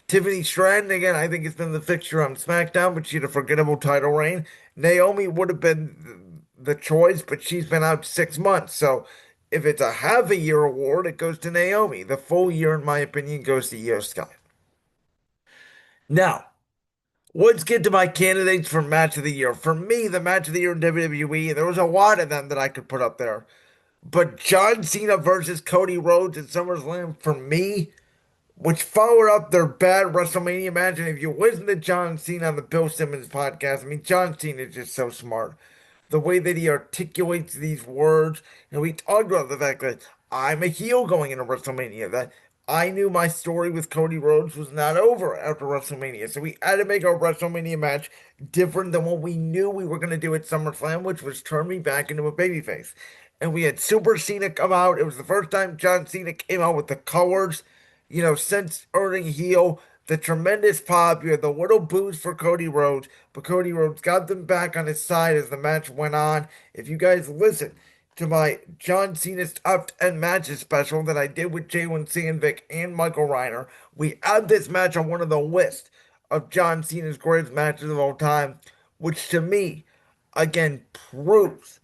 Tiffany Stratton, again, I think has been the fixture on SmackDown, but she had a forgettable title reign. Naomi would have been the choice, but she's been out 6 months. So if it's a half a year award, it goes to Naomi. The full year, in my opinion, goes to Io Sky. Now, let's get to my candidates for match of the year. For me, the match of the year in WWE, there was a lot of them that I could put up there. But John Cena versus Cody Rhodes at SummerSlam, for me, which followed up their bad WrestleMania match. And if you listen to John Cena on the Bill Simmons podcast, I mean, John Cena is just so smart. The way that he articulates these words. We talked about the fact that I'm a heel going into WrestleMania, that I knew my story with Cody Rhodes was not over after WrestleMania. So we had to make our WrestleMania match different than what we knew we were going to do at SummerSlam, which was turn me back into a babyface. And we had Super Cena come out. It was the first time John Cena came out with the colors, since earning heel. The tremendous pop. You had the little boost for Cody Rhodes, but Cody Rhodes got them back on his side as the match went on. If you guys listen to my John Cena's Top 10 Matches special that I did with Jalen, Sandvick, and Michael Reiner, we add this match on one of the lists of John Cena's greatest matches of all time, which to me, again, proves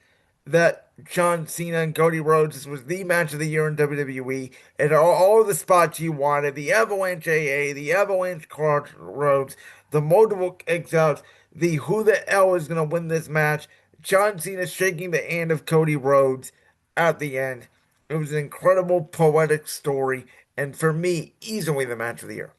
that John Cena and Cody Rhodes, this was the match of the year in WWE. It had all the spots you wanted, the Avalanche AA, the Avalanche Crossroads, the multiple kicks outs, the who the hell is going to win this match. John Cena shaking the hand of Cody Rhodes at the end. It was an incredible poetic story, and for me, easily the match of the year.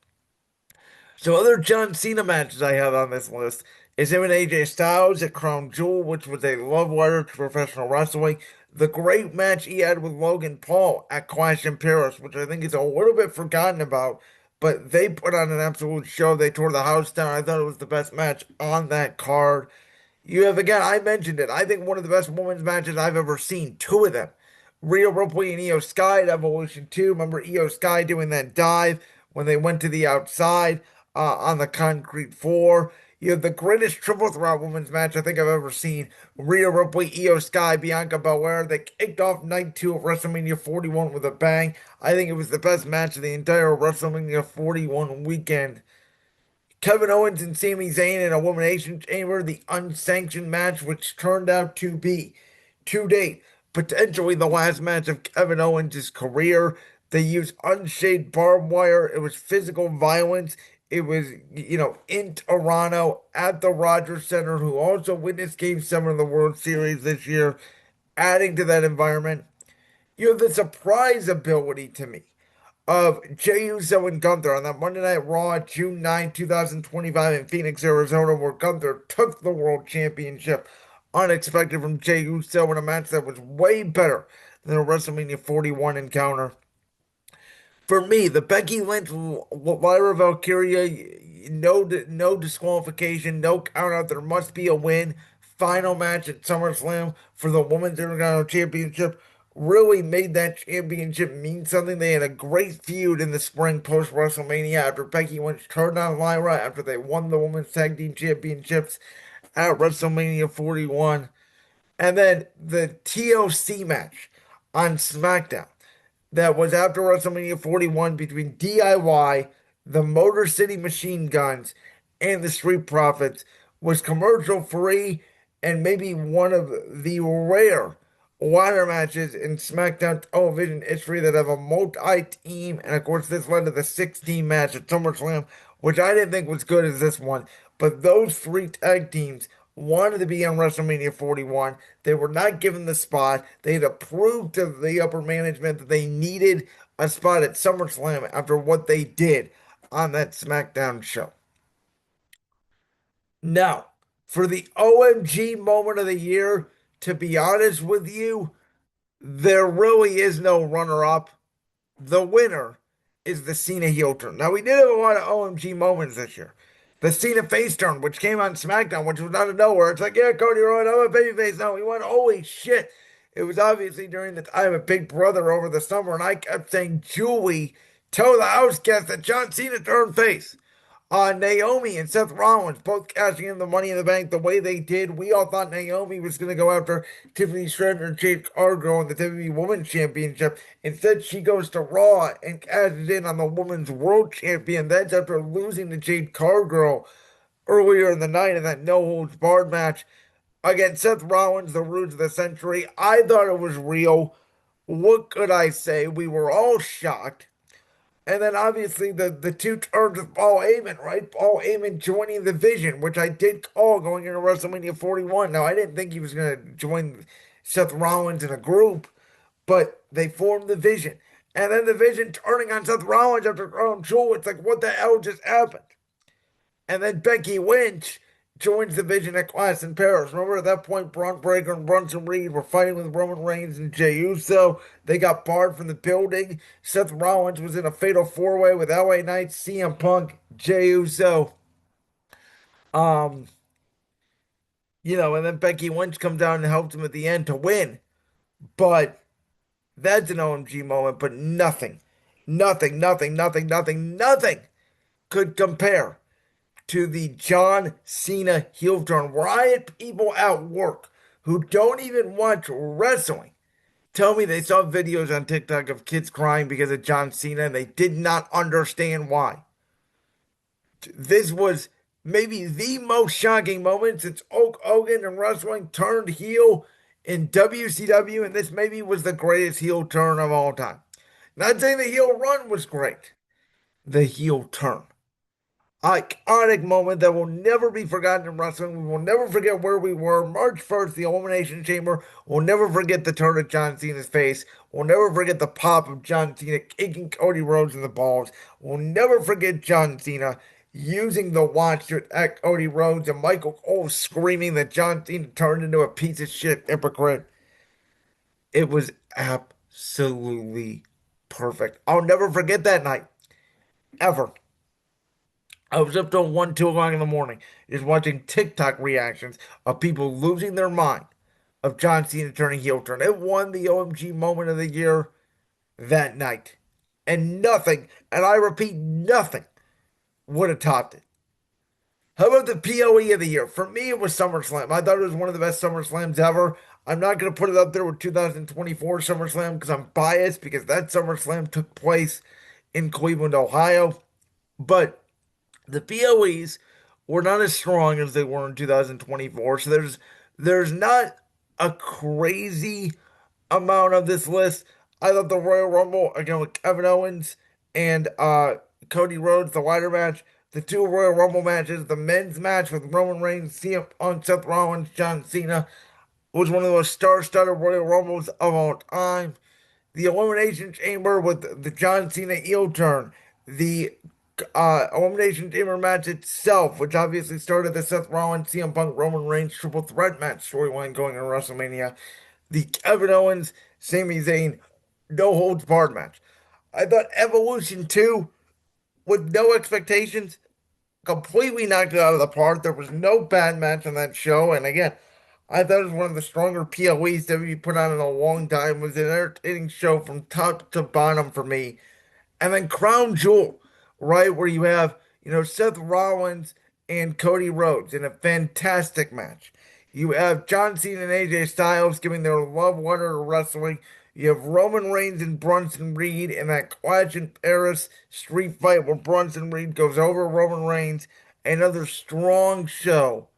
So other John Cena matches I have on this list is him and AJ Styles at Crown Jewel, which was a love letter to professional wrestling. The great match he had with Logan Paul at Clash in Paris, which I think is a little bit forgotten about, but they put on an absolute show. They tore the house down. I thought it was the best match on that card. You have, again, I mentioned it. I think one of the best women's matches I've ever seen. Two of them. Rhea Ripley and Io Sky at Evolution 2. Remember Io Sky doing that dive when they went to the outside on the concrete floor. You have the greatest triple threat women's match I think I've ever seen. Rhea Ripley, Io Sky, Bianca Belair. They kicked off night 2 of WrestleMania 41 with a bang. I think it was the best match of the entire WrestleMania 41 weekend. Kevin Owens and Sami Zayn in Elimination Chamber, the unsanctioned match, which turned out to be, to date, potentially the last match of Kevin Owens' career. They used unshaved barbed wire. It was physical violence. It was, in Toronto at the Rogers Center, who also witnessed Game 7 of the World Series this year, adding to that environment. You have the surprise ability to me of Jey Uso and Gunther on that Monday Night Raw, June 9, 2025 in Phoenix, Arizona, where Gunther took the World Championship unexpected from Jey Uso in a match that was way better than a WrestleMania 41 encounter. For me, the Becky Lynch, Lyra Valkyria, no disqualification, no count out. There must be a win. Final match at SummerSlam for the Women's Intercontinental Championship really made that championship mean something. They had a great feud in the spring post WrestleMania after Becky Lynch turned on Lyra after they won the Women's Tag Team Championships at WrestleMania 41. And then the TLC match on SmackDown that was after WrestleMania 41 between DIY, the Motor City Machine Guns, and the Street Profits was commercial free and maybe one of the rare ladder matches in SmackDown television history that have a multi-team, and of course this led to the 16 match at SummerSlam, which I didn't think was good as this one. But those three tag teams wanted to be on WrestleMania 41. They were not given the spot. They had approved to the upper management that they needed a spot at SummerSlam after what they did on that SmackDown show. Now, for the OMG moment of the year, to be honest with you, there really is no runner up. The winner is the Cena heel turn. Now, we did have a lot of OMG moments this year. The Cena face turn, which came on SmackDown, which was out of nowhere. It's like, yeah, Cody Rhodes, I'm a babyface now. We went, holy shit. It was obviously during the time of Big Brother over the summer, and I kept saying, Julie, tell the house guests that John Cena turned face. Naomi and Seth Rollins both cashing in the Money in the Bank the way they did. We all thought Naomi was going to go after Tiffany Stratton and Jade Cargill in the WWE Women's Championship. Instead, she goes to Raw and cashes in on the Women's World Champion. That's after losing to Jade Cargill earlier in the night in that no holds barred match against Seth Rollins, the Roots of the Century. I thought it was real. What could I say? We were all shocked. And then obviously the two turns of Paul Heyman, right? Paul Heyman joining the Vision, which I did call going into WrestleMania 41. Now, I didn't think he was going to join Seth Rollins in a group, but they formed the Vision. And then the Vision turning on Seth Rollins after Crown Jewel. It's like, what the hell just happened? And then Becky Lynch joins the Vision at Clash in Paris. Remember at that point, Braun Breaker and Bronson Reed were fighting with Roman Reigns and Jey Uso. They got barred from the building. Seth Rollins was in a fatal four-way with LA Knight, CM Punk, Jey Uso. Um, and then Becky Lynch comes out and helps him at the end to win. But that's an OMG moment, but nothing could compare to the John Cena heel turn. Riot people at work who don't even watch wrestling tell me they saw videos on TikTok of kids crying because of John Cena and they did not understand why. This was maybe the most shocking moment since Hulk Hogan and wrestling turned heel in WCW, and this maybe was the greatest heel turn of all time. Not saying the heel run was great, the heel turn. Iconic moment that will never be forgotten in wrestling. We will never forget where we were. March 1st, the Elimination Chamber. We'll never forget the turn of John Cena's face. We'll never forget the pop of John Cena kicking Cody Rhodes in the balls. We'll never forget John Cena using the watch to attack Cody Rhodes and Michael Cole screaming that John Cena turned into a piece of shit hypocrite. It was absolutely perfect. I'll never forget that night. Ever. I was up till 1, 2 o'clock in the morning just watching TikTok reactions of people losing their mind of John Cena turning heel turn. It won the OMG moment of the year that night. And nothing, and I repeat, nothing would have topped it. How about the POE of the year? For me, it was SummerSlam. I thought it was one of the best SummerSlams ever. I'm not going to put it up there with 2024 SummerSlam because I'm biased because that SummerSlam took place in Cleveland, Ohio. But the POEs were not as strong as they were in 2024. So there's not a crazy amount of this list. I thought the Royal Rumble again with Kevin Owens and Cody Rhodes, the ladder match, the two Royal Rumble matches, the men's match with Roman Reigns, CM Punk, Seth Rollins, John Cena was one of the most star-studded Royal Rumbles of all time. The Elimination Chamber with the John Cena heel turn, the Elimination Chamber match itself, which obviously started the Seth Rollins, CM Punk, Roman Reigns triple threat match storyline going in WrestleMania, the Kevin Owens, Sami Zayn, no holds barred match. I thought Evolution 2, with no expectations, completely knocked it out of the park. There was no bad match on that show, and again, I thought it was one of the stronger PLEs WWE put on in a long time. It was an entertaining show from top to bottom for me. And then Crown Jewel, right, where you have, Seth Rollins and Cody Rhodes in a fantastic match. You have John Cena and AJ Styles giving their love letter to wrestling. You have Roman Reigns and Bronson Reed in that Clash in Paris street fight where Bronson Reed goes over Roman Reigns. Another strong show.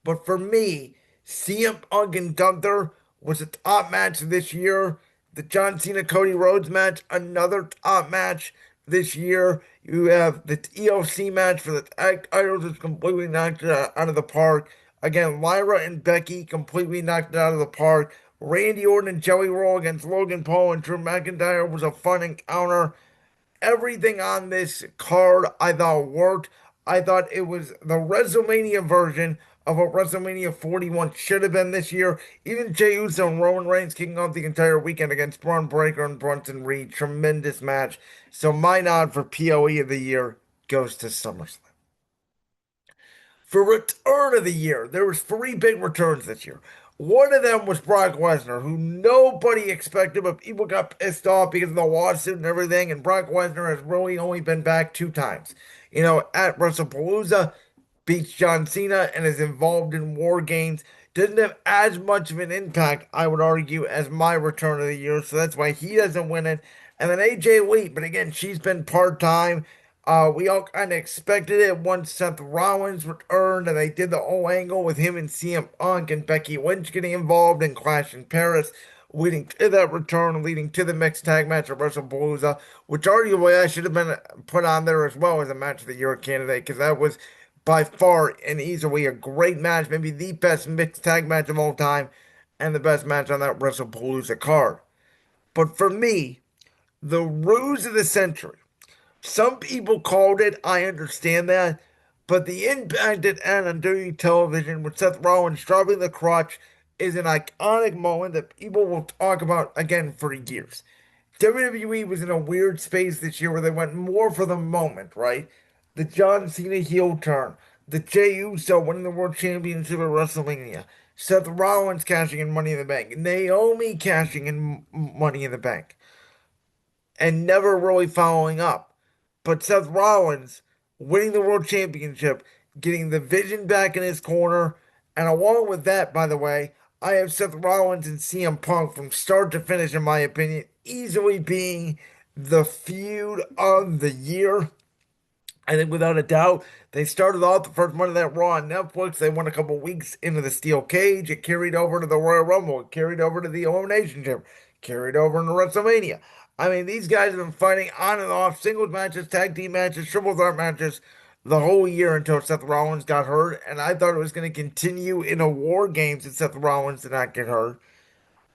But for me, CM Punk and Gunther was a top match this year. The John Cena Cody Rhodes match, another top match this year. You have the TLC match for the tag titles, which completely knocked it out of the park. Again, Lyra and Becky completely knocked it out of the park. Randy Orton and Jelly Roll against Logan Paul and Drew McIntyre was a fun encounter. Everything on this card I thought worked. I thought it was the WrestleMania version of what WrestleMania 41 should have been this year. Even Jey Uso and Roman Reigns kicking off the entire weekend against Braun Breaker and Bronson Reed. Tremendous match. So my nod for POE of the year goes to SummerSlam. For return of the year, there was three big returns this year. One of them was Brock Lesnar, who nobody expected, but people got pissed off because of the lawsuit and everything. And Brock Lesnar has really only been back 2 times. At WrestlePalooza, beats John Cena and is involved in War Games. Doesn't have as much of an impact, I would argue, as my return of the year. So that's why he doesn't win it. And then AJ Lee, but again, she's been part-time. We all kind of expected it once Seth Rollins returned and they did the whole angle with him and CM Punk and Becky Lynch getting involved in Clash in Paris, leading to that return, leading to the mixed tag match at WrestlePalooza, which arguably I should have been put on there as well as a match of the year candidate because that was by far and easily a great match, maybe the best mixed tag match of all time and the best match on that WrestlePalooza card. But for me, the ruse of the century. Some people called it, I understand that, But the impact it had on WWE television with Seth Rollins dropping the crotch is an iconic moment that people will talk about again for years. WWE was in a weird space this year where they went more for the moment, right? The John Cena heel turn, the Jey Uso winning the World Championship at WrestleMania, Seth Rollins cashing in Money in the Bank, Naomi cashing in Money in the Bank, and never really following up. But Seth Rollins winning the World Championship, getting the Vision back in his corner, and along with that, by the way, I have Seth Rollins and CM Punk from start to finish, in my opinion, easily being the feud of the year. I think without a doubt, they started off the first Monday Night Raw on Netflix. They went a couple weeks into the Steel Cage. It carried over to the Royal Rumble. It carried over to the Elimination Chamber. Carried over into WrestleMania. I mean, these guys have been fighting on and off singles matches, tag team matches, triple threat matches the whole year until Seth Rollins got hurt. And I thought it was going to continue in a War Games if Seth Rollins did not get hurt.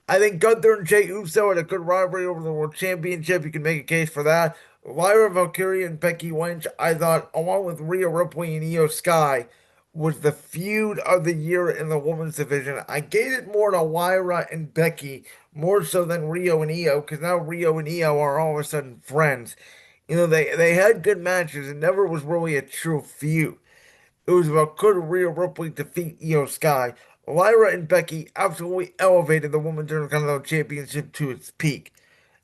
I think Gunther and Jey Uso had a good rivalry over the World Championship. You can make a case for that. Lyra Valkyria and Becky Lynch, I thought, along with Rhea Ripley and Io Sky, was the feud of the year in the women's division. I gave it more to Lyra and Becky, more so than Rio and Io, because now Rio and Io are all of a sudden friends. You know, they had good matches. It never was really a true feud. It was about could Rhea Ripley defeat Io Sky. Lyra and Becky absolutely elevated the Women's Intercontinental Championship to its peak.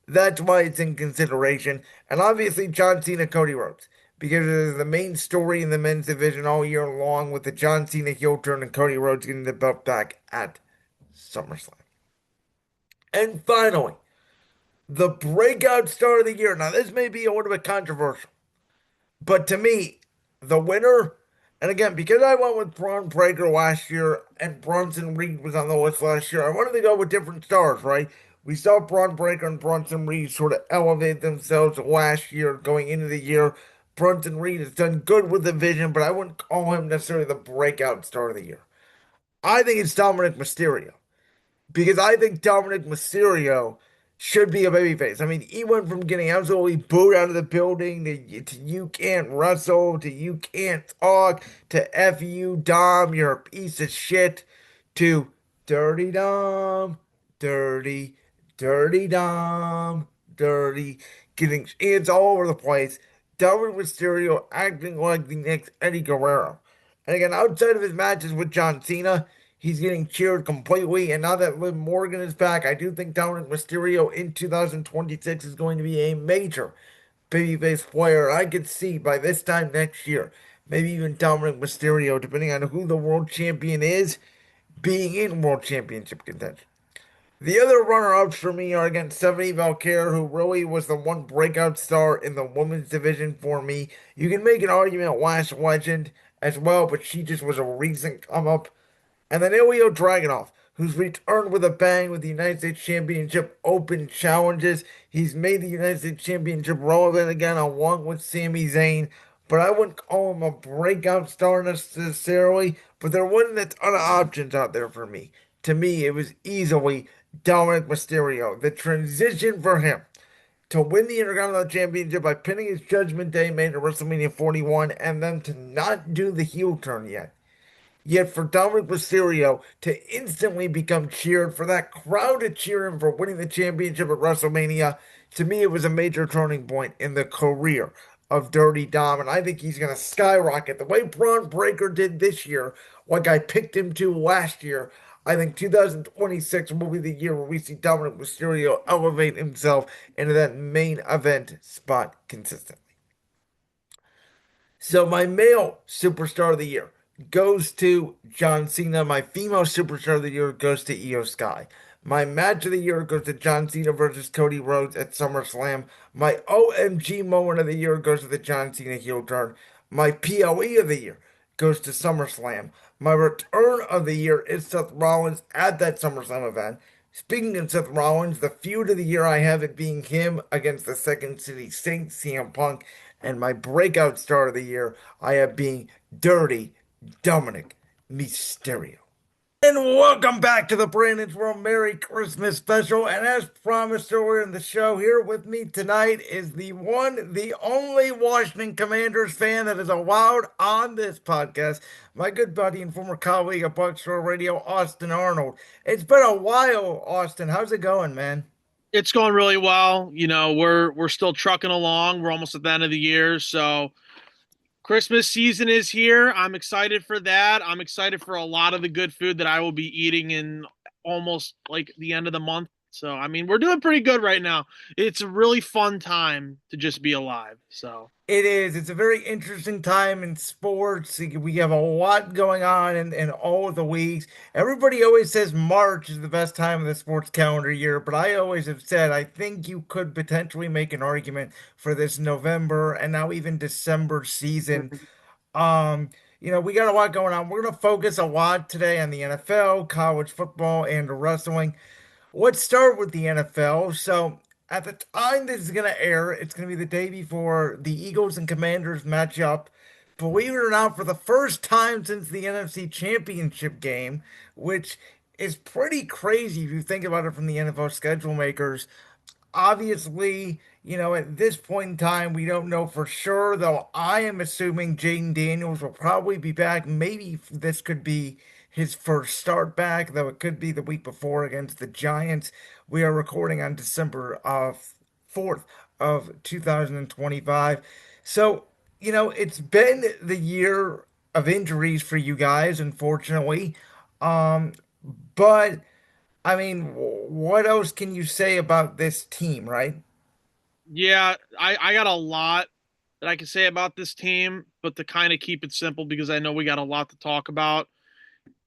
That's why it's in consideration. And obviously, John Cena, Cody Rhodes, because it is the main story in the men's division all year long with the John Cena heel turn and Cody Rhodes getting the belt back at SummerSlam. And finally, the breakout star of the year. Now, this may be a little bit controversial. But to me, the winner, and again, because I went with Braun Breaker last year and Bronson Reed was on the list last year, I wanted to go with different stars, right? We saw Braun Breaker and Bronson Reed sort of elevate themselves last year going into the year. Bronson Reed has done good with the vision, but I wouldn't call him necessarily the breakout star of the year. I think it's Dominic Mysterio because I think Dominic Mysterio should be a babyface. I mean, he went from getting absolutely booed out of the building to you can't wrestle to you can't talk to F you, Dom, you're a piece of shit to dirty Dom, dirty, dirty Dom, dirty, getting hands all over the place. Dominic Mysterio acting like the next Eddie Guerrero. And again, outside of his matches with John Cena, he's getting cheered completely. And now that Liv Morgan is back, I do think Dominic Mysterio in 2026 is going to be a major babyface player. I could see by this time next year, maybe even Dominic Mysterio, depending on who the world champion is, being in world championship contention. The other runner-ups for me are against Stephanie Valkyrie, who really was the one breakout star in the women's division for me. You can make an argument Lash Legend as well, but she just was a recent come-up. And then Ilya Dragunov, who's returned with a bang with the United States Championship Open challenges. He's made the United States Championship relevant again, along with Sami Zayn. But I wouldn't call him a breakout star necessarily, but there wasn't a ton of options out there for me. To me, it was easily Dominic Mysterio. The transition for him to win the Intercontinental Championship by pinning his Judgment Day match at WrestleMania 41 and then to not do the heel turn yet. Yet for Dominic Mysterio to instantly become cheered, for that crowd to cheer him for winning the championship at WrestleMania, to me it was a major turning point in the career of Dirty Dom, and I think he's going to skyrocket the way Braun Breaker did this year, like I picked him to last year. I think 2026 will be the year where we see Dominic Mysterio elevate himself into that main event spot consistently. So my male superstar of the year goes to John Cena. My female superstar of the year goes to Io Sky. My match of the year goes to John Cena versus Cody Rhodes at SummerSlam. My OMG moment of the year goes to the John Cena heel turn. My PLE of the year goes to SummerSlam. My return of the year is Seth Rollins at that SummerSlam event. Speaking of Seth Rollins, the feud of the year I have it being him against the Second City Saint CM Punk. And my breakout star of the year I have being Dirty Dominic Mysterio. And welcome back to the Brandon's World Merry Christmas special. And as promised earlier in the show, here with me tonight is the one, the only Washington Commanders fan that is allowed on this podcast, my good buddy and former colleague at Buckshore Radio, Austin Arnold. It's been a while, Austin. How's it going, man? It's going really well. We're still trucking along. We're almost at the end of the year, so Christmas season is here. I'm excited for that. I'm excited for a lot of the good food that I will be eating in almost like the end of the month. So, I mean, we're doing pretty good right now. It's a really fun time to just be alive. So, It is. It's a very interesting time in sports. We have a lot going on in all of the weeks. Everybody always says March is the best time of the sports calendar year, but I always have said I think you could potentially make an argument for this November and now even December season. Um, we got a lot going on. We're going to focus a lot today on the NFL, college football, and wrestling. Let's start with the NFL. So, at the time this is going to air, it's going to be the day before the Eagles and Commanders match up. Believe it or not, for the first time since the NFC Championship game, which is pretty crazy if you think about it from the NFL schedule makers. Obviously, at this point in time, we don't know for sure, though I am assuming Jaden Daniels will probably be back. Maybe this could be his first start back, though it could be the week before against the Giants. We are recording on December 4th of 2025. So, it's been the year of injuries for you guys, unfortunately. Um, but I mean, what else can you say about this team, right? yeah, I got a lot that I can say about this team, but to kind of keep it simple because I know we got a lot to talk about.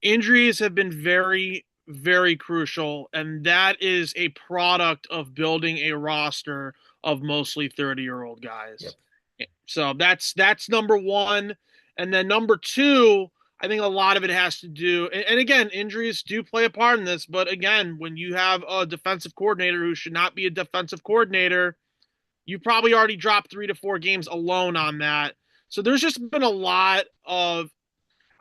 Injuries have been very, very crucial, and that is a product of building a roster of mostly 30-year-old Yep. guys. So that's number one. And then number two, I think a lot of it has to do, and again, injuries do play a part in this, but again, when you have a defensive coordinator who should not be a defensive coordinator, you probably already dropped 3 to 4 games alone on that. So there's just been a lot of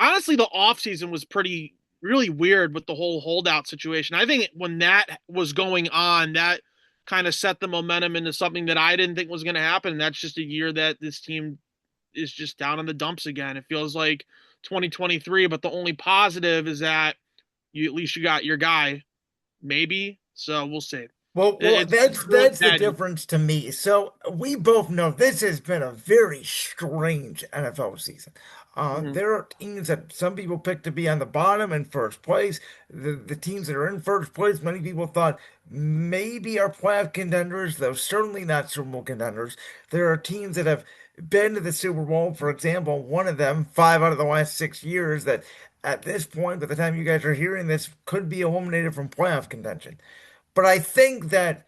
honestly, the offseason was pretty really weird with the whole holdout situation. I think when that was going on, that kind of set the momentum into something that I didn't think was going to happen. And that's just a year that this team is just down in the dumps again. It feels like 2023, but the only positive is that you at least you got your guy, maybe. So we'll see. Well, It's that's really that's the bad. difference to me. So we both know this has been a very strange NFL season. Mhm. There are teams that some people pick to be on the bottom and first place. The teams that are in first place, many people thought maybe are playoff contenders, though certainly not Super Bowl contenders. There are teams that have been to the Super Bowl, for example, one of them, 5 out of the last 6 years, that at this point, by the time you guys are hearing this, could be eliminated from playoff contention. But I think that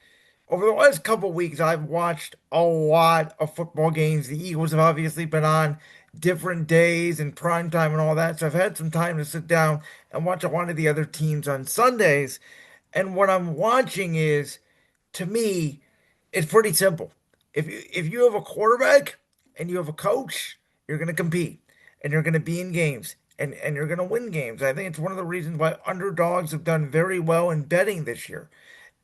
over the last couple of weeks, I've watched a lot of football games. The Eagles have obviously been on different days and prime time and all that. So I've had some time to sit down and watch a lot of the other teams on Sundays. And what I'm watching is, to me, it's pretty simple. If you have a quarterback and you have a coach, you're going to compete and you're going to be in games and you're going to win games. I think it's one of the reasons why underdogs have done very well in betting this year.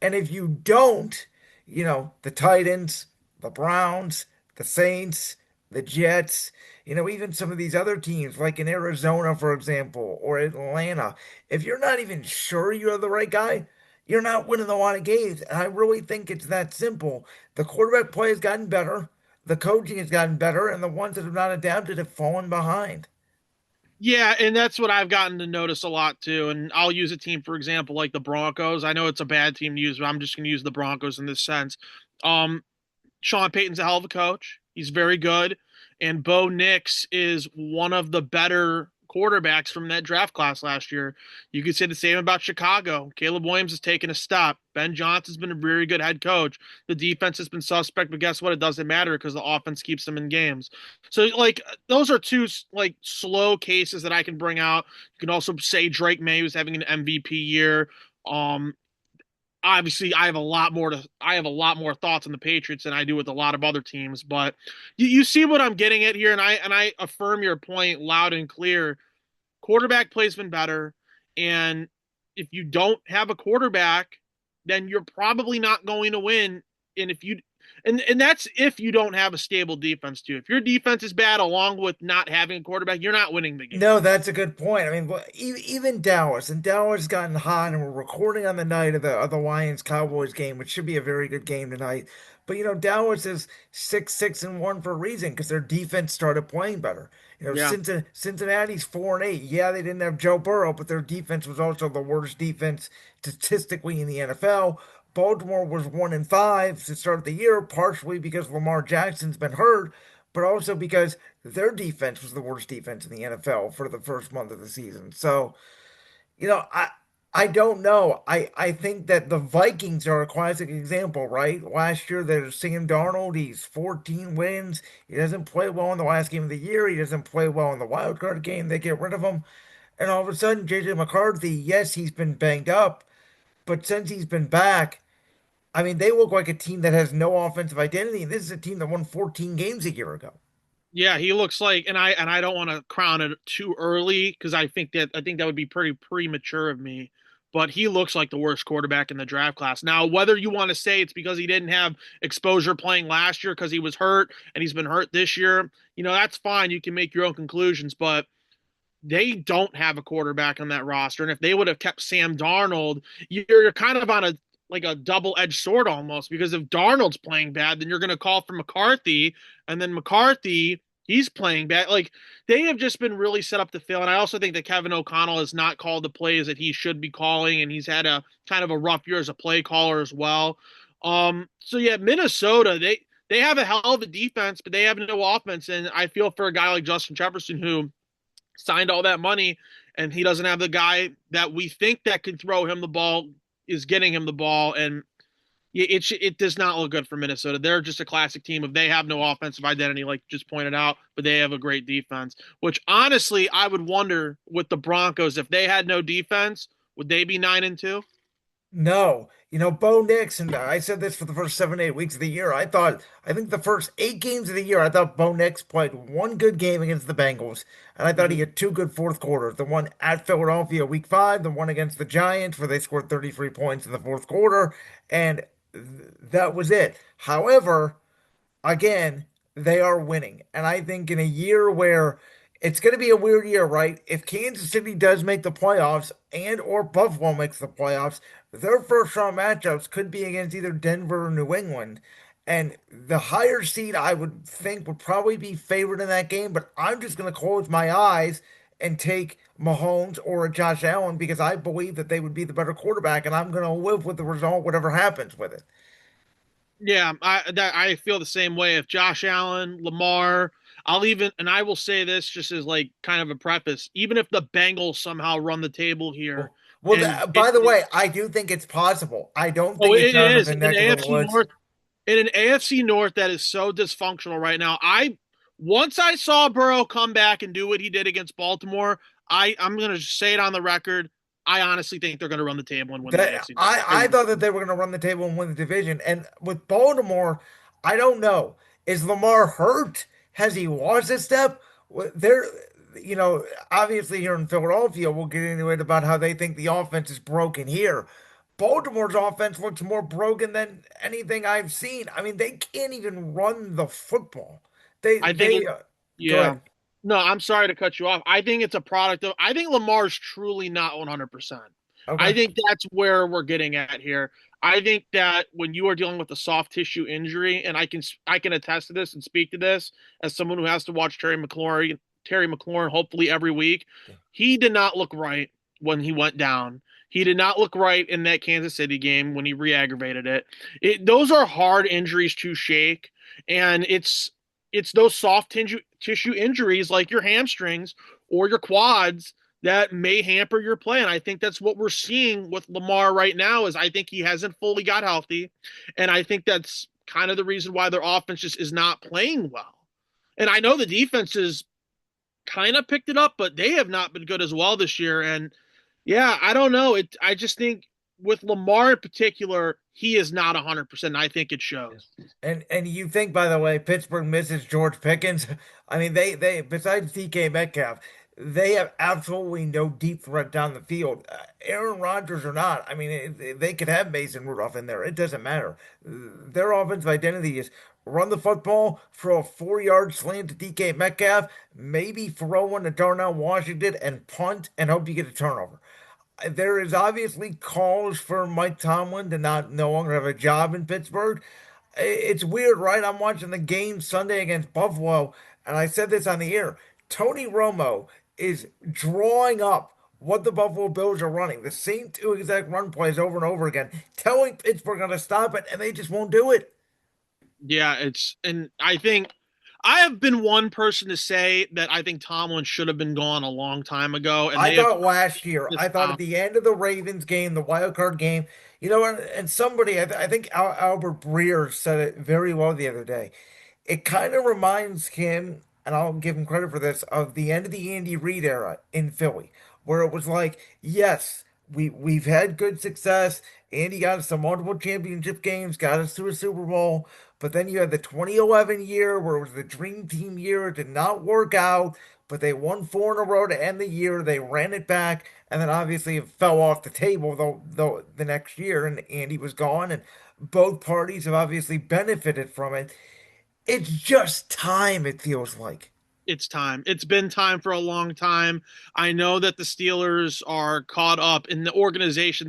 And if you don't, the Titans, the Browns, the Saints, the Jets, even some of these other teams, like in Arizona, for example, or Atlanta, if you're not even sure you have the right guy, you're not winning a lot of games. And I really think it's that simple. The quarterback play has gotten better, the coaching has gotten better, and the ones that have not adapted have fallen behind. Yeah, and that's what I've gotten to notice a lot too. And I'll use a team, for example, like the Broncos. I know it's a bad team to use, but I'm just going to use the Broncos in this sense. Um, Sean Payton's a hell of a coach. He's very good. And Bo Nix is one of the better quarterbacks from that draft class last year. You could say the same about Chicago. Caleb Williams has taken a step. Ben Johnson's been a very good head coach. The defense has been suspect, but guess what? It doesn't matter because the offense keeps them in games. So, like, those are two, like, slow cases that I can bring out. You can also say Drake May was having an MVP year. Um, Obviously I have a lot more thoughts on the Patriots than I do with a lot of other teams, but you see what I'm getting at here, and I affirm your point loud and clear. Quarterback play's been better. And if you don't have a quarterback, then you're probably not going to win. And if you and that's if you don't have a stable defense too. If your defense is bad along with not having a quarterback, you're not winning the game. No, that's a good point. I mean, even Dallas and Dallas gotten hot, and we're recording on the night of the Lions Cowboys game, which should be a very good game tonight. But Dallas is 6-1 for a reason because their defense started playing better. Yeah. Cincinnati's 4-8. Yeah, they didn't have Joe Burrow, but their defense was also the worst defense statistically in the NFL. Baltimore was 1-5 to start the year, partially because Lamar Jackson's been hurt, but also because their defense was the worst defense in the NFL for the first month of the season. So, you know, I don't know. I think that the Vikings are a classic example, right? Last year there's Sam Darnold, he's 14 wins. He doesn't play well in the last game of the year. He doesn't play well in the wild card game. They get rid of him. And all of a sudden, JJ McCarthy, yes, he's been banged up, but since he's been back, I mean, they look like a team that has no offensive identity. And this is a team that won 14 games a year ago. Yeah, he looks like, and I don't want to crown it too early because I think that would be pretty premature of me. But he looks like the worst quarterback in the draft class. Now, whether you want to say it's because he didn't have exposure playing last year because he was hurt and he's been hurt this year, that's fine. You can make your own conclusions, but they don't have a quarterback on that roster. And if they would have kept Sam Darnold, you're kind of on a double-edged sword almost, because if Darnold's playing bad, then you're going to call for McCarthy, and then McCarthy, he's playing bad. Like, they have just been really set up to fail. And I also think that Kevin O'Connell has not called the plays that he should be calling, and he's had a kind of a rough year as a play caller as well. So yeah, Minnesota, they have a hell of a defense, but they have no offense. And I feel for a guy like Justin Jefferson who signed all that money, and he doesn't have the guy that we think that can throw him the ball is getting him the ball, and it does not look good for Minnesota. They're just a classic team if they have no offensive identity, like you just pointed out, but they have a great defense. Which honestly, I would wonder with the Broncos, if they had no defense, would they be 9-2? No, Bo Nix, and I said this for the first 7, 8 weeks of the year. I think the first 8 games of the year, I thought Bo Nix played one good game against the Bengals, and I thought he Mm-hmm. had two good fourth quarters. The one at Philadelphia week 5, the one against the Giants where they scored 33 points in the fourth quarter, and that was it. However, again, they are winning. And I think in a year where it's going to be a weird year, right? If Kansas City does make the playoffs and or Buffalo makes the playoffs, their first round matchups could be against either Denver or New England. And the higher seed, I would think, would probably be favored in that game. But I'm just going to close my eyes and take Mahomes or a Josh Allen because I believe that they would be the better quarterback. And I'm going to live with the result, whatever happens with it. Yeah, I feel the same way. If Josh Allen, Lamar, I will say this just as like kind of a preface, even if the Bengals somehow run the table here, Well, well, and by the way, I do think it's possible. I don't think it's it out of is the in neck of the AFC woods. North, in an AFC North that is so dysfunctional right now. Once I saw Burrow come back and do what he did against Baltimore, I'm gonna say it on the record. I honestly think they're gonna run the table and win the That AFC North. I thought that they were going to run the table and win the division. And with Baltimore, I don't know. Is Lamar hurt? Has he lost a step? There, obviously here in Philadelphia, we'll get into it about how they think the offense is broken here. Baltimore's offense looks more broken than anything I've seen. I mean, they can't even run the football. They I think they it, Go yeah. ahead. No, I'm sorry to cut you off. I think it's a product of. I think Lamar's truly not 100%. I Okay. think that's where we're getting at here. I think that when you are dealing with a soft tissue injury, and I can attest to this and speak to this as someone who has to watch Terry McLaurin hopefully every week. He did not look right when he went down. He did not look right in that Kansas City game when he re-aggravated it. Those are hard injuries to shake, and it's those soft tissue injuries like your hamstrings or your quads that may hamper your play. And I think that's what we're seeing with Lamar right now is I think he hasn't fully got healthy. And I think that's kind of the reason why their offense just is not playing well. And I know the defense has kind of picked it up, but they have not been good as well this year. And yeah, I don't know. I just think with Lamar in particular, he is not 100%. I think it shows. And you think, by the way, Pittsburgh misses George Pickens. I mean, they besides DK Metcalf, they have absolutely no deep threat down the field. Aaron Rodgers or not, I mean, they could have Mason Rudolph in there. It doesn't matter. Their offensive identity is run the football, throw a 4 yard slant to DK Metcalf, maybe throw one to Darnell Washington, and punt and hope you get a turnover. There is obviously calls for Mike Tomlin to not no longer have a job in Pittsburgh. It's weird, right? I'm watching the game Sunday against Buffalo, and I said this on the air. Tony Romo is drawing up what the Buffalo Bills are running, the same two exact run plays over and over again, telling Pittsburgh how to stop it, and they just won't do it. Yeah, and I think I have been one person to say that I think Tomlin should have been gone a long time ago, and I they have thought last year, this I thought at the end of the Ravens game, the wild card game, and somebody, I think Albert Breer said it very well the other day. It kind of reminds him, and I'll give him credit for this, of the end of the Andy Reid era in Philly, where it was like, yes, we've had good success. Andy got us some multiple championship games, got us to a Super Bowl, but then you had the 2011 year where it was the dream team year. It did not work out, but they won four in a row to end the year. They ran it back, and then obviously it fell off the table though the next year, and Andy was gone, and both parties have obviously benefited from it. It's just time, it feels like. it's time. It's been time for a long time. I know that the Steelers are caught up in the organization.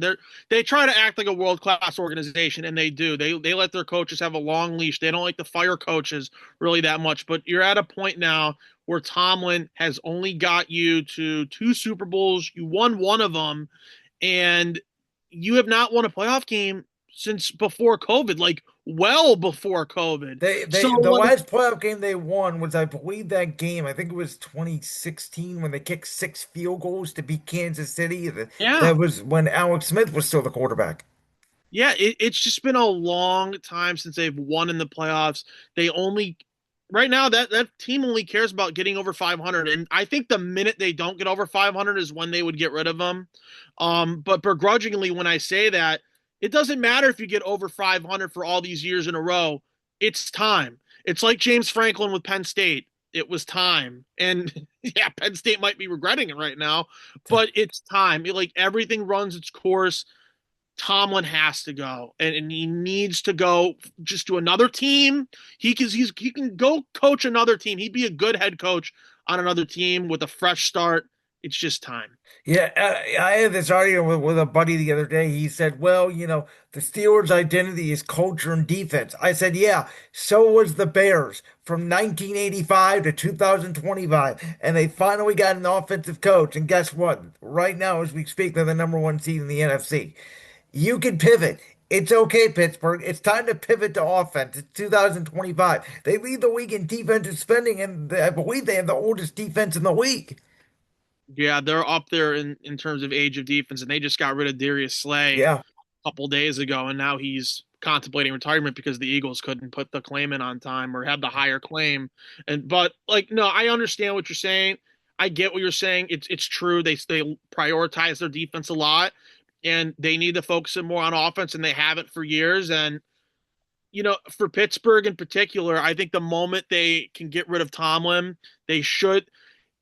They try to act like a world-class organization, and they do. They let their coaches have a long leash. They don't like to fire coaches really that much. But you're at a point now where Tomlin has only got you to two Super Bowls. You won one of them, and you have not won a playoff game since before COVID, like well before COVID. So The like, last playoff game they won was, I believe, that game. I think it was 2016 when they kicked six field goals to beat Kansas City. yeah, That was when Alex Smith was still the quarterback. yeah, it's just been a long time since they've won in the playoffs. They only right now that team only cares about getting over 500, and I think the minute they don't get over 500 is when they would get rid of them. But begrudgingly, when I say that, it doesn't matter if you get over 500 for all these years in a row. It's time. It's like James Franklin with Penn State. It was time, and yeah, Penn State might be regretting it right now, but it's time. Like everything runs its course. Tomlin has to go, and he needs to go just to another team. He can go coach another team. He'd be a good head coach on another team with a fresh start. It's just time. Yeah, I had this argument with a buddy the other day. He said, well, the Steelers' identity is culture and defense. I said, yeah, so was the Bears from 1985 to 2025. And they finally got an offensive coach. And guess what? Right now, as we speak, they're the number one seed in the NFC. You can pivot. It's okay, Pittsburgh. It's time to pivot to offense. It's 2025. They lead the league in defensive spending, and I believe they have the oldest defense in the league. Yeah, they're up there in terms of age of defense, and they just got rid of Darius Slay Yeah. a couple days ago, and now he's contemplating retirement because the Eagles couldn't put the claim in on time or had the higher claim. And but like no, I understand what you're saying. I get what you're saying. It's true. They prioritize their defense a lot, and they need to focus it more on offense, and they haven't for years. And for Pittsburgh in particular, I think the moment they can get rid of Tomlin, they should.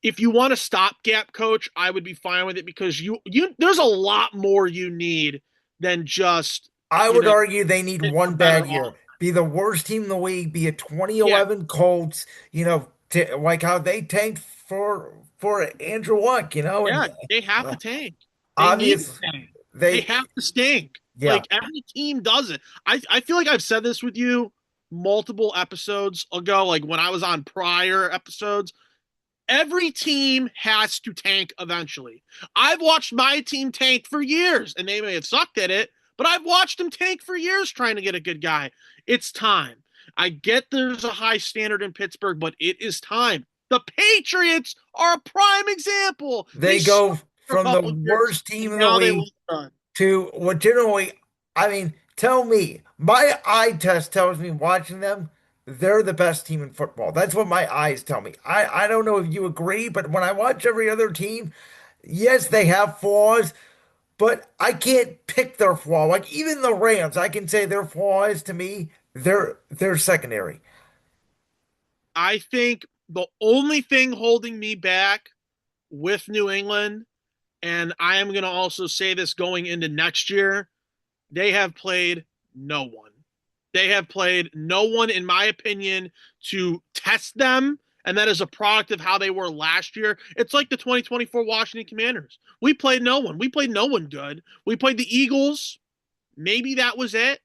If you want a stopgap coach, I would be fine with it because you there's a lot more you need than just I would argue they need a one better bad off. year. Be the worst team in the league, be a Yeah, 2011 Colts, like how they tanked for Andrew Luck, yeah, they have to uh, tank. They need to obvious tank. They they have to stink. yeah. Like every team does it. I feel like I've said this with you multiple episodes ago, like when I was on prior episodes. Every team has to tank eventually. I've watched my team tank for years, and they may have sucked at it, but I've watched them tank for years trying to get a good guy. It's time. I get there's a high standard in Pittsburgh, but it is time. The Patriots are a prime example. They They sucked go for a from the couple of years, worst team and in the now they league look done. to legitimately, I mean, tell me, my eye test tells me watching them, they're the best team in football. That's what my eyes tell me. I don't know if you agree, but when I watch every other team, yes, they have flaws, but I can't pick their flaw. Like even the Rams, I can say their flaws to me, they're secondary. I think the only thing holding me back with New England, and I am going to also say this going into next year, they have played no one. They have played no one, in my opinion, to test them. And that is a product of how they were last year. It's like the 2024 Washington Commanders. We played no one. We played no one good. We played the Eagles. Maybe that was it.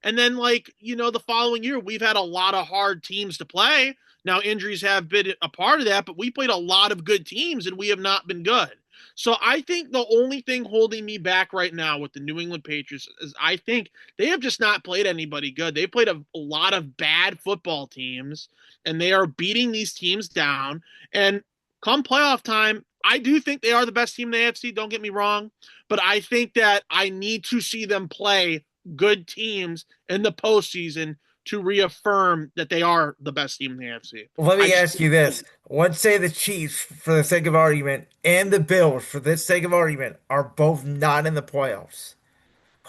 And then, like, the following year, we've had a lot of hard teams to play. Now, injuries have been a part of that, but we played a lot of good teams and we have not been good. So I think the only thing holding me back right now with the New England Patriots is I think they have just not played anybody good. They played a lot of bad football teams and they are beating these teams down. And come playoff time, I do think they are the best team in the AFC. Don't get me wrong. But I think that I need to see them play good teams in the postseason to reaffirm that they are the best team in the AFC. Let I me just ask you this. Let's say the Chiefs, for the sake of argument, and the Bills, for this sake of argument, are both not in the playoffs.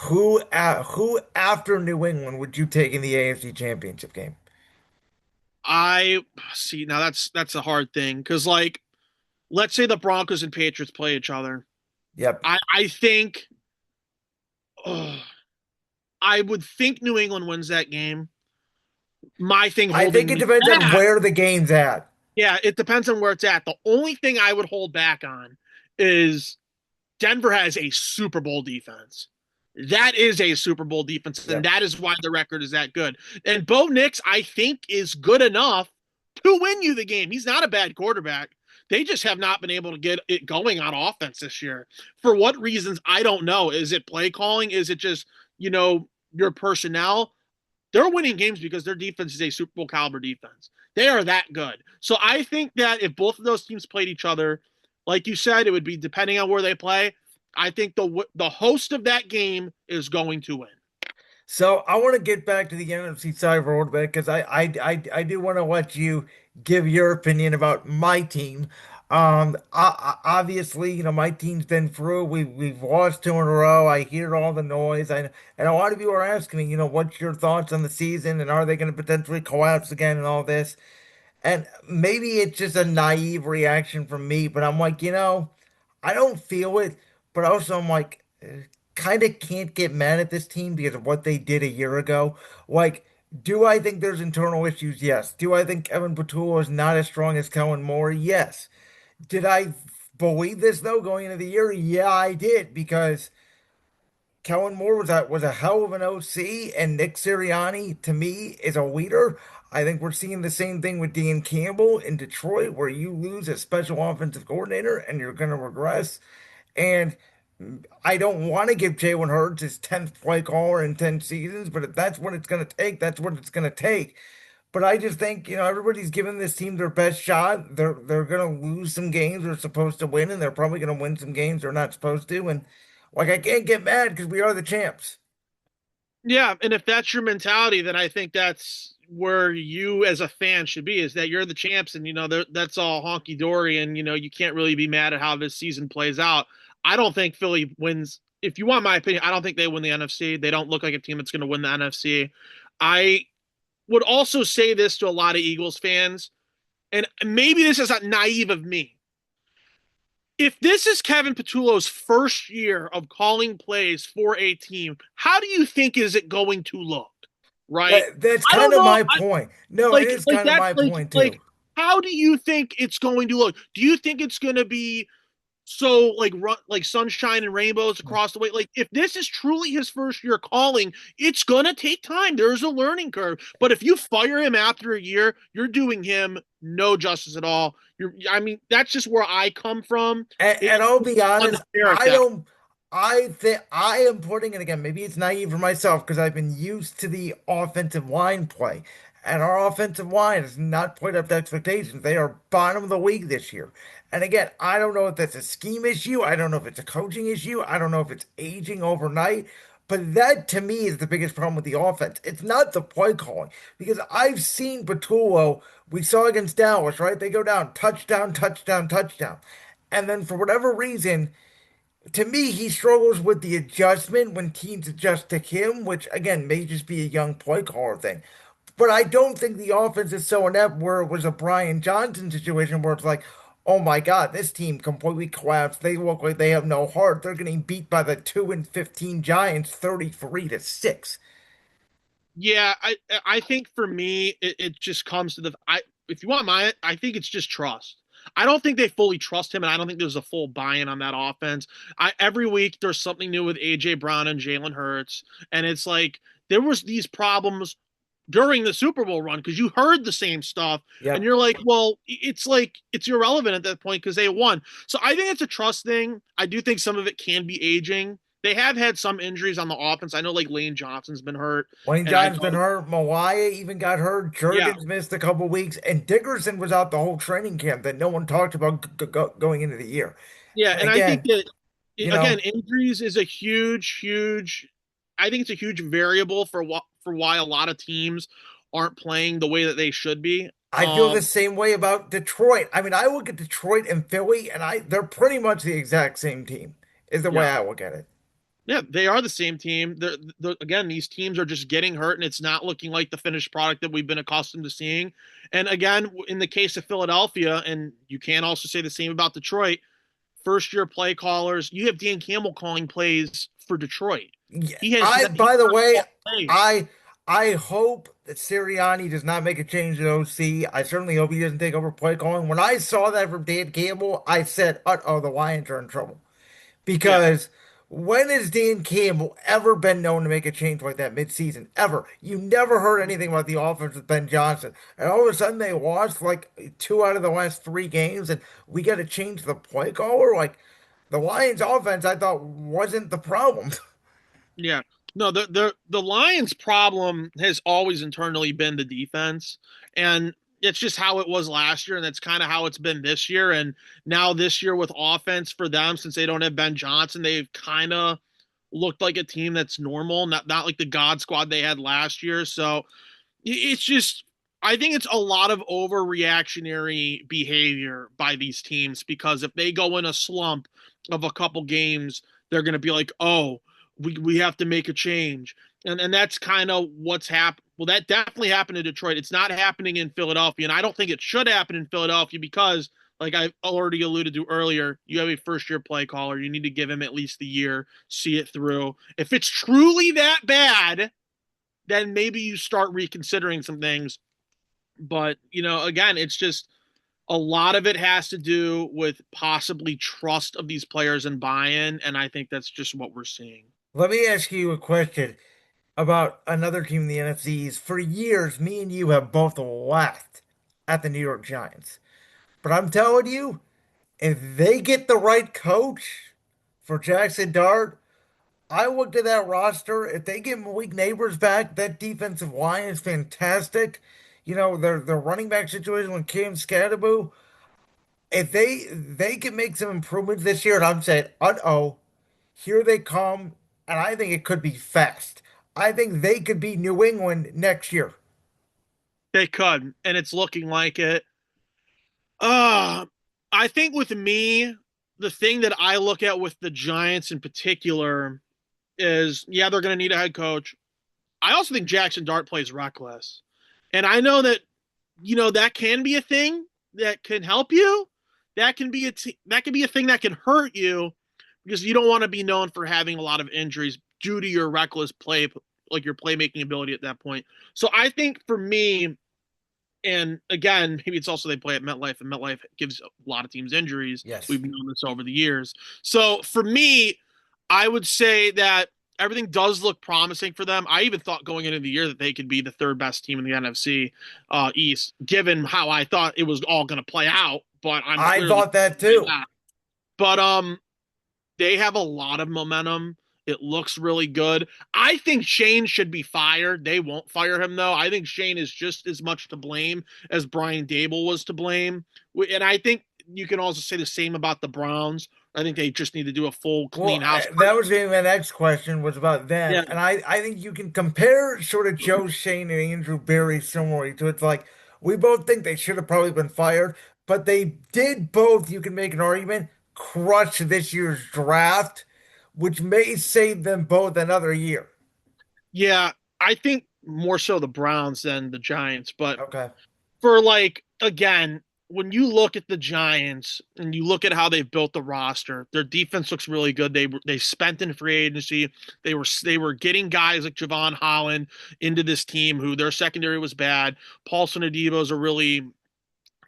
Who after New England would you take in the AFC Championship game? I see now that's a hard thing because like let's say the Broncos and Patriots play each other. Yep. I think I would think New England wins that game. My thing I think holding it me depends on back, where the game's at. yeah, it depends on where it's at. The only thing I would hold back on is Denver has a Super Bowl defense. That is a Super Bowl defense, and Yep. that is why the record is that good. And Bo Nix, I think, is good enough to win you the game. He's not a bad quarterback. They just have not been able to get it going on offense this year. For what reasons, I don't know. Is it play calling? Is it just, your personnel? They're winning games because their defense is a Super Bowl caliber defense. They are that good. So I think that if both of those teams played each other, like you said, it would be depending on where they play. I think the host of that game is going to win. So I want to get back to the NFC side for a little bit because I do want to let you give your opinion about my team. Obviously, my team's been through. We've lost two in a row. I hear all the noise. And a lot of you are asking me, what's your thoughts on the season and are they going to potentially collapse again and all this? And maybe it's just a naive reaction from me, but I'm like, I don't feel it, but also I'm like, kind of can't get mad at this team because of what they did a year ago. Like, do I think there's internal issues? Yes. Do I think Evan Patullo is not as strong as Kellen Moore? Yes. Did I believe this though going into the year? Yeah, I did because Kellen Moore was a hell of an OC, and Nick Sirianni to me is a leader. I think we're seeing the same thing with Dan Campbell in Detroit, where you lose a special offensive coordinator and you're going to regress. And I don't want to give Jalen Hurts his 10th play caller in 10 seasons, but if that's what it's going to take, that's what it's going to take. But I just think, everybody's giving this team their best shot. They're going to lose some games they're supposed to win, and they're probably going to win some games they're not supposed to. And like, I can't get mad because we are the champs. Yeah, and if that's your mentality, then I think that's where you as a fan should be, is that you're the champs and that's all honky dory and you can't really be mad at how this season plays out. I don't think Philly wins. If you want my opinion, I don't think they win the NFC. They don't look like a team that's going to win the NFC. I would also say this to a lot of Eagles fans, and maybe this is not naive of me. If this is Kevin Patullo's first year of calling plays for a team, how do you think is it going to look? Right? That's I kind don't of know. my point. No, it Like is like kind of that my like point like too. how do you think it's going to look? Do you think it's going to be so like sunshine and rainbows across the way? Like if this is truly his first year calling, it's going to take time. There's a learning curve. But if you fire him after a year, you're doing him no justice at all. I mean, that's just where I come from. And It's I'll be honest, unfair at I that. don't. I think I am putting it again. Maybe it's naive for myself because I've been used to the offensive line play, and our offensive line has not played up to expectations. They are bottom of the league this year. And again, I don't know if that's a scheme issue. I don't know if it's a coaching issue. I don't know if it's aging overnight. But that to me is the biggest problem with the offense. It's not the play calling because I've seen Patullo. We saw against Dallas, right? They go down touchdown, touchdown, touchdown. And then for whatever reason, to me, he struggles with the adjustment when teams adjust to him, which again may just be a young play caller thing. But I don't think the offense is so inept where it was a Brian Johnson situation where it's like, oh my God, this team completely collapsed. They look like they have no heart. They're getting beat by the 2-15 Giants 33-6. Yeah, I think for me it just comes to the I if you want my I think it's just trust. I don't think they fully trust him, and I don't think there's a full buy-in on that offense. I every week there's something new with AJ Brown and Jalen Hurts, and it's like there was these problems during the Super Bowl run because you heard the same stuff, and Yep. you're like it's irrelevant at that point because they won. So I think it's a trust thing. I do think some of it can be aging. They have had some injuries on the offense. I know like Lane Johnson's been hurt, Wayne and I John's been know hurt. Maliah even got hurt. yeah, Jurgens missed a couple weeks. And Dickerson was out the whole training camp that no one talked about going into the year. yeah, And and I think again, that you again know, injuries is a huge. I think it's a huge variable for why a lot of teams aren't playing the way that they should be. I feel the same way about Detroit. I mean, I look at Detroit and Philly, and they're pretty much the exact same team, is the way Yeah. I look at it. Yeah, they are the same team. Again, these teams are just getting hurt, and it's not looking like the finished product that we've been accustomed to seeing. And again, in the case of Philadelphia, and you can also say the same about Detroit, first year play callers, you have Dan Campbell calling plays for Detroit. Yeah, He's by the not way, called plays. I I hope that Sirianni does not make a change to OC. I certainly hope he doesn't take over play calling. When I saw that from Dan Campbell, I said, "Uh-oh, the Lions are in trouble." Yeah, Because when has Dan Campbell ever been known to make a change like that midseason? Ever. You never heard anything about the offense with Ben Johnson. And all of a sudden they lost like two out of the last three games, and we got to change the play caller? Like the Lions offense, I thought wasn't the problem. yeah. No, the Lions' problem has always internally been the defense, and it's just how it was last year, and that's kind of how it's been this year. And now this year with offense for them, since they don't have Ben Johnson, they've kind of looked like a team that's normal, not like the God Squad they had last year. So it's just I think it's a lot of overreactionary behavior by these teams because if they go in a slump of a couple games, they're going to be like, "Oh, we have to make a change." And that's kind of what's happened. Well, that definitely happened in Detroit. It's not happening in Philadelphia, and I don't think it should happen in Philadelphia because like I already alluded to earlier, you have a first year play caller. You need to give him at least the year, see it through. If it's truly that bad, then maybe you start reconsidering some things. But, again, it's just a lot of it has to do with possibly trust of these players and buy in. And I think that's just what we're seeing. Let me ask you a question about another team in the NFCs. For years, me and you have both laughed at the New York Giants. But I'm telling you, if they get the right coach for Jackson Dart, I looked at that roster. If they get Malik Neighbors back, that defensive line is fantastic. You know, their running back situation with Cam Scadaboo. If they can make some improvements this year, and I'm saying, uh-oh, here they come, and I think it could be fast. I think they could be New England next year. They could, and it's looking like it. Uh, I think with me, the thing that I look at with the Giants in particular is, yeah, they're going to need a head coach. I also think Jackson Dart plays reckless. And I know that, that can be a thing that can help you. That can be a thing that can hurt you because you don't want to be known for having a lot of injuries due to your reckless play, like your playmaking ability at that point. So I think for me, and again, maybe it's also they play at MetLife, and MetLife gives a lot of teams injuries. Yes. We've known this over the years. So for me, I would say that everything does look promising for them. I even thought going into the year that they could be the third best team in the NFC East, given how I thought it was all going to play out. But I'm I clearly thought that too. not. But they have a lot of momentum. It looks really good. I think Shane should be fired. They won't fire him, though. I think Shane is just as much to blame as Brian Dable was to blame. And I think you can also say the same about the Browns. I think they just need to do a full clean Well, house. that was going to be my next question was about them. Yeah. And I think you can compare sort of Joe Shane and Andrew Berry similarly to it's like we both think they should have probably been fired, but they did both, you can make an argument, crush this year's draft, which may save them both another year. Yeah. I think more so the Browns than the Giants. But Okay. for like, again, when you look at the Giants and you look at how they've built the roster, their defense looks really good. They spent in free agency. They were getting guys like Javon Holland into this team who their secondary was bad. Paulson Adebo is a really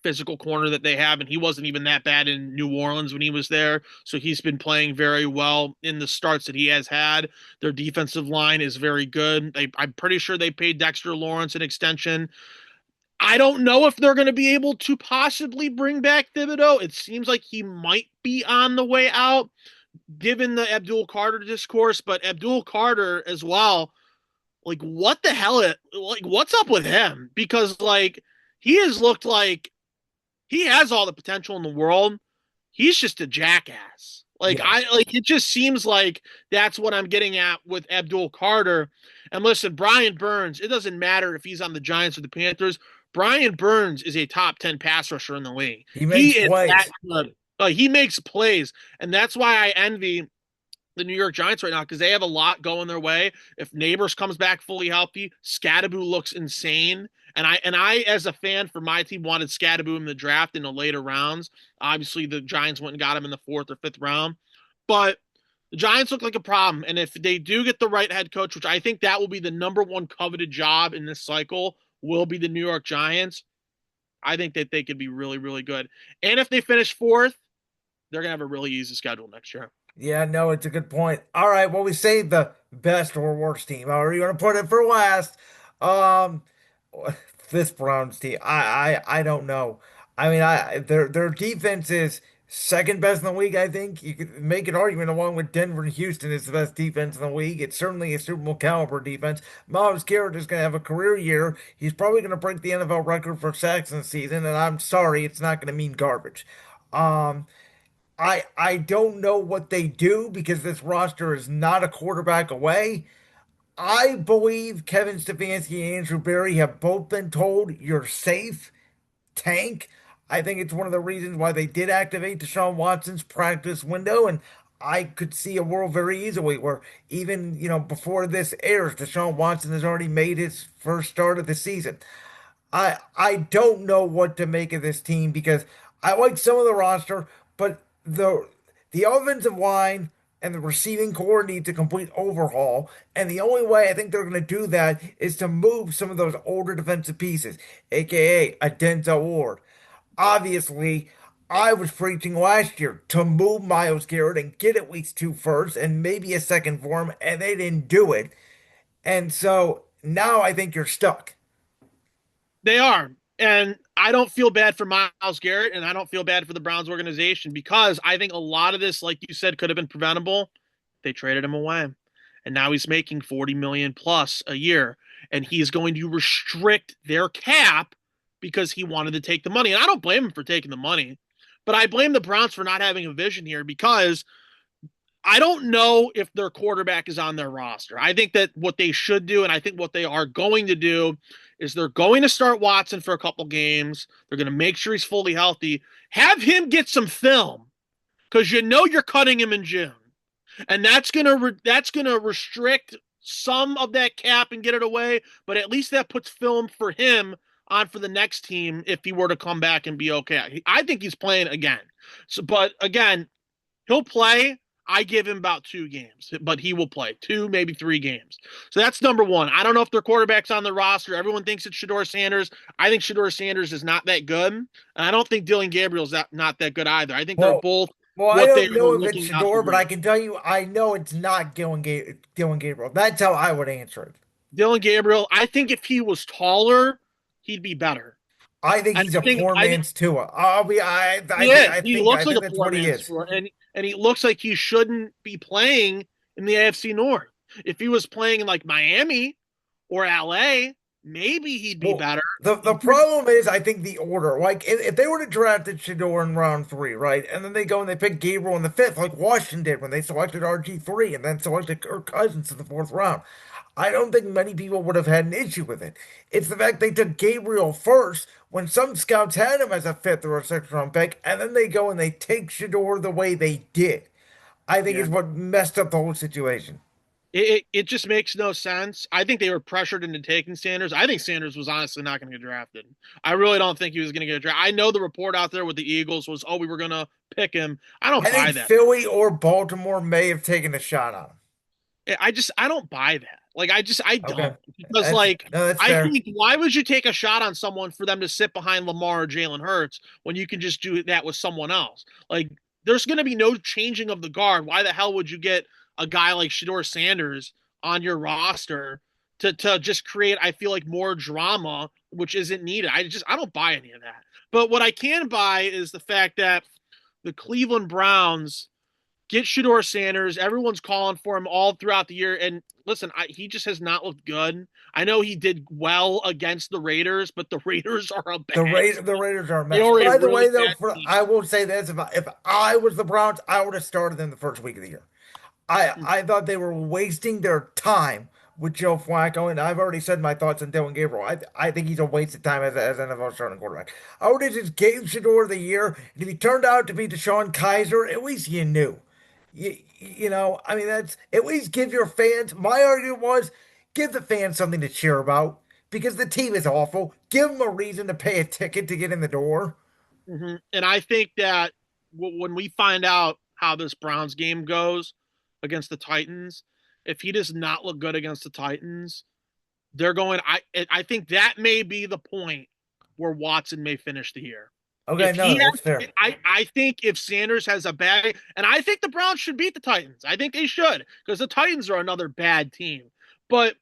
physical corner that they have, and he wasn't even that bad in New Orleans when he was there. So he's been playing very well in the starts that he has had. Their defensive line is very good. I'm pretty sure they paid Dexter Lawrence an extension. I don't know if they're going to be able to possibly bring back Thibodeau. It seems like he might be on the way out, given the Abdul Carter discourse. But Abdul Carter as well, like what the hell? Like what's up with him? Because like he has looked like he has all the potential in the world. He's just a jackass. Like Yeah. it just seems like that's what I'm getting at with Abdul Carter. And listen, Brian Burns, it doesn't matter if he's on the Giants or the Panthers. Brian Burns is a top 10 pass rusher in the league. He He makes is that plays. good. He makes plays. And that's why I envy the New York Giants right now because they have a lot going their way. If Neighbors comes back fully healthy, Scadaboo looks insane. And I as a fan for my team wanted Scadaboo in the draft in the later rounds. Obviously, the Giants went and got him in the fourth or fifth round, but the Giants look like a problem. And if they do get the right head coach, which I think that will be the number one coveted job in this cycle, will be the New York Giants. I think that they could be really, really good. And if they finish fourth, they're gonna have a really easy schedule next year. Yeah, no, it's a good point. All right, well, we saved the best or worst team. How are you going to put it for last? Um, this Browns team, I don't know. I mean, their defense is second best in the league. I think you could make an argument along with Denver and Houston is the best defense in the league. It's certainly a Super Bowl caliber defense. Myles Garrett is going to have a career year. He's probably going to break the NFL record for sacks in the season, and I'm sorry, it's not going to mean garbage. Um. I don't know what they do because this roster is not a quarterback away. I believe Kevin Stefanski and Andrew Berry have both been told you're safe, tank. I think it's one of the reasons why they did activate Deshaun Watson's practice window, and I could see a world very easily where even before this airs, Deshaun Watson has already made his first start of the season. I don't know what to make of this team because I like some of the roster, but the offensive line and the receiving core needs a complete overhaul. And the only way I think they're going to do that is to move some of those older defensive pieces, aka a Denzel Ward. Obviously, I was preaching last year to move Myles Garrett and get at least two firsts and maybe a second for him, and they didn't do it. And so now I think you're stuck. They are. And I don't feel bad for Myles Garrett, and I don't feel bad for the Browns organization because I think a lot of this, like you said, could have been preventable. They traded him away. And now he's making 40 million plus a year. And he's going to restrict their cap because he wanted to take the money. And I don't blame him for taking the money, but I blame the Browns for not having a vision here because I don't know if their quarterback is on their roster. I think that what they should do, and I think what they are going to do, is they're going to start Watson for a couple games. They're going to make sure he's fully healthy. Have him get some film because you're cutting him in June, and that's gonna restrict some of that cap and get it away. But at least that puts film for him on for the next team if he were to come back and be okay. I think he's playing again. So, but again, he'll play. I give him about 2 games, but he will play 2, maybe 3 games. So that's number one. I don't know if their quarterback's on the roster. Everyone thinks it's Shedeur Sanders. I think Shedeur Sanders is not that good. And I don't think Dylan Gabriel's not that good either. I think they're Well, both well, I what they don't are know if it's looking out to Shador, but I be. can tell you, I know it's not Dylan Gabriel. That's how I would answer it. Dylan Gabriel, I think if he was taller, he'd be better. I think And he's a think poor I think man's Tua. I'll be, he is. He I looks like think a that's poor what he man's is. tour, and he looks like he shouldn't be playing in the AFC North. If he was playing in like Miami or LA, maybe he'd be Well, better. the problem is, I think the order. Like, if they were to draft Shador in round three, right, and then they go and they pick Gabriel in the fifth, like Washington did when they selected RG3 and then selected Kirk Cousins in the fourth round. I don't think many people would have had an issue with it. It's the fact they took Gabriel first when some scouts had him as a fifth or a sixth round pick, and then they go and they take Shador the way they did. I think Yeah. is what messed up the whole situation. It just makes no sense. I think they were pressured into taking Sanders. I think Sanders was honestly not going to get drafted. I really don't think he was going to get drafted. I know the report out there with the Eagles was, oh, we were going to pick him. I don't I think buy that. Philly or Baltimore may have taken a shot on him. I don't buy that. Like I Okay. don't, because like That's I fair. think why would you take a shot on someone for them to sit behind Lamar or Jalen Hurts when you can just do that with someone else? Like there's going to be no changing of the guard. Why the hell would you get a guy like Shador Sanders on your roster to just create, I feel like, more drama, which isn't needed. I don't buy any of that. But what I can buy is the fact that the Cleveland Browns get Shador Sanders. Everyone's calling for him all throughout the year. And listen, he just has not looked good. I know he did well against the Raiders, but the Raiders are a bad The team. Raiders are a They mess. are a By the really way, though, bad team. I will say this: if I was the Browns, I would have started them the first week of the year. I thought they were wasting their time with Joe Flacco, and I've already said my thoughts on Dylan Gabriel. I think he's a waste of time as an NFL starting quarterback. I would have just gave Shador the year, and if he turned out to be Deshaun Kaiser, at least you knew. I mean, that's at least give your fans. My argument was give the fans something to cheer about because the team is awful. Give them a reason to pay a ticket to get in the door. And I think that when we find out how this Browns game goes against the Titans, if he does not look good against the Titans, they're going. I think that may be the point where Watson may finish the year. Okay, If he no, that's has, fair. I think if Sanders has a bad, and I think the Browns should beat the Titans. I think they should because the Titans are another bad team. But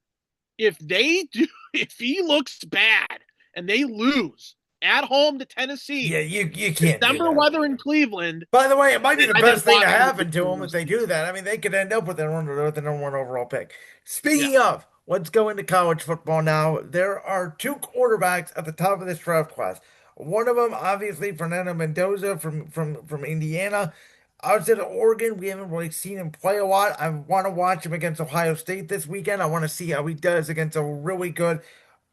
if they do, if he looks bad and they lose at home to Yeah, Tennessee, you can't do December that. weather in Cleveland, By the way, it might be the I think best thing to Watson will happen be to them if lose. they do that. I mean, they could end up with the number one overall pick. Yeah. Speaking of, let's go into college football now. There are two quarterbacks at the top of this draft class. One of them, obviously, Fernando Mendoza from Indiana. Outside of Oregon, we haven't really seen him play a lot. I want to watch him against Ohio State this weekend. I want to see how he does against a really good,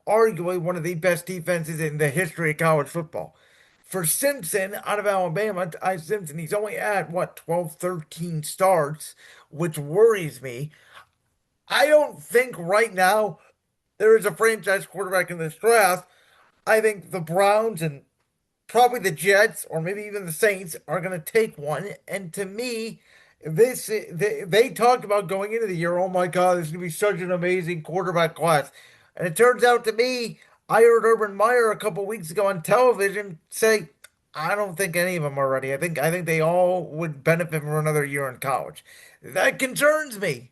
arguably one of the best defenses in the history of college football. For Simpson out of Alabama, Simpson, he's only at what, 12, 13 starts, which worries me. I don't think right now there is a franchise quarterback in this draft. I think the Browns and probably the Jets or maybe even the Saints are going to take one. And to me, they talked about going into the year, oh my God, this is going to be such an amazing quarterback class. And it turns out to me, I heard Urban Meyer a couple weeks ago on television say, I don't think any of them are ready. I think they all would benefit from another year in college. That concerns me.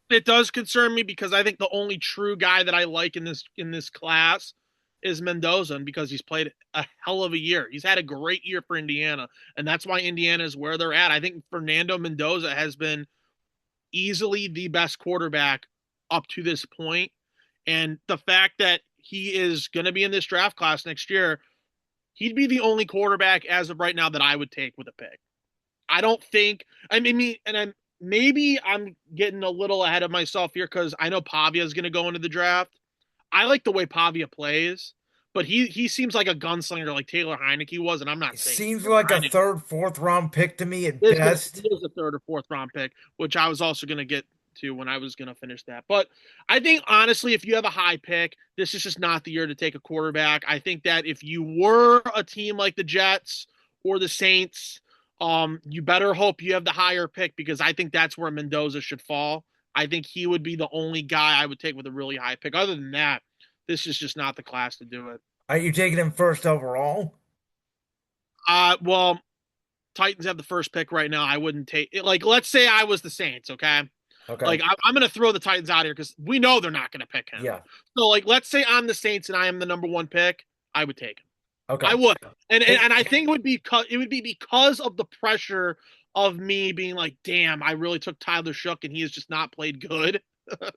It does concern me because I think the only true guy that I like in this class is Mendoza, and because he's played a hell of a year. He's had a great year for Indiana, and that's why Indiana is where they're at. I think Fernando Mendoza has been easily the best quarterback up to this point, and the fact that he is going to be in this draft class next year, he'd be the only quarterback as of right now that I would take with a pick. I don't think. I mean, and I'm getting a little ahead of myself here because I know Pavia is going to go into the draft. I like the way Pavia plays, but he seems like a gunslinger like Taylor Heineke was, and I'm not It saying seems Taylor like a Heineke third, fourth round pick to me at he best. is a third or fourth round pick, which I was also going to get to when I was going to finish that. But I think honestly, if you have a high pick, this is just not the year to take a quarterback. I think that if you were a team like the Jets or the Saints, you better hope you have the higher pick because I think that's where Mendoza should fall. I think he would be the only guy I would take with a really high pick. Other than that, this is just not the class to do it. Are you taking him first overall? Well, Titans have the first pick right now. I wouldn't take it. Like, let's say I was the Saints, okay? Okay. Like, I'm going to throw the Titans out here because we know they're not going to pick him. Yeah. So, like, let's say I'm the Saints and I am the number one pick. I would take him. I Okay. would, and I It, think it would be because of the pressure of me being like, damn, I really took Tyler Shook and he has just not played good.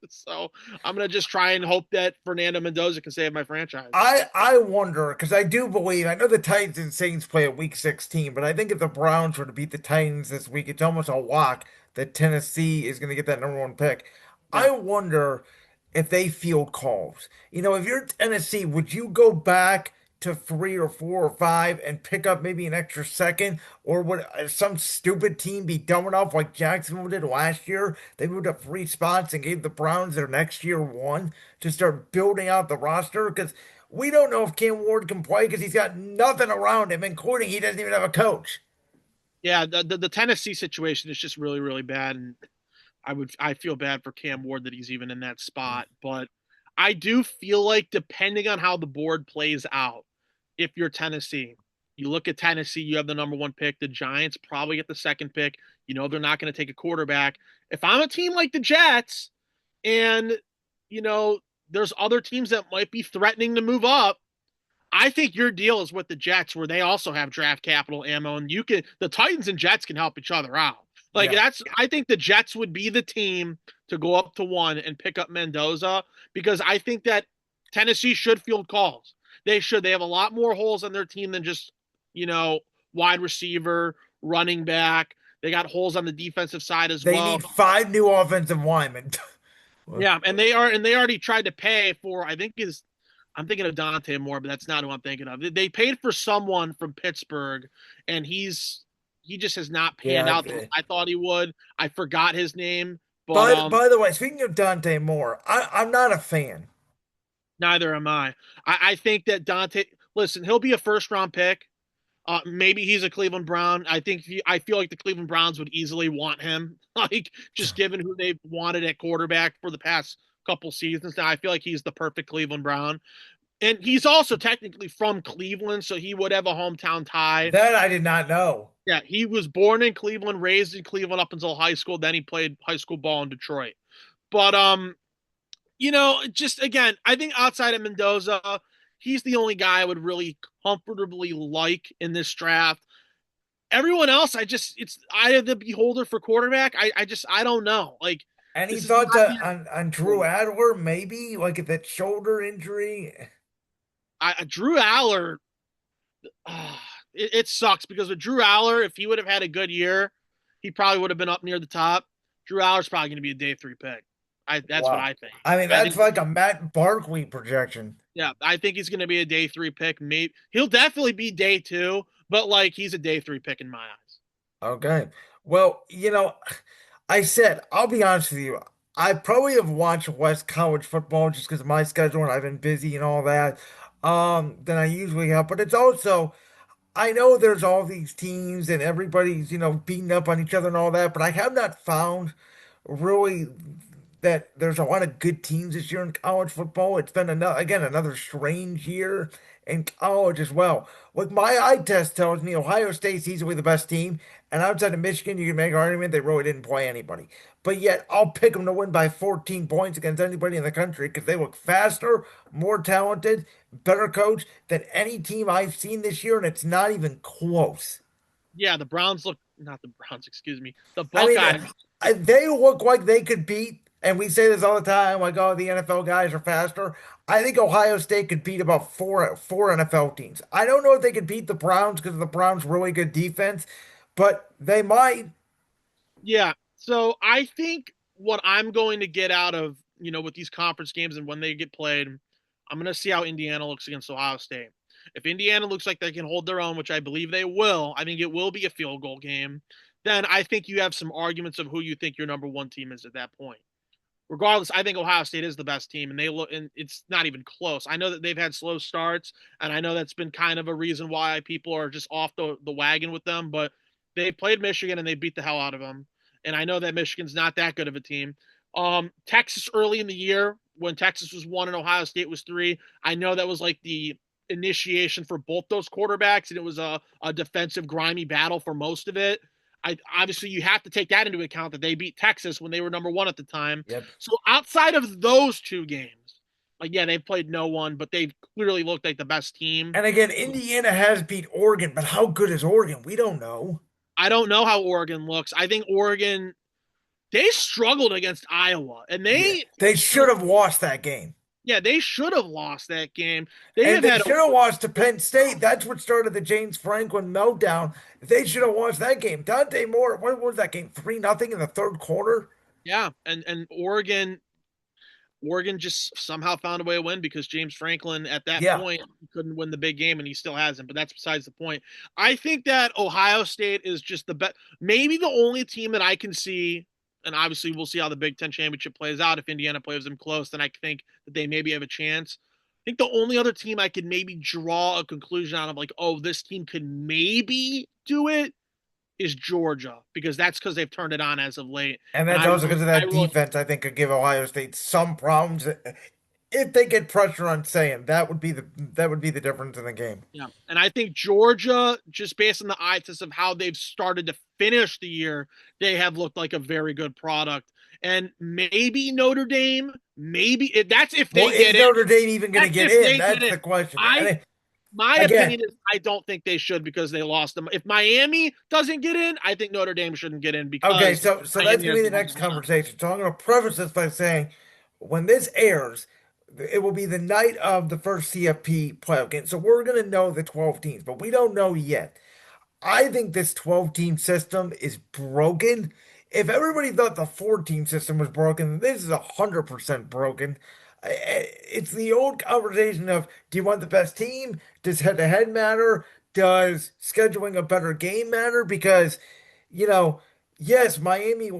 So I'm gonna just try and hope that Fernando Mendoza can save my franchise. I wonder because I do believe I know the Titans and Saints play at week 16, but I think if the Browns were to beat the Titans this week, it's almost a lock that Tennessee is going to get that number one pick. Yeah. I wonder if they field calls. If you're Tennessee, would you go back to 3 or 4 or 5 and pick up maybe an extra second? Or would some stupid team be dumb enough like Jacksonville did last year? They moved up 3 spots and gave the Browns their next year one to start building out the roster because we don't know if Cam Ward can play because he's got nothing around him, including he doesn't even have a coach. Yeah, the Tennessee situation is just really really bad, and I feel bad for Cam Ward that he's even in that spot. But I do feel like depending on how the board plays out, if you're Tennessee, you look at Tennessee, you have the number one pick. The Giants probably get the second pick. You know they're not going to take a quarterback. If I'm a team like the Jets, and you know there's other teams that might be threatening to move up, I think your deal is with the Jets, where they also have draft capital ammo, and the Titans and Jets can help each other out. Like Yeah. I think the Jets would be the team to go up to one and pick up Mendoza, because I think that Tennessee should field calls. They should. They have a lot more holes on their team than just, you know, wide receiver, running back. They got holes on the defensive side as They well. need 5 new offensive linemen. Yeah, and they already tried to pay for, I'm thinking of Dante Moore, but that's not who I'm thinking of. They paid for someone from Pittsburgh, and he just has not panned Yeah. out the way I thought he would. I forgot his name, but By the way, speaking of Dante Moore, I'm not a fan. neither am I. I think that Dante, listen, he'll be a first round pick. Maybe he's a Cleveland Brown. I feel like the Cleveland Browns would easily want him, like just given who they've wanted at quarterback for the past couple seasons. Now I feel like he's the perfect Cleveland Brown, and he's also technically from Cleveland, so he would have a hometown tie. That I did not know. Yeah, he was born in Cleveland, raised in Cleveland up until high school. Then he played high school ball in Detroit. But just again, I think outside of Mendoza, he's the only guy I would really comfortably like in this draft. Everyone else, it's eye of the beholder for quarterback. I don't know. Like, Any this is thoughts not year. on Drew Adler? Maybe like if that shoulder injury. Drew Aller. It sucks because with Drew Aller, if he would have had a good year, he probably would have been up near the top. Drew Aller's probably going to be a day three pick. That's what Wow. I think. I mean, I that's think, like a Matt Barkley projection. yeah, I think he's going to be a day three pick. Maybe he'll definitely be day two, but like he's a day three pick in my eyes. Okay. Well, I said, I'll be honest with you. I probably have watched less college football just because of my schedule and I've been busy and all that, than I usually have. But it's also, I know there's all these teams and everybody's, beating up on each other and all that, but I have not found really that there's a lot of good teams this year in college football. It's been another strange year in college as well. Like my eye test tells me Ohio State's easily the best team, and outside of Michigan, you can make an argument they really didn't play anybody. But yet, I'll pick them to win by 14 points against anybody in the country because they look faster, more talented, better coached than any team I've seen this year, and it's not even close. Yeah, the Browns look not the Browns, excuse me. The I mean, Buckeyes. they look like they could beat, and we say this all the time, like, oh, the NFL guys are faster. I think Ohio State could beat about four NFL teams. I don't know if they could beat the Browns because the Browns really good defense, but they might. Yeah. So I think what I'm going to get out of, with these conference games and when they get played, I'm going to see how Indiana looks against Ohio State. If Indiana looks like they can hold their own, which I believe they will, I think it will be a field goal game, then I think you have some arguments of who you think your number one team is at that point. Regardless, I think Ohio State is the best team, and it's not even close. I know that they've had slow starts, and I know that's been kind of a reason why people are just off the wagon with them, but they played Michigan and they beat the hell out of them. And I know that Michigan's not that good of a team. Texas early in the year, when Texas was 1 and Ohio State was 3, I know that was like the initiation for both those quarterbacks, and it was a defensive grimy battle for most of it. Obviously you have to take that into account that they beat Texas when they were number 1 at the time. Yep. So outside of those two games, like, yeah, they've played no one, but they've clearly looked like the best team. And again, Indiana has beat Oregon, but how good is Oregon? We don't know. I don't know how Oregon looks. I think Oregon, they struggled against Iowa, and They should have lost that game. yeah, they should have lost that game. And they should have lost to Penn State. That's what started the James Franklin meltdown. They should have lost that game. Dante Moore, what was that game? 3-0 in the third quarter? yeah, and Oregon, Oregon just somehow found a way to win because James Franklin at that Yeah. point couldn't win the big game and he still hasn't, but that's besides the point. I think that Ohio State is just the best, maybe the only team that I can see, and obviously we'll see how the Big Ten championship plays out. If Indiana plays them close, then I think that they maybe have a chance. I think the only other team I could maybe draw a conclusion out of like, oh, this team could maybe do it is Georgia because that's because they've turned it on as of late. And And that's also because of I that really defense, I think, could give Ohio State some problems. If they get pressure on saying that would be the difference in the game. Yeah. And I think Georgia, just based on the eye test of how they've started to finish the year, they have looked like a very good product. And maybe Notre Dame, maybe that's if Well, they get is in. Notre Dame even going to That's get if in? they get That's in. the question. My Again, opinion is I don't think they should because they lost them. If Miami doesn't get in, I think Notre Dame shouldn't get in okay, because so that's Miami going has to be the the next most talent. conversation. So I'm going to preface this by saying, when this airs, it will be the night of the first CFP playoff game. So we're going to know the 12 teams, but we don't know yet. I think this 12-team system is broken. If everybody thought the 4-team system was broken, this is 100% broken. It's the old conversation of, do you want the best team? Does head-to-head matter? Does scheduling a better game matter? Because, you know, yes, Miami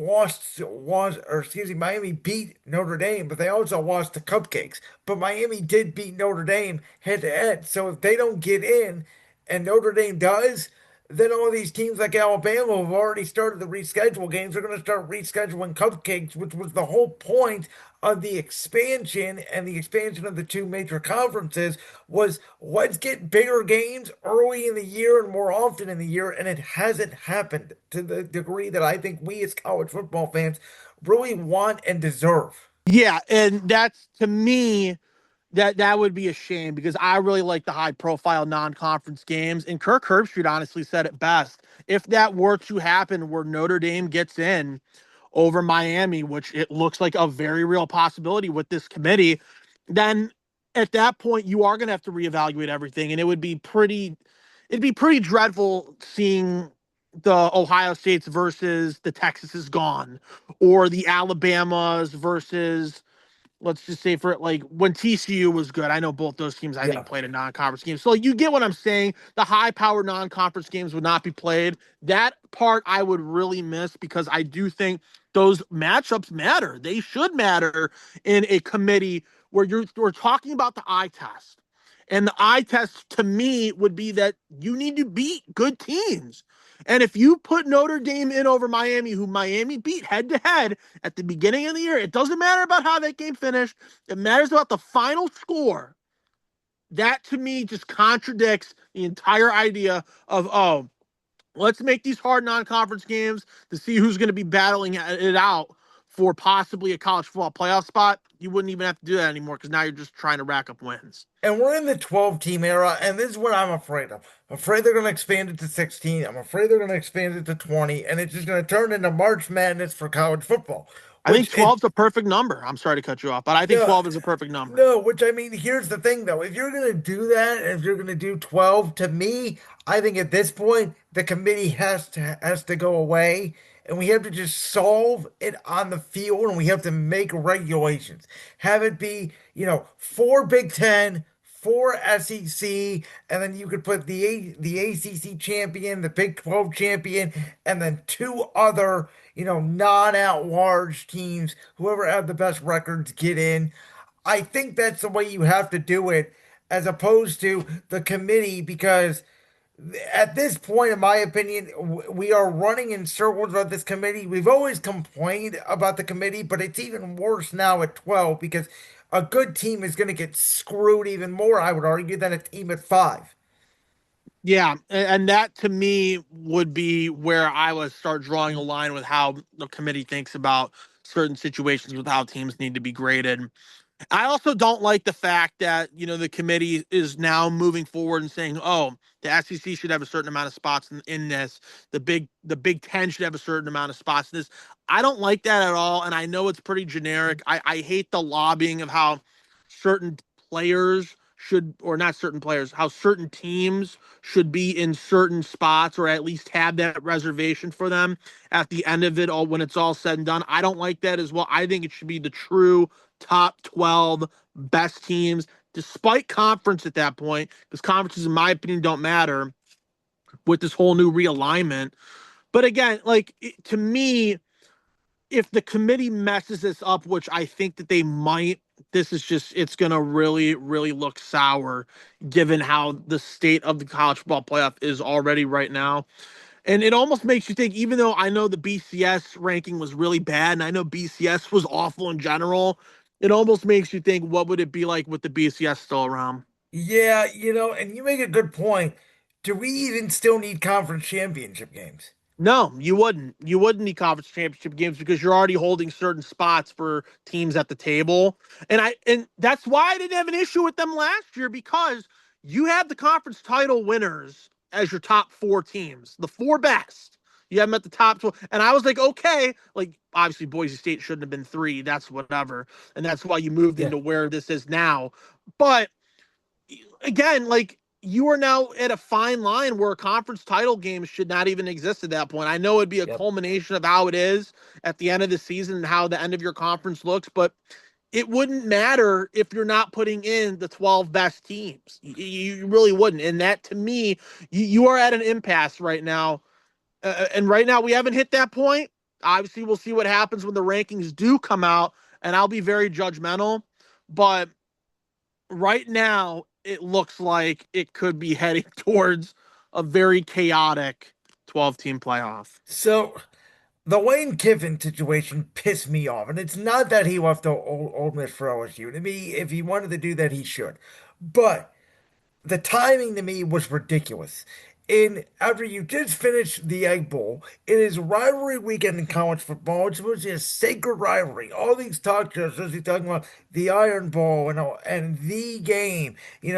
beat Notre Dame, but they also lost the Cupcakes. But Miami did beat Notre Dame head to head. So if they don't get in and Notre Dame does, then all these teams like Alabama have already started the reschedule games. They're going to start rescheduling cupcakes, which was the whole point of the expansion and the expansion of the two major conferences was let's get bigger games early in the year and more often in the year. And it hasn't happened to the degree that I think we as college football fans really want and deserve. Yeah, and that's to me that would be a shame because I really like the high profile non-conference games. And Kirk Herbstreit honestly said it best. If that were to happen where Notre Dame gets in over Miami, which it looks like a very real possibility with this committee, then at that point you are going to have to reevaluate everything, and it'd be pretty dreadful seeing the Ohio States versus the Texas gone, or the Alabamas versus, let's just say, for like when TCU was good. I know both those teams I Yeah. think played a non-conference game. So like, you get what I'm saying. The high-powered non-conference games would not be played. That part I would really miss because I do think those matchups matter. They should matter in a committee where we're talking about the eye test. And the eye test to me would be that you need to beat good teams. And if you put Notre Dame in over Miami, who Miami beat head to head at the beginning of the year, it doesn't matter about how that game finished. It matters about the final score. That to me just contradicts the entire idea of, oh, let's make these hard non-conference games to see who's going to be battling it out for possibly a college football playoff spot. You wouldn't even have to do that anymore because now you're just trying to rack up wins. And we're in the 12-team era, and this is what I'm afraid of. I'm afraid they're going to expand it to 16. I'm afraid they're going to expand it to 20, and it's just going to turn into March Madness for college football. I think Which 12 is a perfect number. I'm sorry to cut you off, but I think no, 12 is a perfect number. no, which I mean, here's the thing though. If you're going to do that, if you're going to do 12, to me, I think at this point the committee has to go away, and we have to just solve it on the field, and we have to make regulations. Have it be, four Big Ten, four SEC, and then you could put the ACC champion, the Big 12 champion, and then two other, non-at-large teams. Whoever had the best records get in. I think that's the way you have to do it, as opposed to the committee, because at this point, in my opinion, we are running in circles about this committee. We've always complained about the committee, but it's even worse now at 12 because a good team is going to get screwed even more, I would argue, than a team at 5. Yeah, and that to me would be where I would start drawing a line with how the committee thinks about certain situations with how teams need to be graded. I also don't like the fact that, the committee is now moving forward and saying, oh, the SEC should have a certain amount of spots in this. The Big Ten should have a certain amount of spots in this. I don't like that at all. And I know it's pretty generic. I hate the lobbying of how certain players should, or not certain players, how certain teams should be in certain spots or at least have that reservation for them at the end of it all when it's all said and done. I don't like that as well. I think it should be the true top 12 best teams, despite conference at that point, because conferences, in my opinion, don't matter with this whole new realignment. But again, like to me, if the committee messes this up, which I think that they might, it's going to really, really look sour given how the state of the college football playoff is already right now. And it almost makes you think, even though I know the BCS ranking was really bad and I know BCS was awful in general, it almost makes you think, what would it be like with the BCS still around? Yeah, and you make a good point. Do we even still need conference championship games? No, you wouldn't. You wouldn't need conference championship games because you're already holding certain spots for teams at the table. And that's why I didn't have an issue with them last year, because you have the conference title winners as your top four teams, the four best. You have them at the top 12. And I was like, okay, like obviously Boise State shouldn't have been three. That's whatever. And that's why you moved Yeah. into where this is now. But again, like you are now at a fine line where a conference title game should not even exist at that point. I know it'd be a Yep. culmination of how it is at the end of the season and how the end of your conference looks, but it wouldn't matter if you're not putting in the 12 best teams. You really wouldn't. And that, to me, you are at an impasse right now. And right now, we haven't hit that point. Obviously, we'll see what happens when the rankings do come out, and I'll be very judgmental. But right now it looks like it could be heading towards a very chaotic 12-team playoff. So the Lane Kiffin situation pissed me off, and it's not that he left the Old Miss for LSU. To me, if he wanted to do that, he should. But the timing to me was ridiculous. In after you just finished the Egg Bowl, it is rivalry weekend in college football. It's supposed to be a sacred rivalry. All these talk shows supposed to be talking about the Iron Bowl and the game, and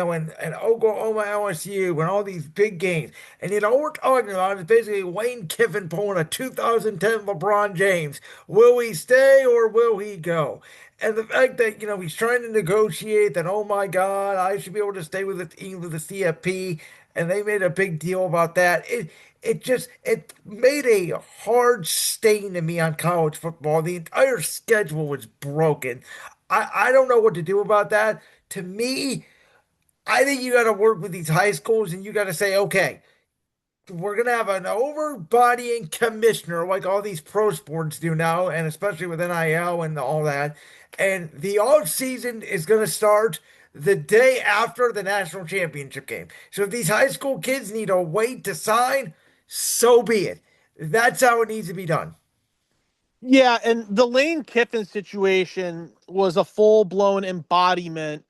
Oklahoma LSU and all these big games. And all we're talking about is basically Lane Kiffin pulling a 2010 LeBron James. Will he stay or will he go? And the fact that, he's trying to negotiate that, oh my God, I should be able to stay with the team with the CFP, and they made a big deal about that. It made a hard stain to me on college football. The entire schedule was broken. I don't know what to do about that. To me, I think you got to work with these high schools and you got to say, okay, we're gonna have an overbodying commissioner like all these pro sports do now, and especially with NIL and all that. And the off season is gonna start the day after the national championship game. So if these high school kids need to wait to sign, so be it. That's how it needs to be done. Yeah, and the Lane Kiffin situation was a full-blown embodiment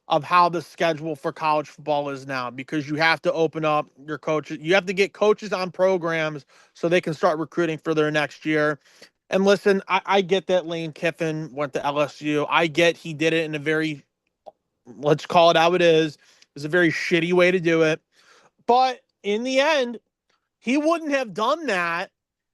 of how the schedule for college football is now, because you have to open up your coaches. You have to get coaches on programs so they can start recruiting for their next year. And listen, I get that Lane Kiffin went to LSU. I get he did it in a very, let's call it how it is. It's a very shitty way to do it. But in the end, he wouldn't have done that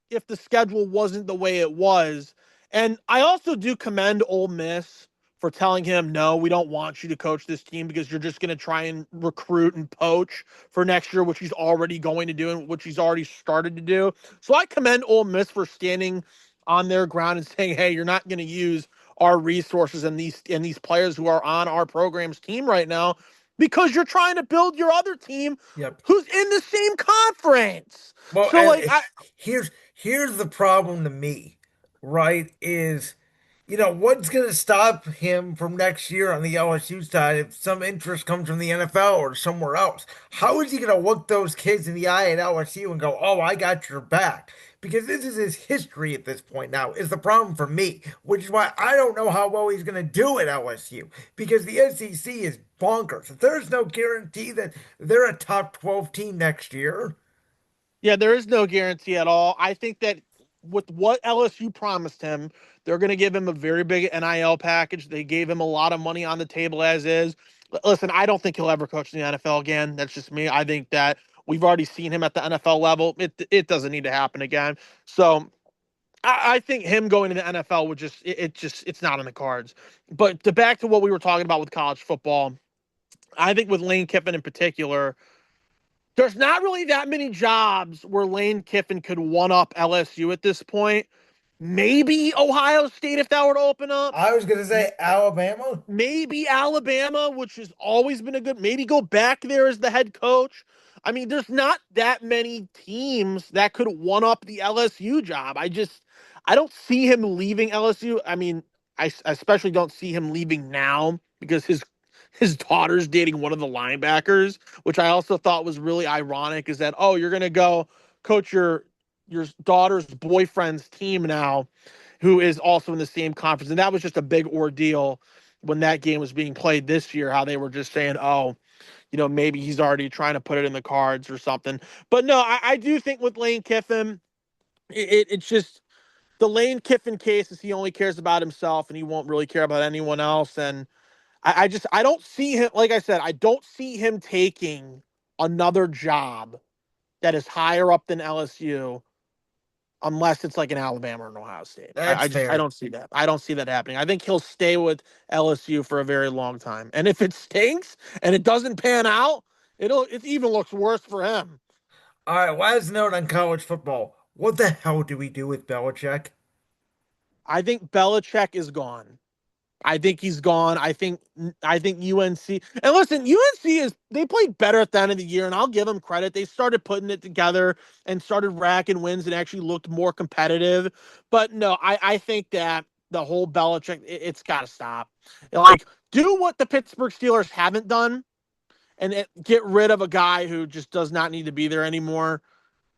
if the schedule wasn't the way it was. And I also do commend Ole Miss for telling him, no, we don't want you to coach this team because you're just going to try and recruit and poach for next year, which he's already going to do and which he's already started to do. So I commend Ole Miss for standing on their ground and saying, hey, you're not going to use our resources and these players who are on our program's team right now because you're trying to build your other team Yep. who's in the same conference. Well, So and like I here's the problem to me, right? Is what's going to stop him from next year on the LSU side if some interest comes from the NFL or somewhere else? How is he going to look those kids in the eye at LSU and go, "Oh, I got your back"? Because this is his history at this point now, is the problem for me, which is why I don't know how well he's going to do at LSU because the SEC is bonkers. There's no guarantee that they're a top 12 team next year. Yeah, there is no guarantee at all. I think that with what LSU promised him, they're going to give him a very big NIL package. They gave him a lot of money on the table as is. Listen, I don't think he'll ever coach in the NFL again. That's just me. I think that we've already seen him at the NFL level. It doesn't need to happen again. So I think him going to the NFL would it's not in the cards. But back to what we were talking about with college football, I think with Lane Kiffin in particular, there's not really that many jobs where Lane Kiffin could one up LSU at this point Maybe Ohio State if that were to open up. I was gonna say Alabama. Maybe Alabama, which has always been a good, maybe go back there as the head coach. I mean, there's not that many teams that could one up the LSU job. I don't see him leaving LSU. I mean, I especially don't see him leaving now because his daughter's dating one of the linebackers, which I also thought was really ironic. Is that, oh, you're gonna go coach your daughter's boyfriend's team now, who is also in the same conference. And that was just a big ordeal when that game was being played this year, how they were just saying, oh, maybe he's already trying to put it in the cards or something. But no, I do think with Lane Kiffin, it's just the Lane Kiffin case is he only cares about himself and he won't really care about anyone else. And I don't see him, like I said, I don't see him taking another job that is higher up than LSU unless it's like an Alabama or an Ohio State. That's I fair. don't see that. I don't see that happening. I think he'll stay with LSU for a very long time. And if it stinks and it doesn't pan out, it even looks worse for him. All right, last note on college football. What the hell do we do with Belichick? I think Belichick is gone. I think he's gone. I think UNC, and listen, UNC they played better at the end of the year, and I'll give them credit. They started putting it together and started racking wins and actually looked more competitive. But no, I think that the whole Belichick, it's got to stop. Like, do what the Pittsburgh Steelers haven't done and get rid of a guy who just does not need to be there anymore.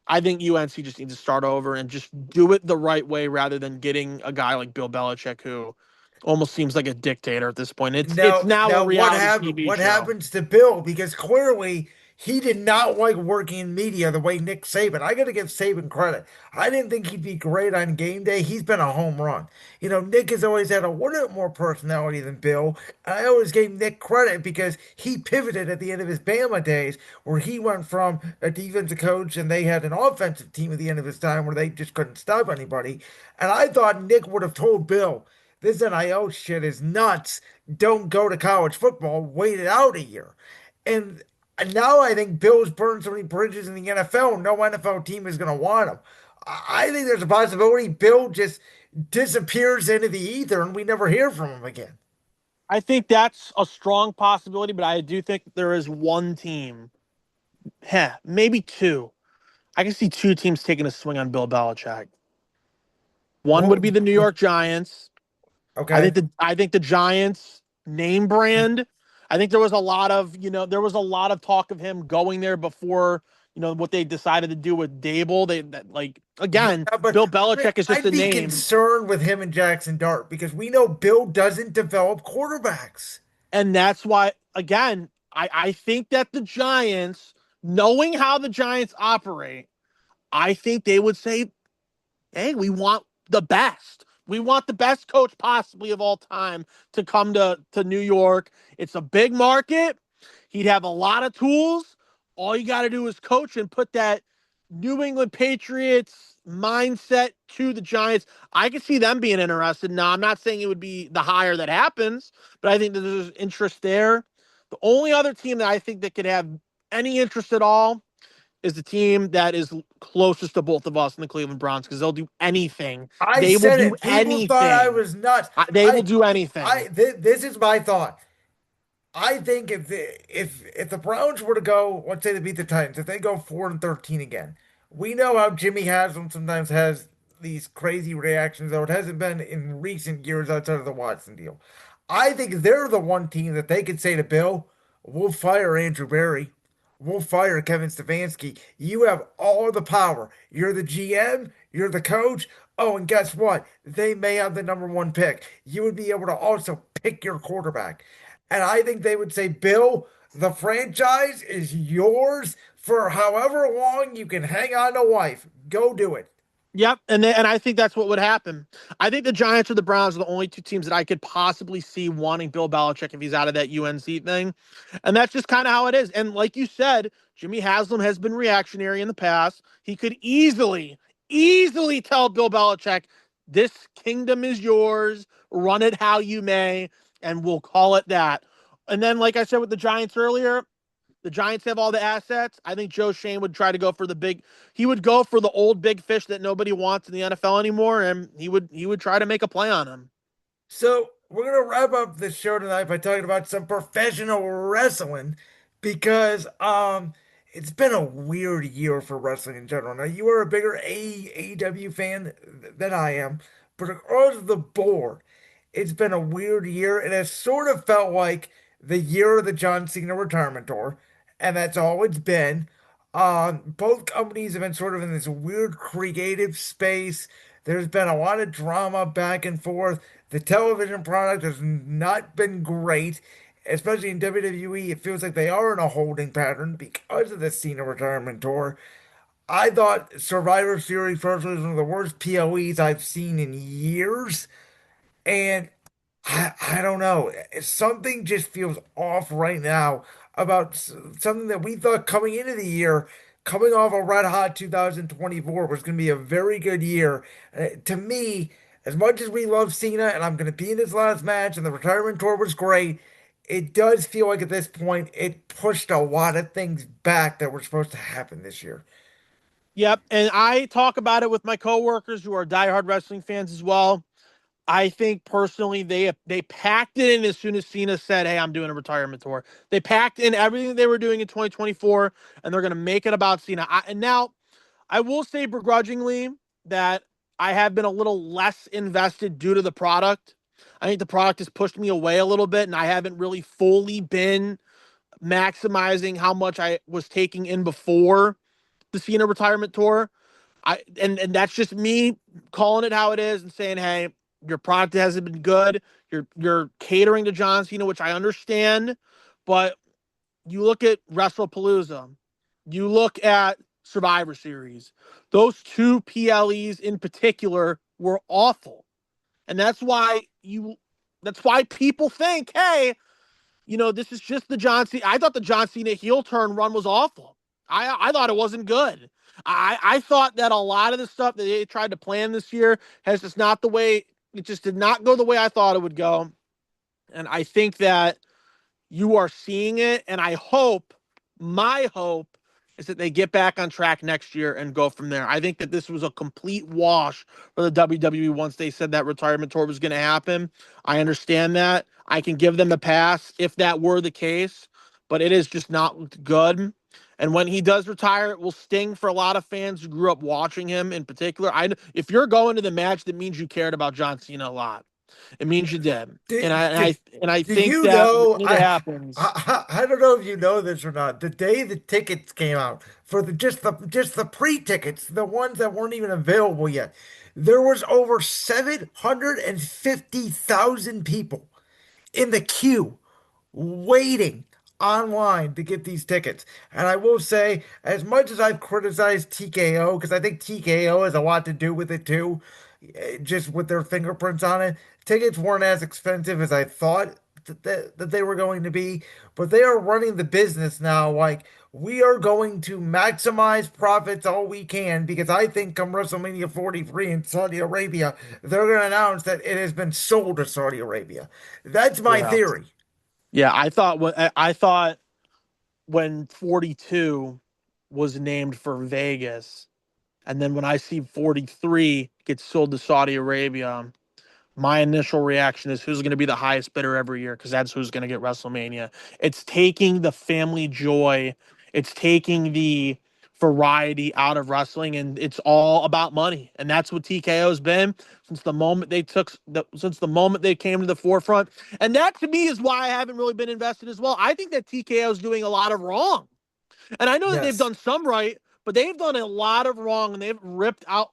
I think UNC just needs to start over and just do it the right way rather than getting a guy like Bill Belichick who almost seems like a dictator at this point. It's now a Now reality TV what show. happens to Bill? Because clearly he did not like working in media the way Nick Saban. I got to give Saban credit. I didn't think he'd be great on game day. He's been a home run. Nick has always had a little bit more personality than Bill. I always gave Nick credit because he pivoted at the end of his Bama days, where he went from a defensive coach and they had an offensive team at the end of his time where they just couldn't stop anybody. And I thought Nick would have told Bill, this NIL shit is nuts. Don't go to college football. Wait it out a year. And now I think Bill's burned so many bridges in the NFL. No NFL team is going to want him. I think there's a possibility Bill just disappears into the ether and we never hear from him again. I think that's a strong possibility, but I do think there is one team, maybe two. I can see two teams taking a swing on Bill Belichick. One would Well, be the New York Giants. okay. I think the Giants name brand. I think there was a lot of talk of him going there before what they decided to do with Dable. Again, Yeah, but Bill Belichick is just I'd a be name, concerned with him and Jackson Dart because we know Bill doesn't develop quarterbacks. and that's why again I think that the Giants, knowing how the Giants operate, I think they would say, hey, we want the best. We want the best coach possibly of all time to come to New York. It's a big market. He'd have a lot of tools. All you got to do is coach and put that New England Patriots mindset to the Giants. I could see them being interested. Now, I'm not saying it would be the hire that happens, but I think that there's interest there. The only other team that I think that could have any interest at all is the team that is closest to both of us in the Cleveland Browns because they'll do anything. I They will said do it. People thought I anything. was nuts. They will do anything. This is my thought. I think if the Browns were to go, let's say they beat the Titans, if they go 4-13 again, we know how Jimmy Haslam sometimes has these crazy reactions, though it hasn't been in recent years outside of the Watson deal. I think they're the one team that they could say to Bill, "We'll fire Andrew Berry, we'll fire Kevin Stefanski. You have all the power. You're the GM, you're the coach. Oh, and guess what? They may have the number one pick. You would be able to also pick your quarterback." And I think they would say, Bill, the franchise is yours for however long you can hang on to life. Go do it. Yep, and I think that's what would happen. I think the Giants or the Browns are the only two teams that I could possibly see wanting Bill Belichick if he's out of that UNC thing, and that's just kind of how it is. And like you said, Jimmy Haslam has been reactionary in the past. He could easily tell Bill Belichick, "This kingdom is yours. Run it how you may, and we'll call it that." And then, like I said with the Giants earlier, The Giants have all the assets. I think Joe Shane would try to go for he would go for the old big fish that nobody wants in the NFL anymore, and he would try to make a play on him. So we're gonna wrap up the show tonight by talking about some professional wrestling because it's been a weird year for wrestling in general. Now you are a bigger AEW fan than I am, but across the board, it's been a weird year. It has sort of felt like the year of the John Cena retirement tour, and that's all it's been. Both companies have been sort of in this weird creative space. There's been a lot of drama back and forth. The television product has not been great, especially in WWE. It feels like they are in a holding pattern because of the Cena retirement tour. I thought Survivor Series personally was one of the worst PLEs I've seen in years. And I don't know. Something just feels off right now about something that we thought coming into the year, coming off a red hot 2024, was going to be a very good year. To me, as much as we love Cena and I'm going to be in his last match and the retirement tour was great, it does feel like at this point it pushed a lot of things back that were supposed to happen this year. Yep, and I talk about it with my coworkers who are diehard wrestling fans as well. I think personally they packed it in as soon as Cena said, "Hey, I'm doing a retirement tour." They packed in everything they were doing in 2024, and they're going to make it about Cena. And now, I will say begrudgingly that I have been a little less invested due to the product. I think the product has pushed me away a little bit, and I haven't really fully been maximizing how much I was taking in before the Cena retirement tour. And that's just me calling it how it is and saying, hey, your product hasn't been good. You're catering to John Cena, which I understand, but you look at WrestlePalooza, you look at Survivor Series. Those two PLEs in particular were awful. And that's why people think, hey, this is just the John Cena. I thought the John Cena heel turn run was awful. I thought it wasn't good. I thought that a lot of the stuff that they tried to plan this year has just not the way, it just did not go the way I thought it would go. And I think that you are seeing it. And my hope is that they get back on track next year and go from there. I think that this was a complete wash for the WWE once they said that retirement tour was going to happen. I understand that. I can give them a pass if that were the case, but it is just not good. And when he does retire, it will sting for a lot of fans who grew up watching him in particular. If you're going to the match, that means you cared about John Cena a lot. It means you did. Do, And I and do, I and I do think you that know? when it happens, I don't know if you know this or not. The day the tickets came out for the pre-tickets, the ones that weren't even available yet, there was over 750,000 people in the queue waiting online to get these tickets. And I will say, as much as I've criticized TKO, because I think TKO has a lot to do with it too, just with their fingerprints on it, tickets weren't as expensive as I thought that they were going to be, but they are running the business now like we are going to maximize profits all we can because I think come WrestleMania 43 in Saudi Arabia, they're going to announce that it has been sold to Saudi Arabia. That's my yeah. theory. Yeah, I thought when 42 was named for Vegas, and then when I see 43 get sold to Saudi Arabia, my initial reaction is who's going to be the highest bidder every year because that's who's going to get WrestleMania. It's taking the family joy, it's taking the variety out of wrestling, and it's all about money. And that's what TKO's been since the moment they came to the forefront. And that to me is why I haven't really been invested as well. I think that TKO is doing a lot of wrong, and I know that they've Yes. done some right, but they've done a lot of wrong, and they've ripped out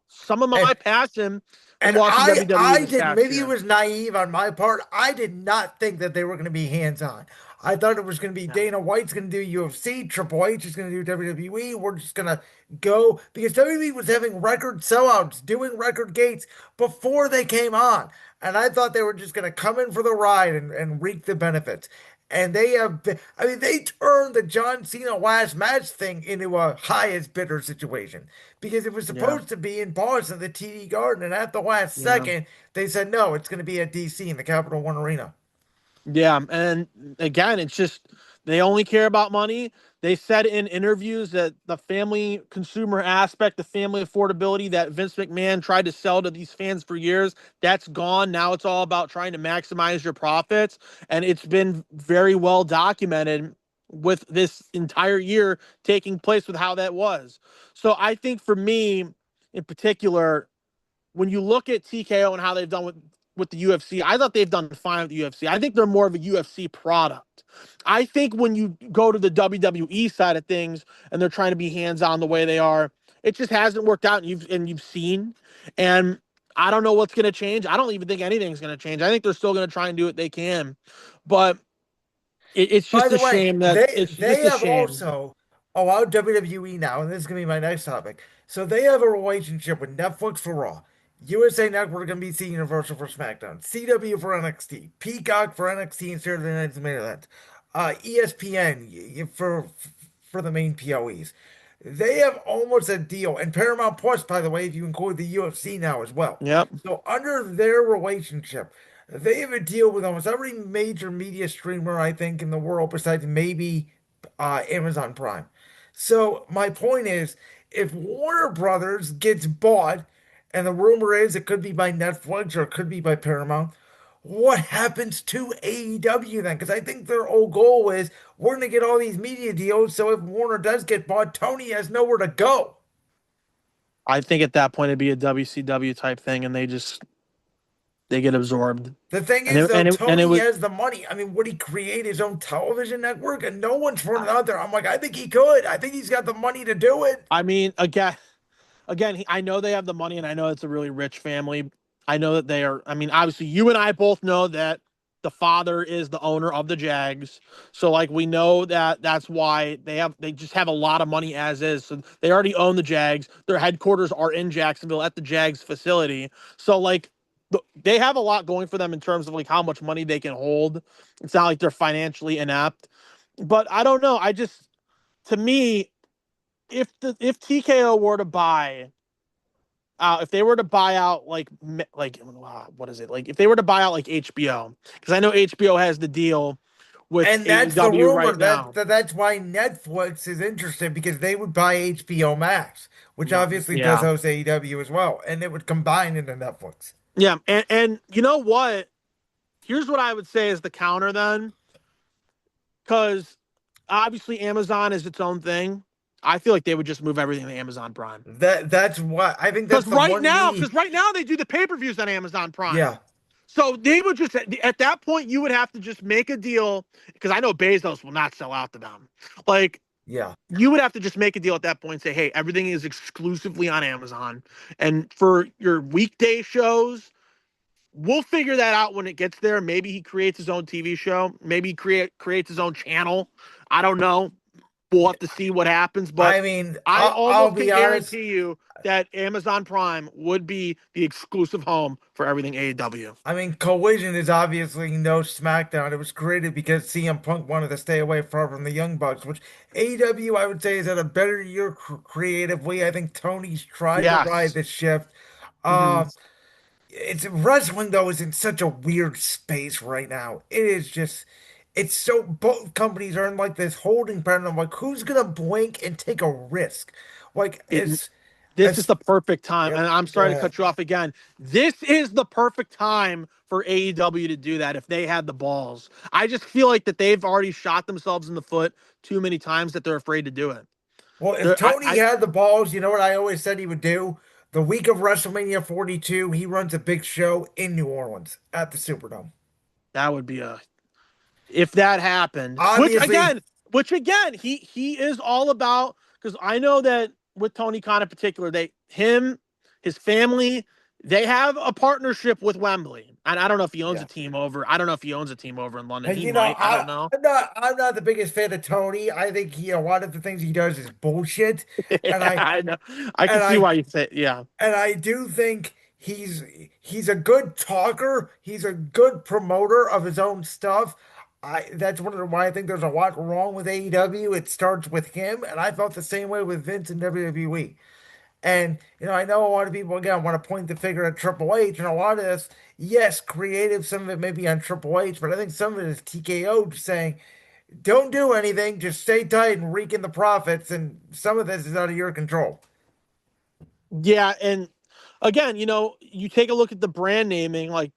some of And my passion of And watching WWE I this did, past maybe it year. was naive on my part. I did not think that they were going to be hands on. I thought it was going to be Yeah. Dana White's going to do UFC, Triple H is going to do WWE. We're just going to go because WWE was having record sellouts, doing record gates before they came on. And I thought they were just going to come in for the ride and reap the benefits. And they have, I mean, they turned the John Cena last match thing into a highest bidder situation because it was Yeah. supposed to be in Boston, the TD Garden. And at the last Yeah. second, they said, no, it's going to be at DC in the Capital One Arena. Yeah. And again, it's just They only care about money. They said in interviews that the family consumer aspect, the family affordability that Vince McMahon tried to sell to these fans for years, that's gone. Now it's all about trying to maximize your profits. And it's been very well documented with this entire year taking place with how that was. So I think for me in particular, when you look at TKO and how they've done with the UFC, I thought they've done fine with the UFC. I think they're more of a UFC product. I think when you go to the WWE side of things and they're trying to be hands-on the way they are, it just hasn't worked out, and you've seen. And I don't know what's going to change. I don't even think anything's going to change. I think they're still going to try and do what they can, but it's By just a the way, shame that they it's they just a have shame. also allowed WWE now, and this is gonna be my next topic. So they have a relationship with Netflix for Raw, USA Network gonna be seeing Universal for SmackDown, CW for NXT, Peacock for NXT and Saturday Night's main event, ESPN for the main POEs. They have almost a deal, and Paramount Plus, by the way, if you include the UFC now as well. Yep. So under their relationship, they have a deal with almost every major media streamer, I think, in the world, besides maybe Amazon Prime. So my point is, if Warner Brothers gets bought, and the rumor is it could be by Netflix or it could be by Paramount, what happens to AEW then? Because I think their whole goal is we're going to get all these media deals. So if Warner does get bought, Tony has nowhere to go. I think at that point it'd be a WCW type thing, and they get absorbed. The thing And is, it, though, and it Tony was has the money. I mean, would he create his own television network? And no one's throwing it out there. I'm like, I think he could. I think he's got the money to do it. I mean, again, I know they have the money, and I know it's a really rich family. I know that they are. I mean, obviously, you and I both know that the father is the owner of the Jags, so like we know that that's why they just have a lot of money as is. So they already own the Jags. Their headquarters are in Jacksonville at the Jags facility. So like they have a lot going for them in terms of like how much money they can hold. It's not like they're financially inept, but I don't know. I just to me, if TKO were to buy if they were to buy out like what is it, like if they were to buy out like HBO, because I know HBO has the deal with And that's the AEW rumor. right now. That's why Netflix is interested because they would buy HBO Max, which obviously does Yeah, host AEW as well, and it would combine into Netflix. yeah, and you know what? Here's what I would say is the counter then, because obviously Amazon is its own thing. I feel like they would just move everything to Amazon Prime. That's what I think. That's Because the right one now, media. because right now they do the pay-per-views on Amazon Prime. Yeah, So they would just at that point you would have to just make a deal, because I know Bezos will not sell out to them. Like yeah. you would have to just make a deal at that point and say, hey, everything is exclusively on Amazon. And for your weekday shows, we'll figure that out when it gets there. Maybe he creates his own TV show. Maybe he creates his own channel. I don't know. We'll have to see what happens. But I mean, I I'll almost can be honest. guarantee you that Amazon Prime would be the exclusive home for everything AEW. I mean, Collision is obviously no SmackDown. It was created because CM Punk wanted to stay away from the Young Bucks, which AEW I would say is at a better year creatively. I think Tony's tried to ride Yes. the shift. Mm-hmm. Uh, it's wrestling though is in such a weird space right now. It is just, it's so both companies are in like this holding pattern. I'm like, who's gonna blink and take a risk? Like It, this is as the perfect time. yep. And I'm Go sorry to ahead. cut you off again. This is the perfect time for AEW to do that if they had the balls. I just feel like that they've already shot themselves in the foot too many times that they're afraid to do it. Well, if They're, Tony had the balls, you know what I always said he would do? The week of WrestleMania 42, he runs a big show in New Orleans at the Superdome. that would be a if that happened, Obviously, which again, he is all about, because I know that with Tony Khan in particular, his family, they have a partnership with Wembley. And I don't know if he owns a yeah. team over. I don't know if he owns a team over in London. And He you know, might. I don't know. I'm not the biggest fan of Tony. I think a lot of the things he does is bullshit. And Yeah, I know. I can and see I why you say, yeah. and I do think he's a good talker. He's a good promoter of his own stuff. That's one of the why I think there's a lot wrong with AEW. It starts with him, and I felt the same way with Vince and WWE. And I know a lot of people again want to point the finger at Triple H, and a lot of this, yes, creative. Some of it may be on Triple H, but I think some of it is TKO just saying, don't do anything, just stay tight and rake in the profits, and some of this is out of your control. Yeah, and again, you take a look at the brand naming, like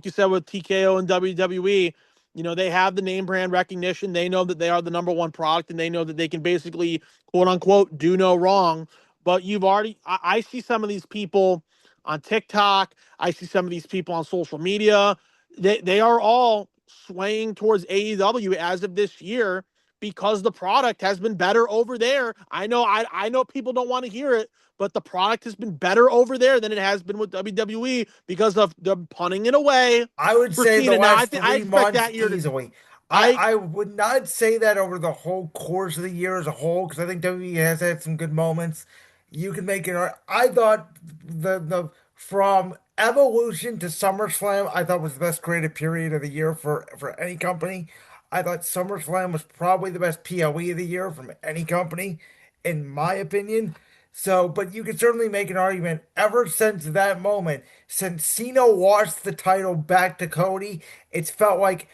you said with TKO and WWE. They have the name brand recognition. They know that they are the number one product, and they know that they can basically, quote unquote, do no wrong. But I see some of these people on TikTok. I see some of these people on social media. They are all swaying towards AEW as of this year because the product has been better over there. I know people don't want to hear it, but the product has been better over there than it has been with WWE because of the punting it away I would for say the Cena. Now, last I three expect months that year to. easily. I I would not say that over the whole course of the year as a whole, because I think WWE has had some good moments. You can make it. I thought the from Evolution to SummerSlam, I thought was the best creative period of the year for any company. I thought SummerSlam was probably the best PLE of the year from any company, in my opinion. So, but you could certainly make an argument ever since that moment, since Cena lost the title back to Cody, it's felt like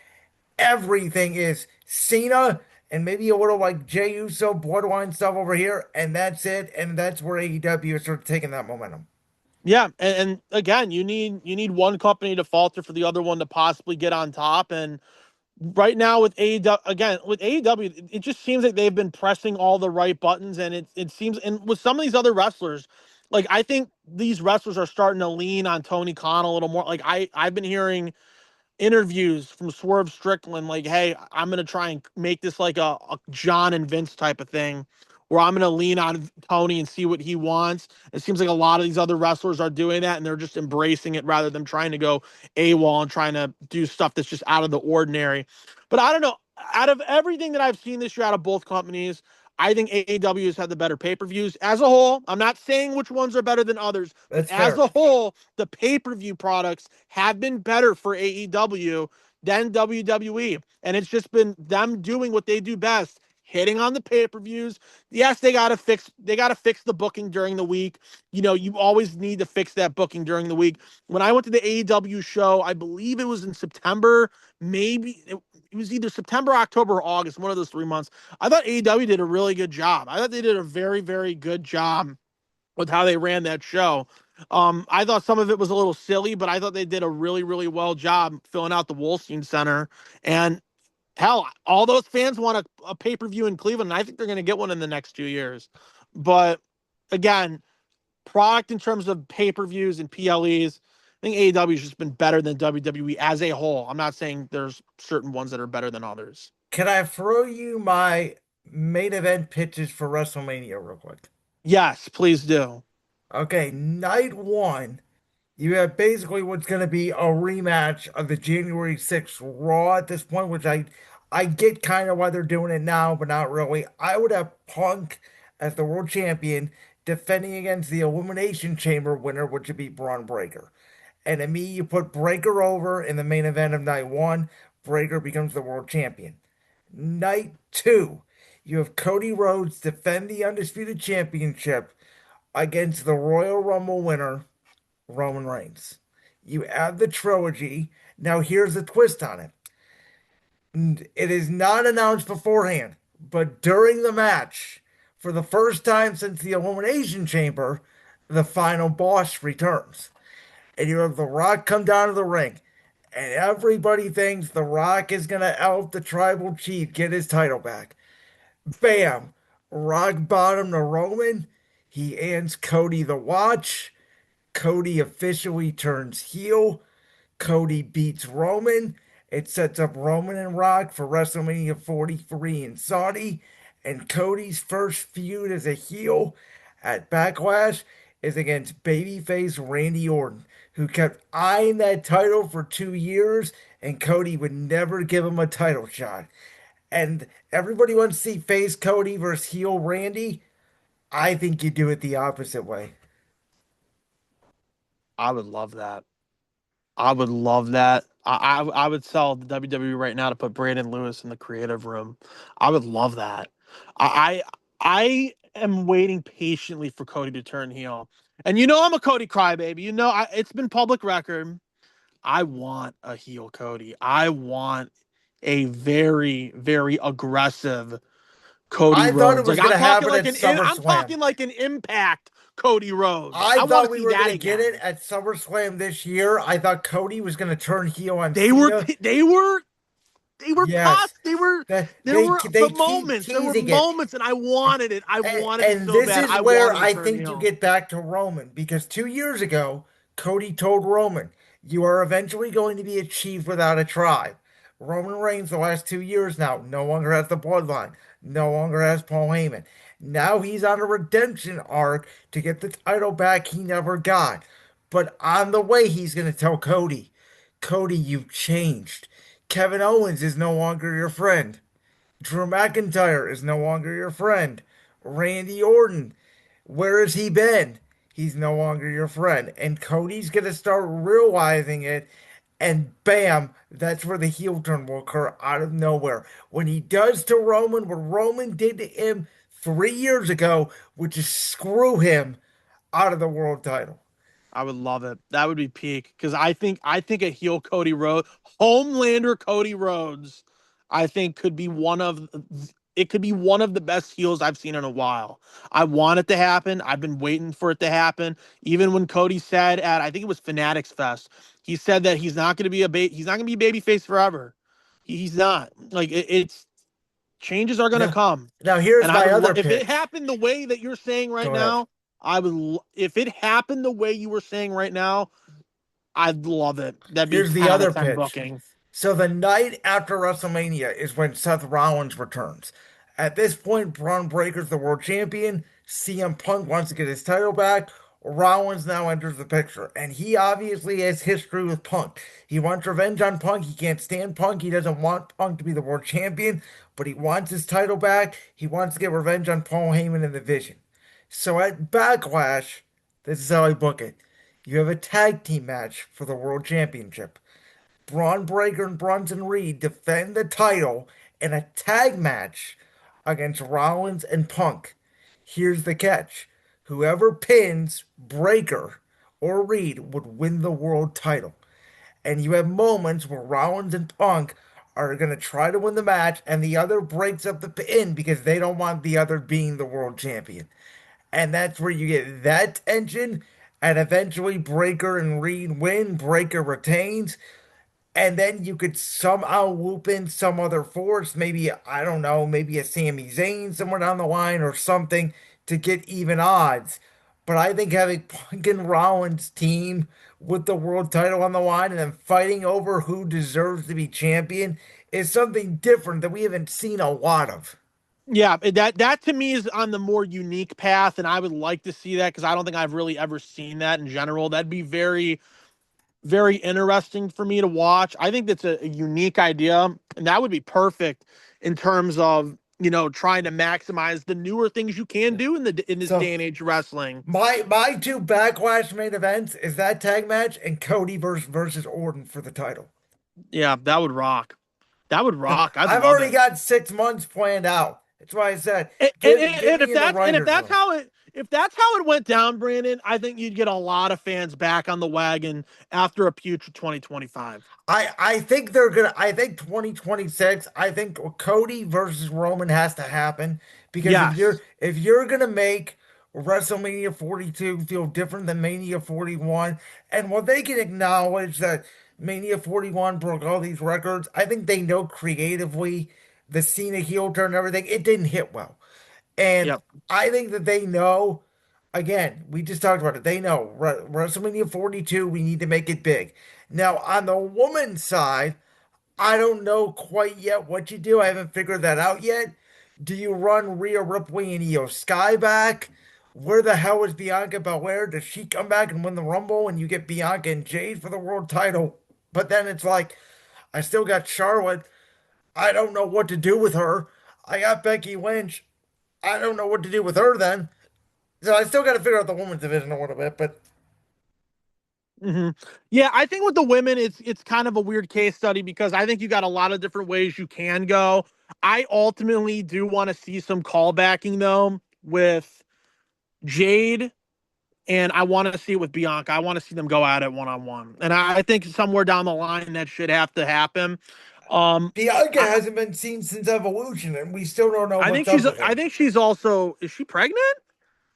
everything is Cena and maybe a little like Jey Uso bloodline stuff over here, and that's it. And that's where AEW is sort of taking that momentum. Yeah, and again, you need one company to falter for the other one to possibly get on top. And right now with AEW, again with AEW, it just seems like they've been pressing all the right buttons, and it seems, and with some of these other wrestlers, like I think these wrestlers are starting to lean on Tony Khan a little more. Like I've been hearing interviews from Swerve Strickland, like, hey, I'm going to try and make this like a John and Vince type of thing where I'm going to lean on Tony and see what he wants. It seems like a lot of these other wrestlers are doing that, and they're just embracing it rather than trying to go AWOL and trying to do stuff that's just out of the ordinary. But I don't know. Out of everything that I've seen this year out of both companies, I think AEW has had the better pay-per-views as a whole. I'm not saying which ones are better than others, but That's as fair. a whole, the pay-per-view products have been better for AEW than WWE. And it's just been them doing what they do best, hitting on the pay-per-views. Yes, they gotta fix the booking during the week. You always need to fix that booking during the week. When I went to the AEW show, I believe it was in September, maybe it was either September, October, or August, one of those 3 months. I thought AEW did a really good job. I thought they did a very, very good job with how they ran that show. I thought some of it was a little silly, but I thought they did a really, really well job filling out the Wolstein Center. And hell, all those fans want a pay-per-view in Cleveland, and I think they're going to get one in the next 2 years. But again, product in terms of pay-per-views and PLEs, I think AEW has just been better than WWE as a whole. I'm not saying there's certain ones that are better than others. Can I throw you my main event pitches for WrestleMania real quick? Yes, please do. Okay, night one. You have basically what's going to be a rematch of the January 6th Raw at this point, which I get kind of why they're doing it now, but not really. I would have Punk as the world champion defending against the Elimination Chamber winner, which would be Braun Breaker. And to me, you put Breaker over in the main event of night one, Breaker becomes the world champion. Night two, you have Cody Rhodes defend the Undisputed Championship against the Royal Rumble winner, Roman Reigns. You add the trilogy. Now, here's the twist on it. It is not announced beforehand, but during the match, for the first time since the Elimination Chamber, the final boss returns. And you have The Rock come down to the ring. And everybody thinks The Rock is going to help the tribal chief get his title back. Bam! Rock bottom to Roman. He hands Cody the watch. Cody officially turns heel. Cody beats Roman. It sets up Roman and Rock for WrestleMania 43 in Saudi. And Cody's first feud as a heel at Backlash is against babyface Randy Orton, who kept eyeing that title for 2 years, and Cody would never give him a title shot. And everybody wants to see face Cody versus heel Randy. I think you do it the opposite way. I would love that. I would love that. I would sell the WWE right now to put Brandon Lewis in the creative room. I would love that. I am waiting patiently for Cody to turn heel. And I'm a Cody crybaby. It's been public record. I want a heel Cody. I want a very, very aggressive Cody I thought it Rhodes. was Like going I'm to talking happen like at I'm SummerSlam. talking like an Impact Cody Rhodes. I I want thought to we see were going that to get it again. at SummerSlam this year. I thought Cody was going to turn heel on They were Cena. they were they were pos Yes, they were that there were they the keep moments. There were teasing it. moments and I wanted it. I wanted it And so this bad. is I where wanted to I turn think you heel. get back to Roman because 2 years ago, Cody told Roman, "You are eventually going to be a chief without a tribe." Roman Reigns, the last 2 years now, no longer has the bloodline, no longer has Paul Heyman. Now he's on a redemption arc to get the title back he never got. But on the way, he's going to tell Cody, Cody, you've changed. Kevin Owens is no longer your friend. Drew McIntyre is no longer your friend. Randy Orton, where has he been? He's no longer your friend. And Cody's going to start realizing it. And bam, that's where the heel turn will occur out of nowhere. When he does to Roman what Roman did to him 3 years ago, which is screw him out of the world title. I would love it. That would be peak because I think a heel Cody Rhodes, Homelander Cody Rhodes, I think could be one of the best heels I've seen in a while. I want it to happen. I've been waiting for it to happen. Even when Cody said at I think it was Fanatics Fest, he said that he's not going to be he's not going to be babyface forever. He's not. Like it's changes are going to Now, come. now here's And I my would other if it pitch. happened the way that you're saying right Go ahead. now, if it happened the way you were saying right now, I'd love it. That'd be Here's the 10 out of other 10 pitch. booking. So the night after WrestleMania is when Seth Rollins returns. At this point, Braun Breaker's the world champion. CM Punk wants to get his title back. Rollins now enters the picture, and he obviously has history with Punk. He wants revenge on Punk. He can't stand Punk. He doesn't want Punk to be the world champion, but he wants his title back. He wants to get revenge on Paul Heyman and the Vision. So at Backlash, this is how I book it. You have a tag team match for the world championship. Braun Breaker and Bronson Reed defend the title in a tag match against Rollins and Punk. Here's the catch. Whoever pins Breaker or Reed would win the world title. And you have moments where Rollins and Punk are going to try to win the match, and the other breaks up the pin because they don't want the other being the world champion. And that's where you get that tension. And eventually, Breaker and Reed win. Breaker retains. And then you could somehow whoop in some other force, maybe, I don't know, maybe a Sami Zayn somewhere down the line or something to get even odds. But I think having Punk and Rollins team with the world title on the line and then fighting over who deserves to be champion is something different that we haven't seen a lot of. Yeah, that to me is on the more unique path, and I would like to see that because I don't think I've really ever seen that in general. That'd be very, very interesting for me to watch. I think that's a unique idea, and that would be perfect in terms of trying to maximize the newer things you can do in this So day and age of wrestling. my two backlash main events is that tag match and Cody versus Orton for the title. Yeah, that would rock. That would rock. I'd I've love already it. got 6 months planned out. That's why I said And, and, get and me if in the if writer's that's room. how it went down, Brandon, I think you'd get a lot of fans back on the wagon after a putrid 2025. I think they're gonna I think 2026, I think Cody versus Roman has to happen because Yes. if you're gonna make WrestleMania 42 feel different than Mania 41, and while they can acknowledge that Mania 41 broke all these records, I think they know creatively the Cena heel turn and everything, it didn't hit well. And Yep. I think that they know, again, we just talked about it. They know WrestleMania 42, we need to make it big. Now, on the woman's side, I don't know quite yet what you do. I haven't figured that out yet. Do you run Rhea Ripley and Io Sky back? Where the hell is Bianca Belair? Does she come back and win the Rumble and you get Bianca and Jade for the world title? But then it's like, I still got Charlotte. I don't know what to do with her. I got Becky Lynch. I don't know what to do with her then. So I still got to figure out the women's division a little bit, but hmm Yeah, I think with the women, it's kind of a weird case study because I think you got a lot of different ways you can go. I ultimately do want to see some callbacking though with Jade, and I want to see it with Bianca. I want to see them go at it one on one, and I think somewhere down the line that should have to happen. Bianca I, hasn't been seen since Evolution, and we still don't know what's up with I her. think she's also, is she pregnant?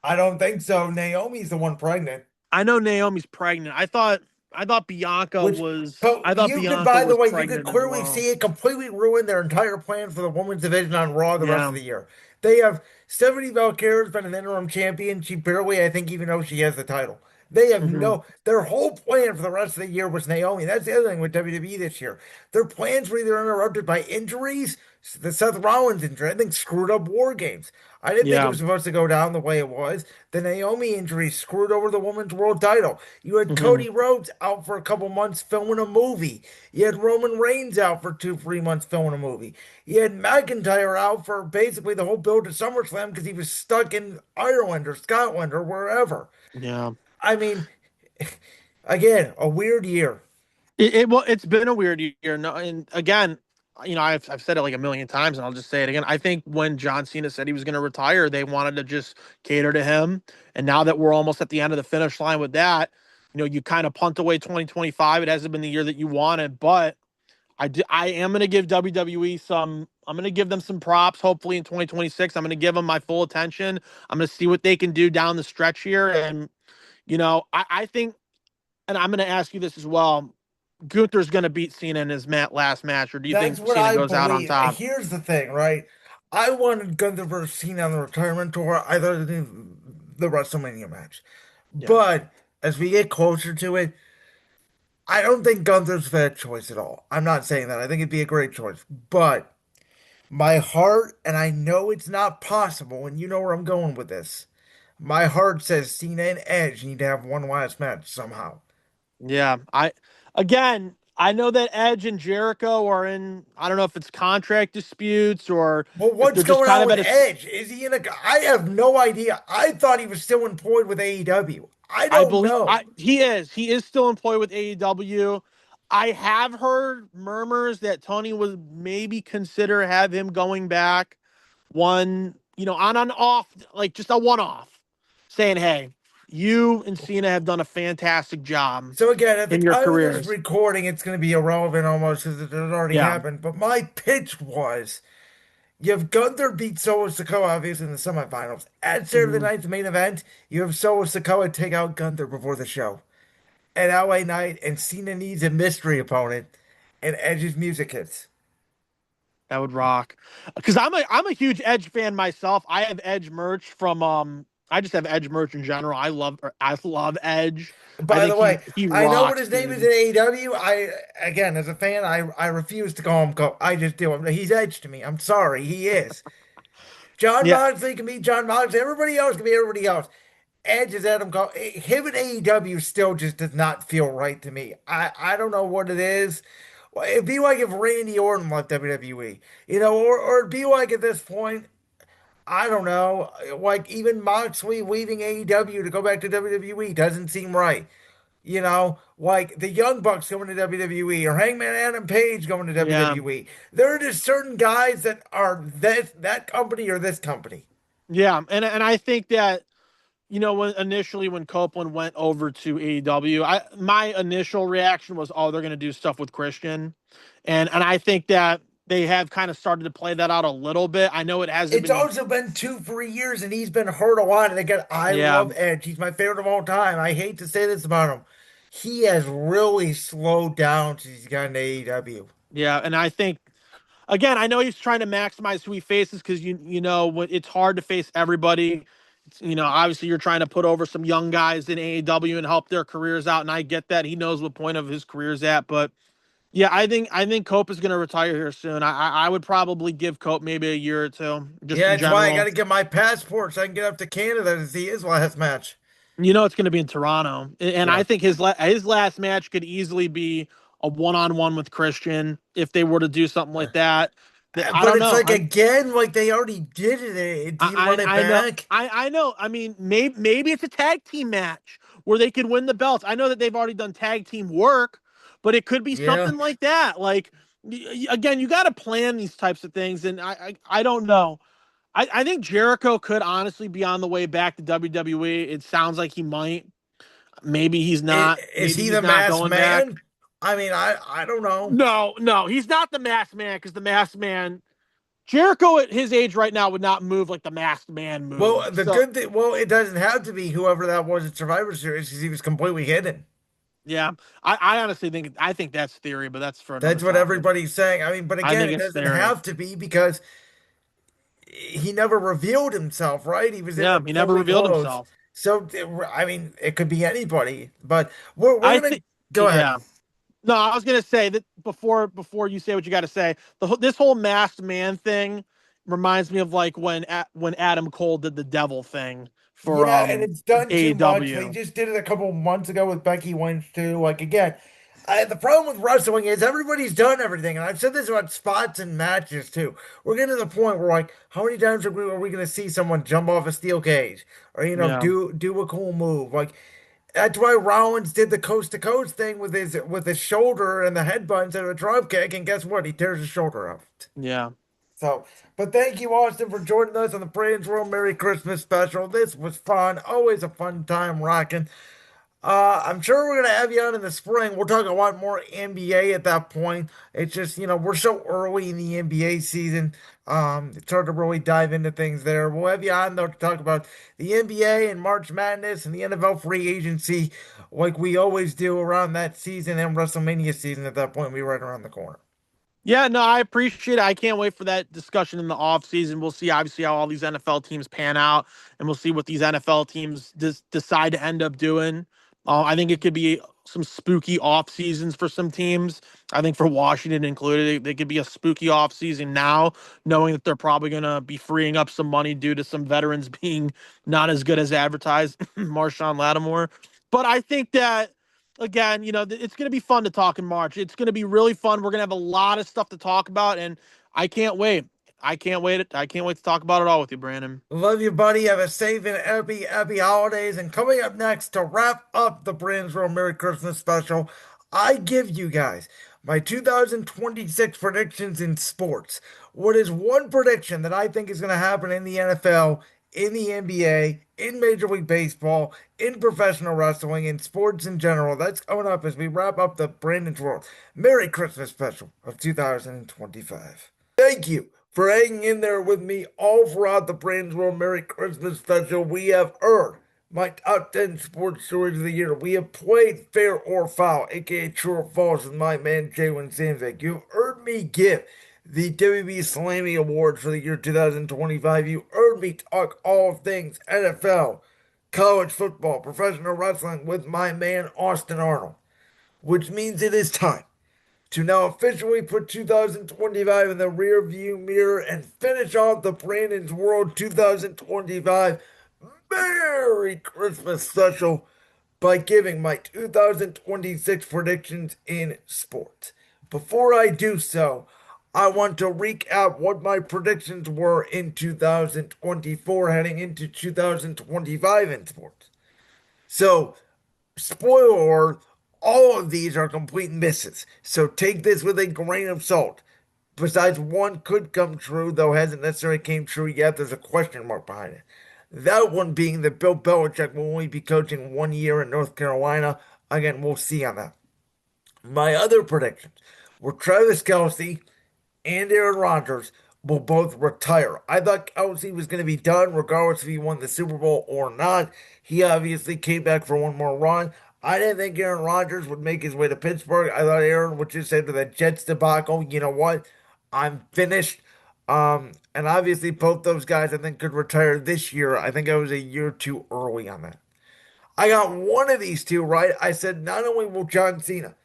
I don't think so. Naomi's the one pregnant. I know Naomi's pregnant. Which, but I thought you could, Bianca by the was way, you could pregnant as clearly well. see it completely ruin their entire plan for the women's division on Raw the rest Yeah. of the year. They have Stephanie Valkyra's been an interim champion. She barely, I think, even knows she has the title. They have Hmm. their whole plan for the rest of the year was Naomi. That's the other thing with WWE this year. Their plans were either interrupted by injuries, the Seth Rollins injury, I think screwed up War Games. I didn't think it Yeah. was supposed to go down the way it was. The Naomi injury screwed over the women's world title. You had Hmm. Cody Rhodes out for a couple months filming a movie. You had Roman Reigns out for 2, 3 months filming a movie. You had McIntyre out for basically the whole build to SummerSlam because he was stuck in Ireland or Scotland or wherever. Yeah. I mean, again, a weird year. Well, it's been a weird year. No, and again, I've said it like a million times, and I'll just say it again. I think when John Cena said he was going to retire, they wanted to just cater to him. And now that we're almost at the end of the finish line with that, you kind of punt away 2025. It hasn't been the year that you wanted, but I am going to give WWE some. I'm going to give them some props. Hopefully in 2026, I'm going to give them my full attention. I'm going to see what they can do down the stretch here, and I think, and I'm going to ask you this as well. Gunther's going to beat Cena in his last match, or do you That's think what Cena I goes out on believe. top? Here's the thing, right? I wanted Gunther versus Cena on the retirement tour, either the WrestleMania match. Yeah, But as we get closer to it, I don't think Gunther's a bad choice at all. I'm not saying that. I think it'd be a great choice. But my heart, and I know it's not possible, and you know where I'm going with this. My heart says Cena and Edge need to have one last match somehow. yeah. I know that Edge and Jericho are in. I don't know if it's contract disputes or Well, if they're what's just going kind on of with at a. Edge? Is he in a? I have no idea. I thought he was still employed with AEW. I I don't believe know. he is still employed with AEW. I have heard murmurs that Tony would maybe consider have him going back one, on and off, like just a one off, saying, "Hey, you and Cena have done a fantastic job So again, at the in your time of this careers." recording, it's going to be irrelevant almost because it had already Yeah. happened. But my pitch was: you have Gunther beat Solo Sikoa obviously in the semifinals. At Saturday Mhm. night's main event, you have Solo Sikoa take out Gunther before the show. At LA Night, and Cena needs a mystery opponent, and Edge's music hits. That would rock. Because I'm a huge Edge fan myself. I have Edge merch from I just have Edge merch in general. I love Edge. I By the think way, he I know what rocks, his name is in dude. AEW. Again, as a fan, I refuse to call him. I just do. He's Edge to me. I'm sorry, he is. John Yeah, Moxley can be John Moxley. Everybody else can be everybody else. Edge is Adam Cole. Him and AEW still just does not feel right to me. I don't know what it is. Well, it'd be like if Randy Orton left WWE, or it'd be like at this point, I don't know, like even Moxley leaving AEW to go back to WWE doesn't seem right. Like the Young Bucks going to WWE or Hangman Adam Page going to yeah, WWE. There are just certain guys that are that company or this company. yeah. And I think that when Copeland went over to AEW, my initial reaction was, oh, they're gonna do stuff with Christian, and I think that they have kind of started to play that out a little bit. I know it hasn't It's been. also been 2, 3 years and he's been hurt a lot. And again, I Yeah, love Edge. He's my favorite of all time. I hate to say this about him. He has really slowed down since he's gotten to AEW. yeah, and I think again, I know he's trying to maximize who he faces because it's hard to face everybody. Obviously you're trying to put over some young guys in AEW and help their careers out, and I get that. He knows what point of his career's at, but yeah, I think Cope is going to retire here soon. I would probably give Cope maybe a year or two, just Yeah, in that's why I got general. to get my passport so I can get up to Canada to see his last match. It's going to be in Toronto, and I Yeah. think his last match could easily be a one-on-one with Christian if they were to do something like that. I But don't it's know. like, again, like they already did it. Do you run it I know back? I know. I mean, maybe it's a tag team match where they could win the belts. I know that they've already done tag team work, but it could be Yeah. something like that. Like again, you got to plan these types of things, and I don't know. I think Jericho could honestly be on the way back to WWE. It sounds like he might. Maybe he's I- not. Is Maybe he he's the not masked going back. man? I mean, I don't know. No, no, he's not the masked man because the masked man, Jericho at his age right now would not move like the masked man Well, moved. the So good thing, well, it doesn't have to be whoever that was at Survivor Series because he was completely hidden. yeah, I honestly think that's theory, but that's for another That's what topic. everybody's saying. I mean, but I again, think it it's doesn't theory. have to be because he never revealed himself, right? He was in Yeah, like he never fully revealed clothes. himself. So, I mean, it could be anybody, but we're I gonna think, go ahead. yeah. No, I was gonna say that before you say what you got to say. This whole masked man thing reminds me of like when Adam Cole did the devil thing for Yeah, and it's done too much. They AEW. just did it a couple months ago with Becky Lynch too. Like again, the problem with wrestling is everybody's done everything, and I've said this about spots and matches too. We're getting to the point where like, how many times are we going to see someone jump off a steel cage or Yeah, do a cool move? Like that's why Rollins did the coast to coast thing with his shoulder and the headbutt instead of a drop kick, and guess what? He tears his shoulder off. yeah. So, but thank you, Austin, for joining us on the Brains World Merry Christmas special. This was fun. Always a fun time rocking. I'm sure we're gonna have you on in the spring. We'll talk a lot more NBA at that point. It's just, we're so early in the NBA season. It's hard to really dive into things there. We'll have you on though to talk about the NBA and March Madness and the NFL free agency, like we always do around that season and WrestleMania season. At that point, we're right around the corner. Yeah, no, I appreciate it. I can't wait for that discussion in the off season. We'll see obviously how all these NFL teams pan out, and we'll see what these NFL teams decide to end up doing. I think it could be some spooky off seasons for some teams. I think for Washington included, they could be a spooky off season now, knowing that they're probably going to be freeing up some money due to some veterans being not as good as advertised, Marshawn Lattimore. But I think that again, it's going to be fun to talk in March. It's going to be really fun. We're going to have a lot of stuff to talk about, and I can't wait. I can't wait. I can't wait to talk about it all with you, Brandon. Love you, buddy. Have a safe and happy holidays. And coming up next to wrap up the Brandsville Merry Christmas special, I give you guys my 2026 predictions in sports. What is one prediction that I think is going to happen in the NFL, in the NBA, in Major League Baseball, in professional wrestling, in sports in general? That's coming up as we wrap up the Brandon's World Merry Christmas special of 2025. Thank you for hanging in there with me all throughout the Brandon's World Merry Christmas special. We have earned my top 10 sports stories of the year. We have played Fair or Foul, aka True or False, with my man Jalen Sandvick. You've heard me give the WWE Slammy Awards for the year 2025. You heard me talk all things NFL, college football, professional wrestling with my man Austin Arnold, which means it is time to now officially put 2025 in the rear view mirror and finish off the Brandon's World 2025 Merry Christmas special by giving my 2026 predictions in sports. Before I do so, I want to recap what my predictions were in 2024 heading into 2025 in sports. So, spoiler, all of these are complete misses. So take this with a grain of salt. Besides, one could come true, though hasn't necessarily came true yet. There's a question mark behind it. That one being that Bill Belichick will only be coaching 1 year in North Carolina. Again, we'll see on that. My other predictions were Travis Kelsey and Aaron Rodgers will both retire. I thought Kelsey was going to be done regardless if he won the Super Bowl or not. He obviously came back for one more run. I didn't think Aaron Rodgers would make his way to Pittsburgh. I thought Aaron would just say to the Jets debacle, you know what? I'm finished. And obviously both those guys I think could retire this year. I think I was a year too early on that. I got one of these two right. I said not only will John Cena,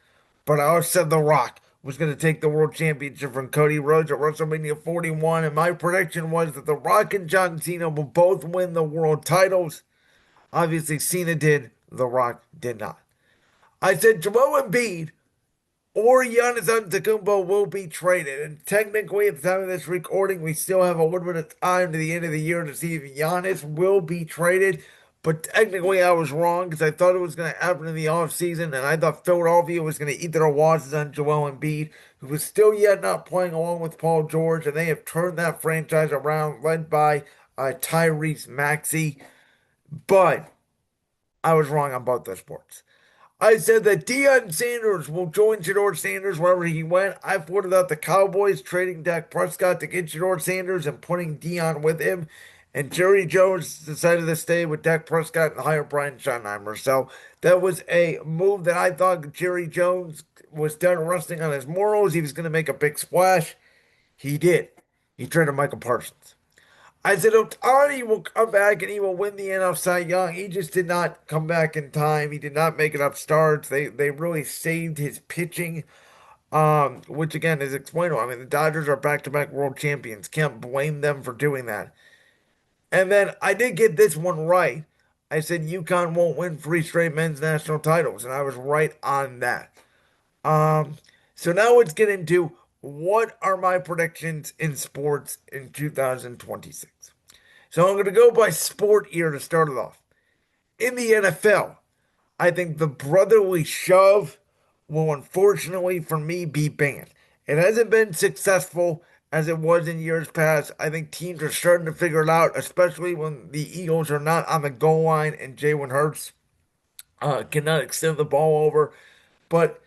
but I also said The Rock was going to take the world championship from Cody Rhodes at WrestleMania 41. And my prediction was that The Rock and John Cena will both win the world titles. Obviously, Cena did. The Rock did not. I said Joel Embiid or Giannis Antetokounmpo will be traded. And technically, at the time of this recording, we still have a little bit of time to the end of the year to see if Giannis will be traded. But technically, I was wrong because I thought it was going to happen in the offseason, and I thought Philadelphia was going to eat their losses on Joel Embiid, who was still yet not playing along with Paul George, and they have turned that franchise around, led by Tyrese Maxey. But I was wrong on both those sports. I said that Deion Sanders will join Shedeur Sanders wherever he went. I pointed out the Cowboys trading Dak Prescott to get Shedeur Sanders and putting Deion with him. And Jerry Jones decided to stay with Dak Prescott and hire Brian Schottenheimer. So that was a move that I thought Jerry Jones was done resting on his morals. He was going to make a big splash. He did. He traded Michael Parsons. I said Ohtani will come back and he will win the NL Cy Young. He just did not come back in time. He did not make enough starts. They really saved his pitching, which again is explainable. I mean, the Dodgers are back-to-back world champions. Can't blame them for doing that. And then I did get this one right. I said UConn won't win 3 straight men's national titles, and I was right on that. Um, so now let's get into what are my predictions in sports in 2026. So I'm going to go by sport here to start it off. In the NFL, I think the brotherly shove will unfortunately for me be banned. It hasn't been successful as it was in years past. I think teams are starting to figure it out, especially when the Eagles are not on the goal line and Jalen Hurts cannot extend the ball over. But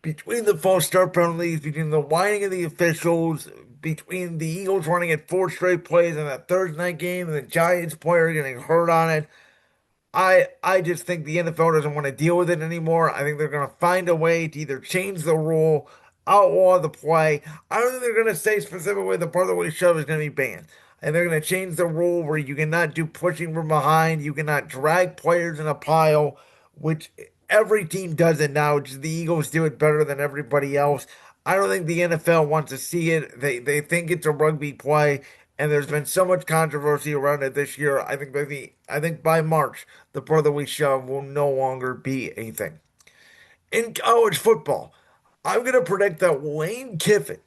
between the false start penalties, between the whining of the officials, between the Eagles running it 4 straight plays in that Thursday night game and the Giants player getting hurt on it, I just think the NFL doesn't want to deal with it anymore. I think they're going to find a way to either change the rule, outlaw the play. I don't think they're going to say specifically the brotherly shove is going to be banned. And they're going to change the rule where you cannot do pushing from behind, you cannot drag players in a pile, which every team does it now. Just the Eagles do it better than everybody else. I don't think the NFL wants to see it. They think it's a rugby play, and there's been so much controversy around it this year. I think by March, the brotherly shove will no longer be a thing. In college football, I'm going to predict that Lane Kiffin,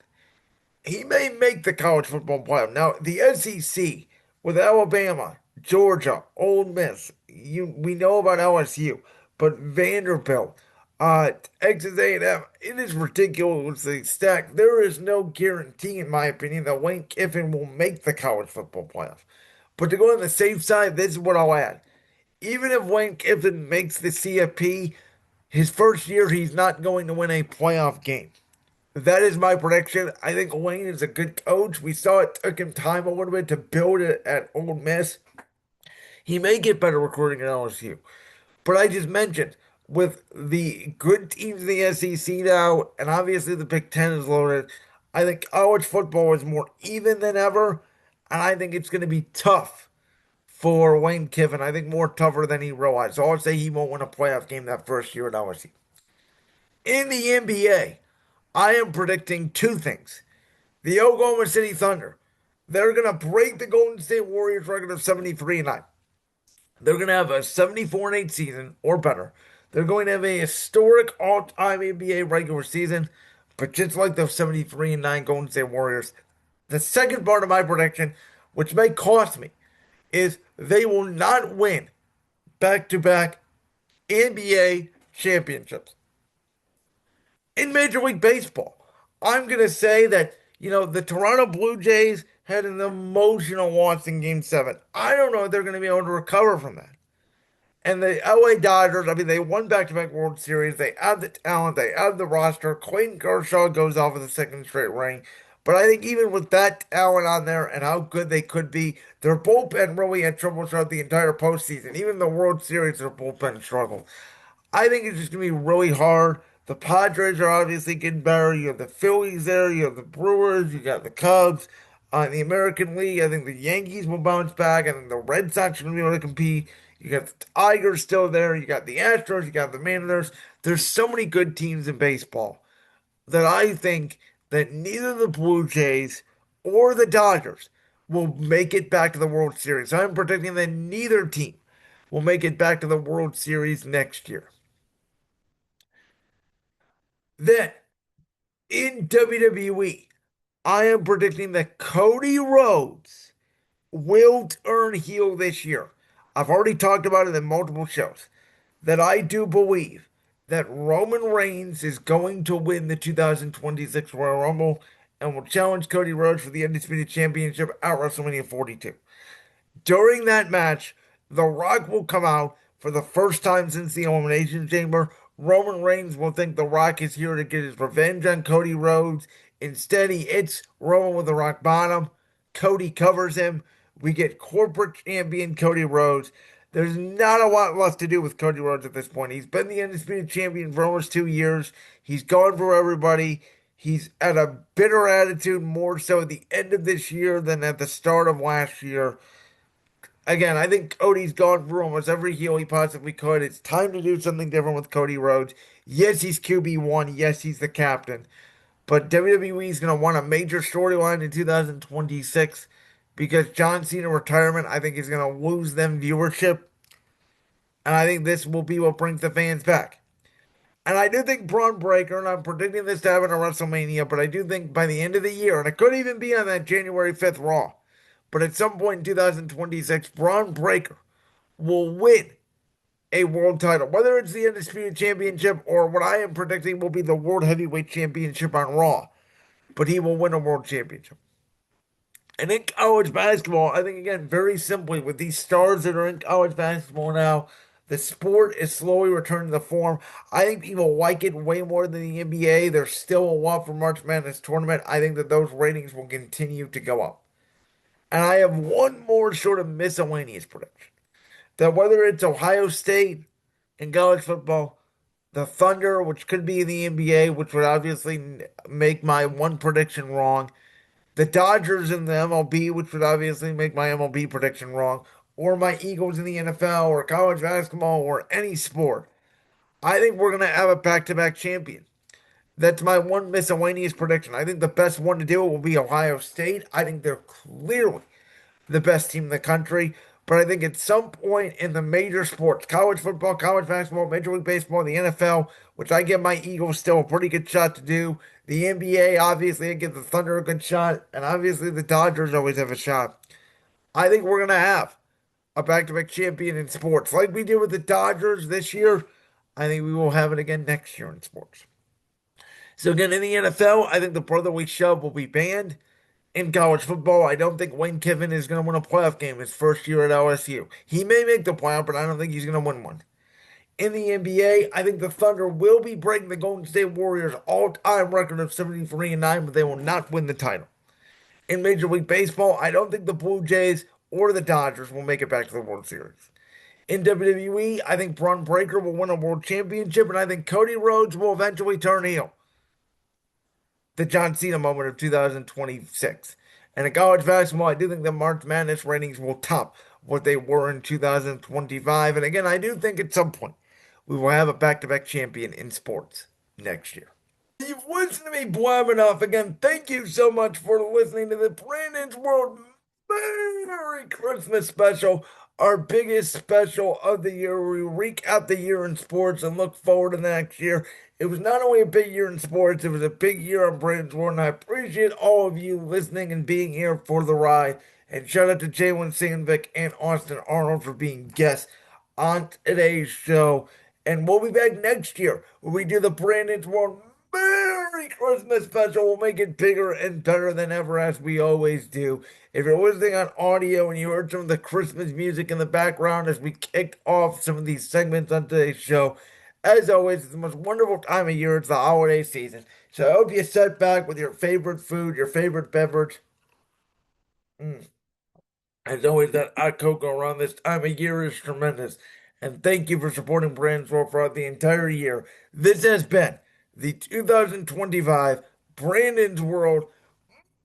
he may make the college football playoff. Now, the SEC with Alabama, Georgia, Ole Miss, we know about LSU, but Vanderbilt, Texas A&M, it is ridiculously stacked. There is no guarantee, in my opinion, that Lane Kiffin will make the college football playoff. But to go on the safe side, this is what I'll add. Even if Lane Kiffin makes the CFP, his first year, he's not going to win a playoff game. That is my prediction. I think Lane is a good coach. We saw it took him time a little bit to build it at Ole Miss. He may get better recruiting at LSU. But I just mentioned with the good teams in the SEC now, and obviously the Big Ten is loaded, I think college football is more even than ever. And I think it's going to be tough for Lane Kiffin. I think more tougher than he realized. So I'll say he won't win a playoff game that first year at LSU. In the NBA, I am predicting 2 things. The Oklahoma City Thunder, they're going to break the Golden State Warriors record of 73-9. They're going to have a 74-8 season or better. They're going to have a historic all-time NBA regular season, but just like the 73-9 Golden State Warriors, the second part of my prediction, which may cost me, is they will not win back-to-back NBA championships. In Major League Baseball, I'm going to say that, the Toronto Blue Jays had an emotional loss in Game 7. I don't know if they're going to be able to recover from that. And the LA Dodgers, I mean, they won back-to-back World Series. They have the talent. They have the roster. Clayton Kershaw goes off with a second straight ring. But I think even with that talent on there and how good they could be, their bullpen really had trouble throughout the entire postseason. Even the World Series, their bullpen struggled. I think it's just going to be really hard. The Padres are obviously getting better. You have the Phillies there. You have the Brewers. You got the Cubs. In the American League, I think the Yankees will bounce back. I think the Red Sox are going to be able to compete. You got the Tigers still there. You got the Astros. You got the Mariners. There's so many good teams in baseball that I think that neither the Blue Jays or the Dodgers will make it back to the World Series. I'm predicting that neither team will make it back to the World Series next year. Then, in WWE, I am predicting that Cody Rhodes will turn heel this year. I've already talked about it in multiple shows. That I do believe that Roman Reigns is going to win the 2026 Royal Rumble and will challenge Cody Rhodes for the Undisputed Championship at WrestleMania 42. During that match, The Rock will come out for the first time since the Elimination Chamber, Roman Reigns will think The Rock is here to get his revenge on Cody Rhodes. Instead, he hits Roman with a rock bottom. Cody covers him. We get corporate champion Cody Rhodes. There's not a lot left to do with Cody Rhodes at this point. He's been the undisputed champion for almost 2 years. He's gone for everybody. He's at a bitter attitude more so at the end of this year than at the start of last year. Again, I think Cody's gone for almost every heel he possibly could. It's time to do something different with Cody Rhodes. Yes, he's QB1. Yes, he's the captain. But WWE is going to want a major storyline in 2026 because John Cena retirement, I think, is going to lose them viewership. And I think this will be what brings the fans back. And I do think Braun Breaker, and I'm predicting this to happen at WrestleMania, but I do think by the end of the year, and it could even be on that January 5th Raw, but at some point in 2026, Braun Breaker will win a world title, whether it's the Undisputed Championship or what I am predicting will be the World Heavyweight Championship on Raw. But he will win a world championship. And in college basketball, I think, again, very simply, with these stars that are in college basketball now, the sport is slowly returning to form. I think people like it way more than the NBA. There's still a lot for March Madness tournament. I think that those ratings will continue to go up. And I have one more sort of miscellaneous prediction. That whether it's Ohio State in college football, the Thunder, which could be in the NBA, which would obviously make my one prediction wrong, the Dodgers in the MLB, which would obviously make my MLB prediction wrong, or my Eagles in the NFL, or college basketball, or any sport, I think we're going to have a back-to-back champion. That's my one miscellaneous prediction. I think the best one to do it will be Ohio State. I think they're clearly the best team in the country. But I think at some point in the major sports, college football, college basketball, Major League Baseball, the NFL, which I give my Eagles still a pretty good shot to do. The NBA, obviously, I give the Thunder a good shot. And obviously, the Dodgers always have a shot. I think we're going to have a back-to-back champion in sports. Like we did with the Dodgers this year, I think we will have it again next year in sports. So again, in the NFL, I think the brotherly shove will be banned. In college football, I don't think Lane Kiffin is going to win a playoff game his first year at LSU. He may make the playoff, but I don't think he's going to win one. In the NBA, I think the Thunder will be breaking the Golden State Warriors' all-time record of 73-9, but they will not win the title. In Major League Baseball, I don't think the Blue Jays or the Dodgers will make it back to the World Series. In WWE, I think Braun Breaker will win a world championship, and I think Cody Rhodes will eventually turn heel. The John Cena moment of 2026. And in college basketball, I do think the March Madness ratings will top what they were in 2025. And again, I do think at some point we will have a back-to-back champion in sports next year. You've listened to me blab enough. Again, thank you so much for listening to the Brandon's World Merry Christmas special, our biggest special of the year. We recap the year in sports and look forward to the next year. It was not only a big year in sports, it was a big year on Brandon's World, and I appreciate all of you listening and being here for the ride. And shout out to Jalen, Sandvick, and Austin Arnold for being guests on today's show. And we'll be back next year when we do the Brandon's World Merry Christmas special. We'll make it bigger and better than ever, as we always do. If you're listening on audio and you heard some of the Christmas music in the background as we kicked off some of these segments on today's show, as always, it's the most wonderful time of year. It's the holiday season. So I hope you sit back with your favorite food, your favorite beverage. As always, that hot cocoa around this time of year is tremendous. And thank you for supporting Brandon's World throughout the entire year. This has been the 2025 Brandon's World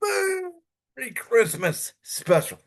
Merry Christmas special.